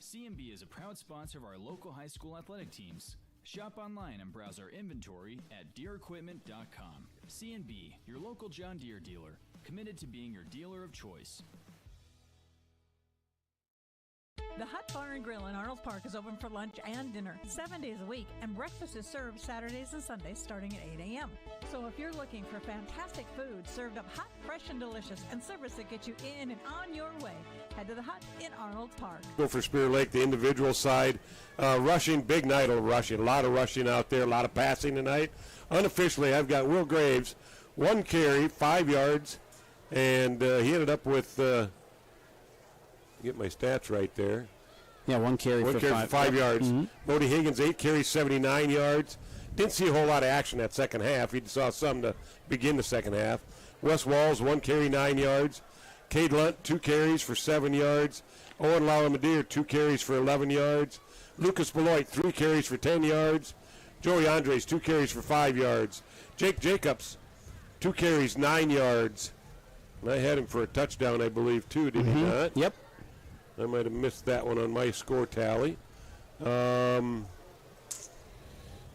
CMB is a proud sponsor of our local high school athletic teams. Shop online and browse our inventory at deerequipment.com. CMB, your local John Deere dealer, committed to being your dealer of choice. The Hut Bar and Grill in Arnold Park is open for lunch and dinner 7 days a week, and breakfast is served Saturdays and Sundays starting at 8 a.m. So if you're looking for fantastic food served up hot, fresh, and delicious, and service that gets you in and on your way, head to the Hut in Arnold Park. Go for Spirit Lake, the individual side. Rushing, big night of rushing. A lot of rushing out there, a lot of passing tonight. Unofficially, I've got Will Graves, 1 carry, 5 yards, and he ended up with... get my stats right there. Yeah, 1 carry for 5 yards. Mm-hmm. Bodie Higgins, 8 carries, 79 yards. Didn't see a whole lot of action that second half. He saw some to begin the second half. Wes Walls, 1 carry, 9 yards. Cade Lunt, 2 carries for 7 yards. Owen Lalamadeer, 2 carries for 11 yards. Lucas Beloit, 3 carries for 10 yards. Joey Andres, 2 carries for 5 yards. Jake Jacobs, 2 carries, 9 yards. And I had him for a touchdown, I believe, too, did he not? Yep. I might have missed that one on my score tally. Who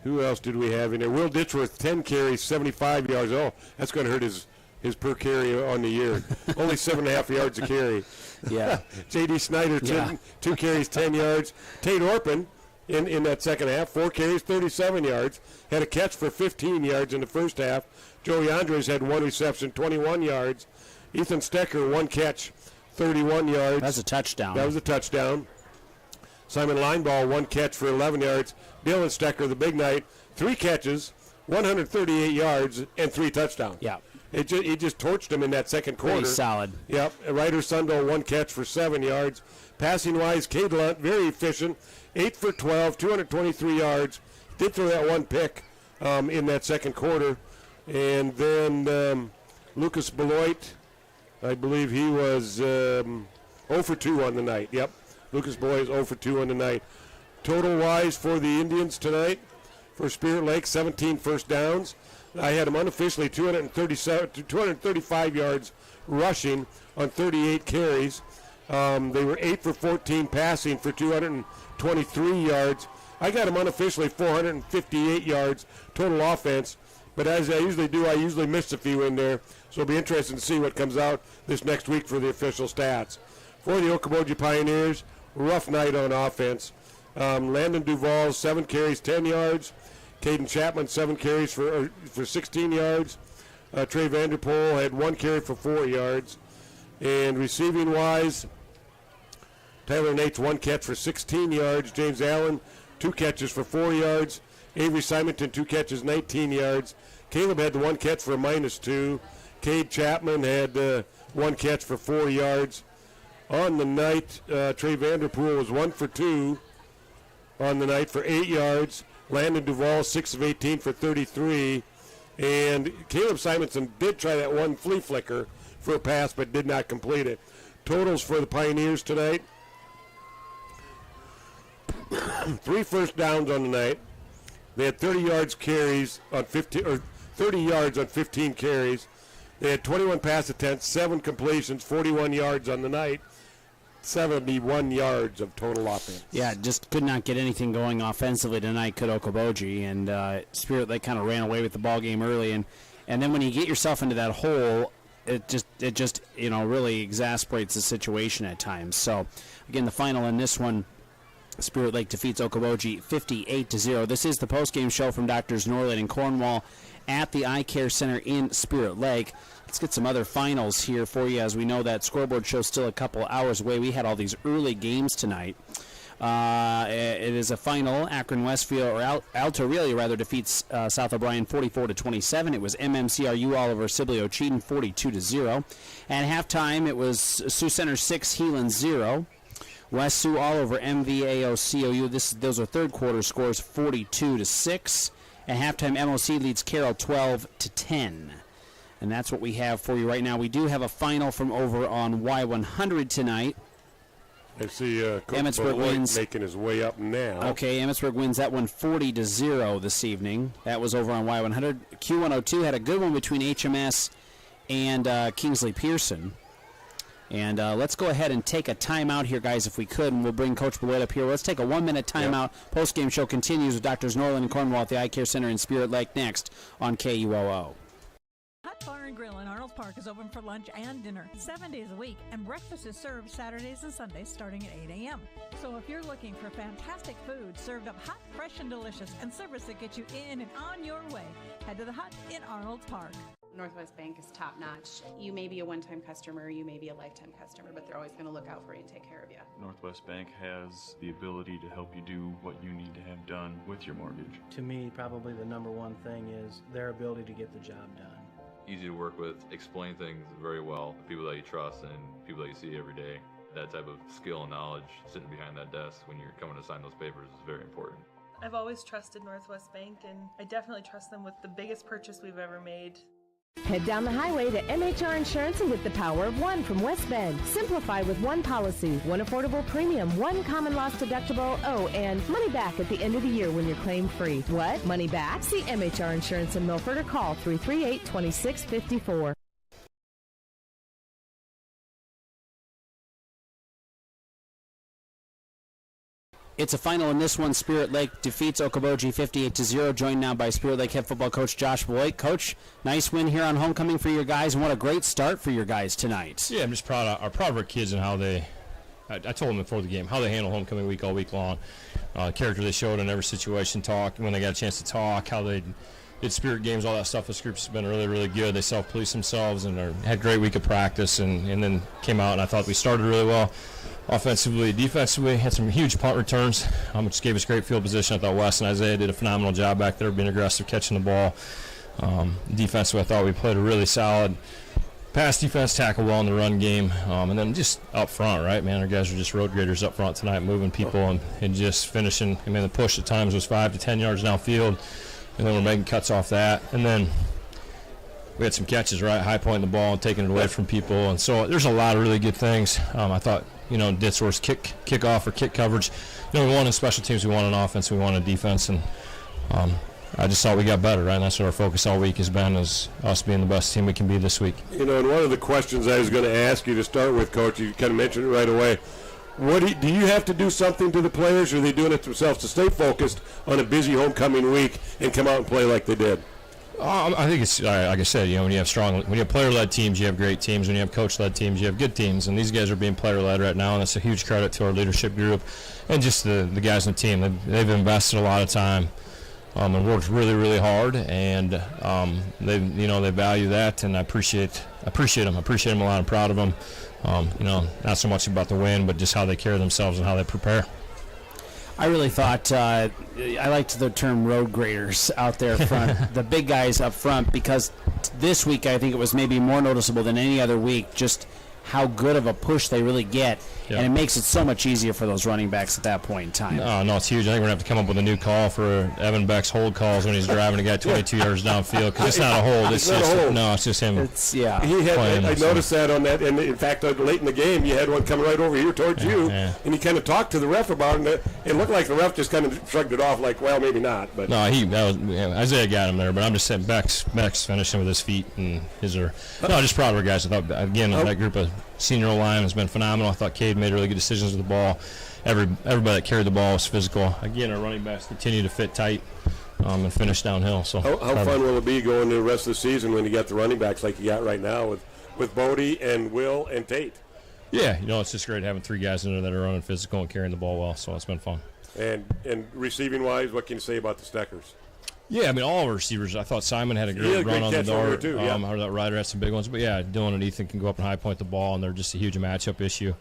else did we have in there? Will Ditchworth, 10 carries, 75 yards. Oh, that's going to hurt his per carry on the year. Only 7.5 yards a carry. Yeah. J.D. Snyder, 2 carries, 10 yards. Tate Orpin in that second half, 4 carries, 37 yards. Had a catch for 15 yards in the first half. Joey Andres had 1 reception, 21 yards. Ethan Stecker, 1 catch, 31 yards. That's a touchdown. That was a touchdown. Simon Lineball, 1 catch for 11 yards. Dylan Stecker, the big night, 3 catches, 138 yards, and 3 touchdowns. Yeah. He just torched him in that second quarter. Pretty solid. Yep. Ryder Sundal, 1 catch for 7 yards. Passing-wise, Cade Lunt, very efficient, 8 for 12, 223 yards. Did throw that 1 pick in that second quarter. And then Lucas Beloit, I believe he was 0 for 2 on the night. Yep. Lucas Beloit is 0 for 2 on the night. Total-wise for the Indians tonight, for Spirit Lake, 17 first downs. I had them unofficially 235 yards rushing on 38 carries. They were 8 for 14 passing for 223 yards. I got them unofficially 458 yards total offense. But as I usually do, I usually miss a few in there. So it'll be interesting to see what comes out this next week for the official stats. For the Okoboji Pioneers, rough night on offense. Landon Duvall, 7 carries, 10 yards. Caden Chapman, 7 carries for 16 yards. Trey Vanderpool had 1 carry for 4 yards. And receiving-wise, Tyler Nate's 1 catch for 16 yards. James Allen, 2 catches for 4 yards. Avery Simonton, 2 catches, 19 yards. Caleb had the 1 catch for -2. Cade Chapman had 1 catch for 4 yards. On the night, Trey Vanderpool was 1 for 2 on the night for 8 yards. Landon Duvall, 6 of 18 for 33. And Caleb Simonson did try that 1 flea flicker for a pass, but did not complete it. Totals for the Pioneers tonight. 3 first downs on the night. They had 30 yards on 15 carries. They had 21 pass attempts, 7 completions, 41 yards on the night. 71 yards of total offense. Yeah, just could not get anything going offensively tonight, could Okoboji, and Spirit Lake kind of ran away with the ball game early, and then when you get yourself into that hole, it just really exasperates the situation at times. So again, the final in this one, Spirit Lake defeats Okoboji 58-0. This is the postgame show from Doctors Norland and Cornwall at the Eye Care Center in Spirit Lake. Let's get some other finals here for you. As we know, that scoreboard show's still a couple hours away. We had all these early games tonight. It is a final. Akron Westfield, or Alto Aurelia rather, defeats South O'Brien 44-27. It was MMCRU Oliver Sibley Cheaton 42-0. At halftime, it was Sioux Center 6, Heelan 0. West Sioux all over MVAO COU. Those are third quarter scores, 42-6. At halftime, MOC leads Carroll 12-10. And that's what we have for you right now. We do have a final from over on Y100 tonight. I see Coach wins, making his way up now. Okay, Emmitsburg wins that one 40-0 this evening. That was over on Y100. Q102 had a good one between HMS and Kingsley Pearson. And let's go ahead and take a timeout here, guys, if we could, and we'll bring Coach Beloit up here. Let's take a 1-minute timeout. Yep. Post-game show continues with Doctors Norland and Cornwall at the Eye Care Center in Spirit Lake next on KUOO. Hot Bar and Grill in Arnold Park is open for lunch and dinner 7 days a week, and breakfast is served Saturdays and Sundays starting at 8 a.m. So if you're looking for fantastic food served up hot, fresh, and delicious, and service that gets you in and on your way, head to the Hut in Arnold Park. Northwest Bank is top-notch. You may be a one-time customer, you may be a lifetime customer, but they're always going to look out for you and take care of you. Northwest Bank has the ability to help you do what you need to have done with your mortgage. To me, probably the number one thing is their ability to get the job done. Easy to work with, explain things very well, people that you trust and people that you see every day. That type of skill and knowledge sitting behind that desk when you're coming to sign those papers is very important. I've always trusted Northwest Bank, and I definitely trust them with the biggest purchase we've ever made. Head down the highway to MHR Insurance and get the power of one from West Bend. Simplify with one policy, one affordable premium, one common loss deductible, and money back at the end of the year when you're claim free. What? Money back? See MHR Insurance in Milford or call 338-2654. It's a final in this one. Spirit Lake defeats Okoboji 58-0. Joined now by Spirit Lake head football coach Josh Beloit. Coach, nice win here on homecoming for your guys, and what a great start for your guys tonight. Yeah, I'm just proud of our kids and how they. I told them before the game how they handle homecoming week all week long. Character they showed in every situation. Talk when they got a chance to talk. How they did spirit games, all that stuff. This group's been really, really good. They self-police themselves and had a great week of practice, and then came out and I thought we started really well. Offensively, defensively, had some huge punt returns, which gave us great field position. I thought Wes and Isaiah did a phenomenal job back there, being aggressive, catching the ball. Defensively, I thought we played a really solid pass defense, tackle well in the run game, and then just up front, right, man, our guys are just road graders up front tonight, moving people and just finishing. I mean, the push at times was 5 to 10 yards downfield, and then we're making cuts off that, and then we had some catches, right, high pointing the ball and taking it away from people, and so there's a lot of really good things. I thought, Ditzworth's kickoff or kick coverage. We won in special teams, we won in offense, we won in defense, and I just thought we got better, right? And that's what our focus all week has been, is us being the best team we can be this week. And one of the questions I was going to ask you to start with, Coach, you kind of mentioned it right away. Do you have to do something to the players, or are they doing it themselves to stay focused on a busy homecoming week and come out and play like they did? I think it's like I said. When you have player-led teams, you have great teams. When you have coach-led teams, you have good teams. And these guys are being player-led right now, and that's a huge credit to our leadership group and just the guys on the team. They've invested a lot of time and worked really, really hard, and they value that, and I appreciate them. I appreciate them a lot. I'm proud of them. Not so much about the win, but just how they carry themselves and how they prepare. I really thought I liked the term road graders out there front, the big guys up front, because this week I think it was maybe more noticeable than any other week just how good of a push they really get, and it makes it so much easier for those running backs at that point in time. No, it's huge. I think we're going to have to come up with a new call for Evan Beck's hold calls when he's driving a guy 22 yards downfield, because it's not a hold. It's just him. I noticed that on that, and in fact, late in the game, you had one coming right over here towards you, and he kind of talked to the ref about it. It looked like the ref just kind of shrugged it off, like, well, maybe not. But no, Isaiah got him there, but I'm just saying Beck's finishing with his feet, and just proud of our guys. I thought, again, that group of senior line has been phenomenal. I thought Cade made really good decisions with the ball. Everybody that carried the ball was physical. Again, our running backs continue to fit tight and finish downhill. So how fun will it be going to the rest of the season when you got the running backs like you got right now with Bodie and Will and Tate? Yeah, it's just great having 3 guys in there that are running physical and carrying the ball well. So it's been fun. And receiving wise, what can you say about the Steckers? Yeah, I mean, all our receivers. I thought Simon had a great run on the dart. Too, yeah. I heard that Ryder had some big ones. But, yeah, Dylan and Ethan can go up and high point the ball, and they're just a huge matchup issue.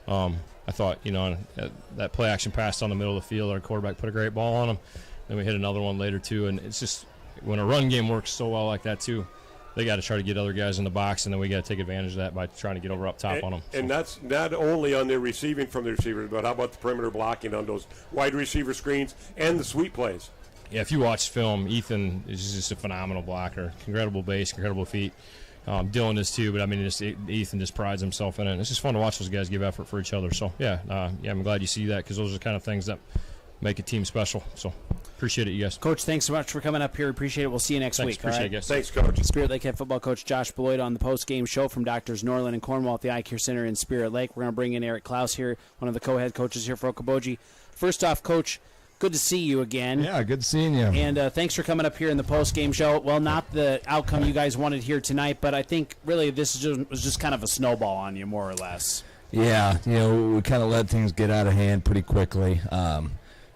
I thought, that play action pass on the middle of the field, our quarterback put a great ball on him. Then we hit another one later, too. And it's just when a run game works so well like that, too, they got to try to get other guys in the box, and then we got to take advantage of that by trying to get over up top on them. And that's not only on the receiving from the receivers, but how about the perimeter blocking on those wide receiver screens and the sweep plays? Yeah, if you watch film, Ethan is just a phenomenal blocker. Incredible base, incredible feet. Dylan is too, but I mean, Ethan just prides himself in it. It's just fun to watch those guys give effort for each other. So, I'm glad you see that because those are the kind of things that make a team special. So, appreciate it, you guys. Coach, thanks so much for coming up here. Appreciate it. We'll see you next week. Appreciate it, guys. Thanks, Coach. Spirit Lake Head Football Coach Josh Beloit on the post-game show from Doctors Norland and Cornwall at the Eye Care Center in Spirit Lake. We're going to bring in Eric Klaus here, one of the co-head coaches here for Okoboji. First off, Coach, good to see you again. Yeah, good seeing you. And thanks for coming up here in the post-game show. Well, not the outcome you guys wanted here tonight, but I think really this was just kind of a snowball on you, more or less. Yeah, we kind of let things get out of hand pretty quickly.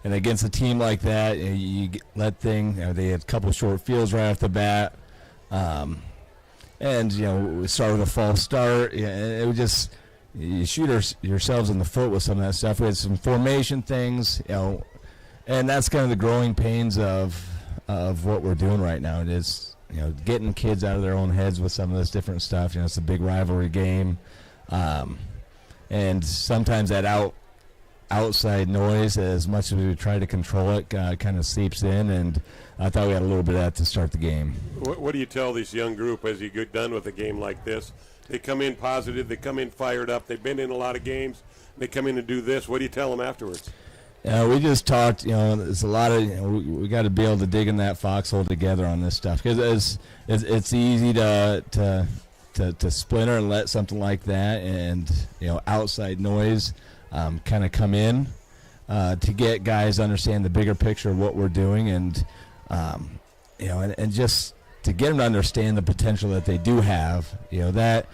And against a team like that, you let things, they had a couple of short fields right off the bat. And, we started with a false start. It was just, you shoot yourselves in the foot with some of that stuff. We had some formation things, and that's kind of the growing pains of what we're doing right now. It is, getting kids out of their own heads with some of this different stuff. It's a big rivalry game. And sometimes that outside noise, as much as we try to control it, kind of seeps in, and I thought we had a little bit of that to start the game. What do you tell this young group as you get done with a game like this? They come in positive, they come in fired up, they've been in a lot of games, they come in and do this. What do you tell them afterwards? We just talked, there's a lot of, we got to be able to dig in that foxhole together on this stuff, because it's easy to splinter and let something like that and, outside noise kind of come in to get guys to understand the bigger picture of what we're doing and, and just to get them to understand the potential that they do have, that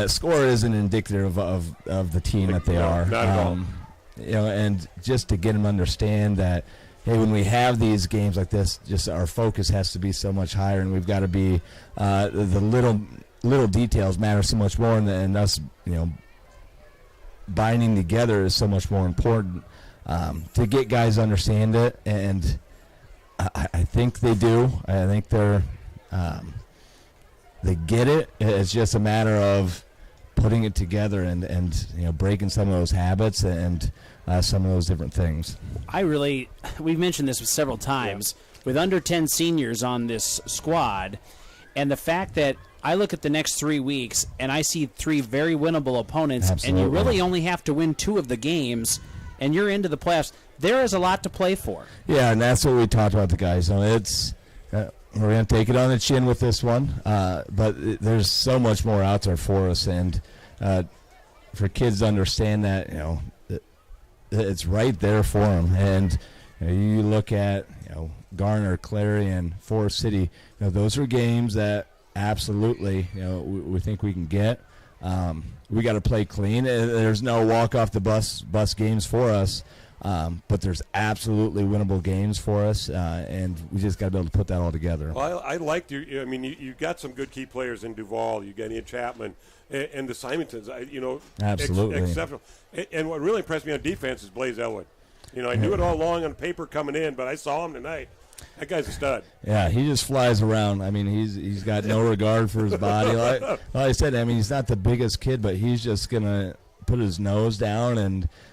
score isn't indicative of the team that they are. Not at all. And just to get them to understand that, hey, when we have these games like this, just our focus has to be so much higher, and we've got to be the little details matter so much more, and us, binding together is so much more important to get guys to understand it, and I think they do. I think they get it. It's just a matter of putting it together and breaking some of those habits and some of those different things. We've mentioned this several times, with under 10 seniors on this squad, and the fact that I look at the next 3 weeks and I see 3 very winnable opponents. Absolutely. And you really only have to win 2 of the games and you're into the playoffs. There is a lot to play for. Yeah, and that's what we talked about the guys. It's we're going to take it on the chin with this one, but there's so much more out there for us, and for kids to understand that it's right there for them. And you look at Garner, Clary, and Forest City. Those are games that absolutely we think we can get. We got to play clean. There's no walk off the bus games for us. But there's absolutely winnable games for us, and we just got to be able to put that all together. Well, I liked you. I mean, you got some good key players in Duval. You got Ian Chapman and the Simontons. Absolutely exceptional. And what really impressed me on defense is Blaze Elwood. I knew it all along on paper coming in, but I saw him tonight. That guy's a stud. Yeah, he just flies around. I mean, he's got no regard for his body. Like I said, I mean, he's not the biggest kid, but he's just gonna put his nose down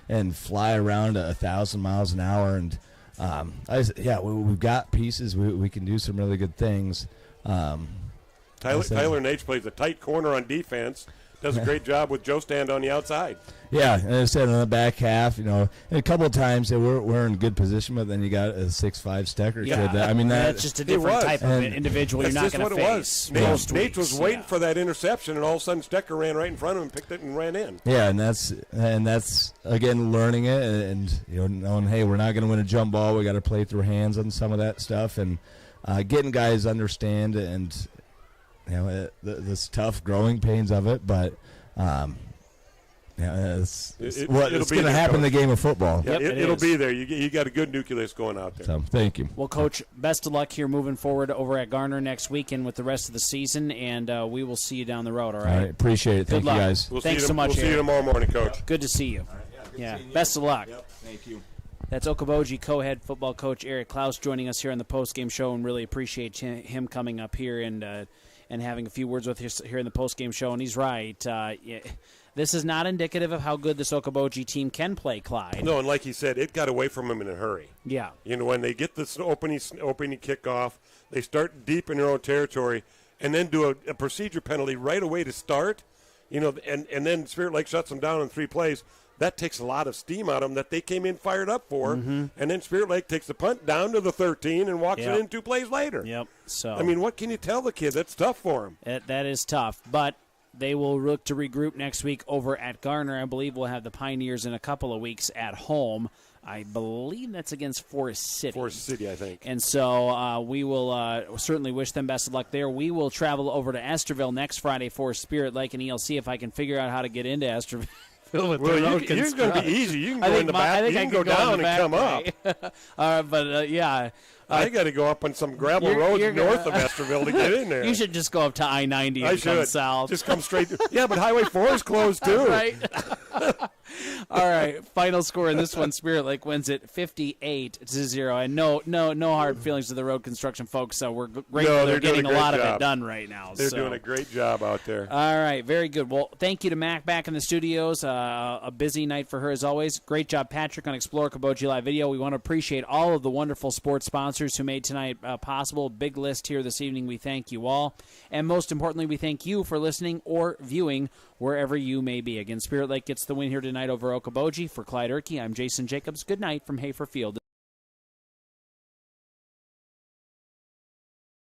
and fly around 1,000 miles an hour. And we've got pieces. We can do some really good things. Tyler Nate plays a tight corner on defense. does a great job with Joe Stand on the outside. Yeah, and I said in the back half, and a couple of times they we're in good position, but then you got a 6'5" Stecker kid. I mean, that's just a different type of individual you're not going to face. Nate was waiting for that interception, and all of a sudden Stecker ran right in front of him, picked it, and ran in. Yeah, and that's again learning it, and knowing, hey, we're not going to win a jump ball. We got to play through hands on some of that stuff, and getting guys understand, and this tough growing pains of it, but. It's going to happen in the game of football. Yeah, it'll be there. You got a good nucleus going out there. So, thank you. Well, Coach, best of luck here moving forward over at Garner next weekend with the rest of the season, and we will see you down the road, all right? All right, appreciate it. Thank you, guys. Thanks so much, We'll see you tomorrow morning, Coach. Good to see you. Best of luck. Yep. Thank you. That's Okoboji co-head football coach Eric Klaus joining us here on the postgame show, and really appreciate him coming up here and having a few words with us here in the postgame show. And he's right. This is not indicative of how good this Okoboji team can play, Clyde. No, and like he said, it got away from him in a hurry. Yeah. When they get this opening kickoff, they start deep in their own territory and then do a procedure penalty right away to start, and then Spirit Lake shuts them down in 3 plays. That takes a lot of steam out of them that they came in fired up for. And then Spirit Lake takes the punt down to the 13 and walks it in 2 plays later. Yep. So I mean, what can you tell the kids? That's tough for them. That is tough, but they will look to regroup next week over at Garner. I believe we'll have the Pioneers in a couple of weeks at home. I believe that's against Forest City. Forest City, I think. And so we will certainly wish them best of luck there. We will travel over to Esterville next Friday for Spirit Lake and ELC if I can figure out how to get into Esterville. You're going to be easy. You can go in the back. You can go down and come up. All right, but yeah. I got to go up on some gravel roads north of Esterville to get in there. You should just go up to I-90 and come south. Just come straight. Yeah, but Highway 4 is closed too. Right. All right. Final score in this one: Spirit Lake wins it 58-0. And no hard feelings to the road construction folks. So we're grateful they're getting a lot of it done right now. They're doing a great job out there. All right. Very good. Well, thank you to Mac back in the studios. A busy night for her as always. Great job, Patrick, on Explore Okoboji Live Video. We want to appreciate all of the wonderful sports sponsors who made tonight possible. Big list here this evening. We thank you all. And most importantly, we thank you for listening or viewing wherever you may be. Again, Spirit Lake gets the win here tonight over Okoboji. For Clyde Erkey, I'm Jason Jacobs. Good night from Hafer Field.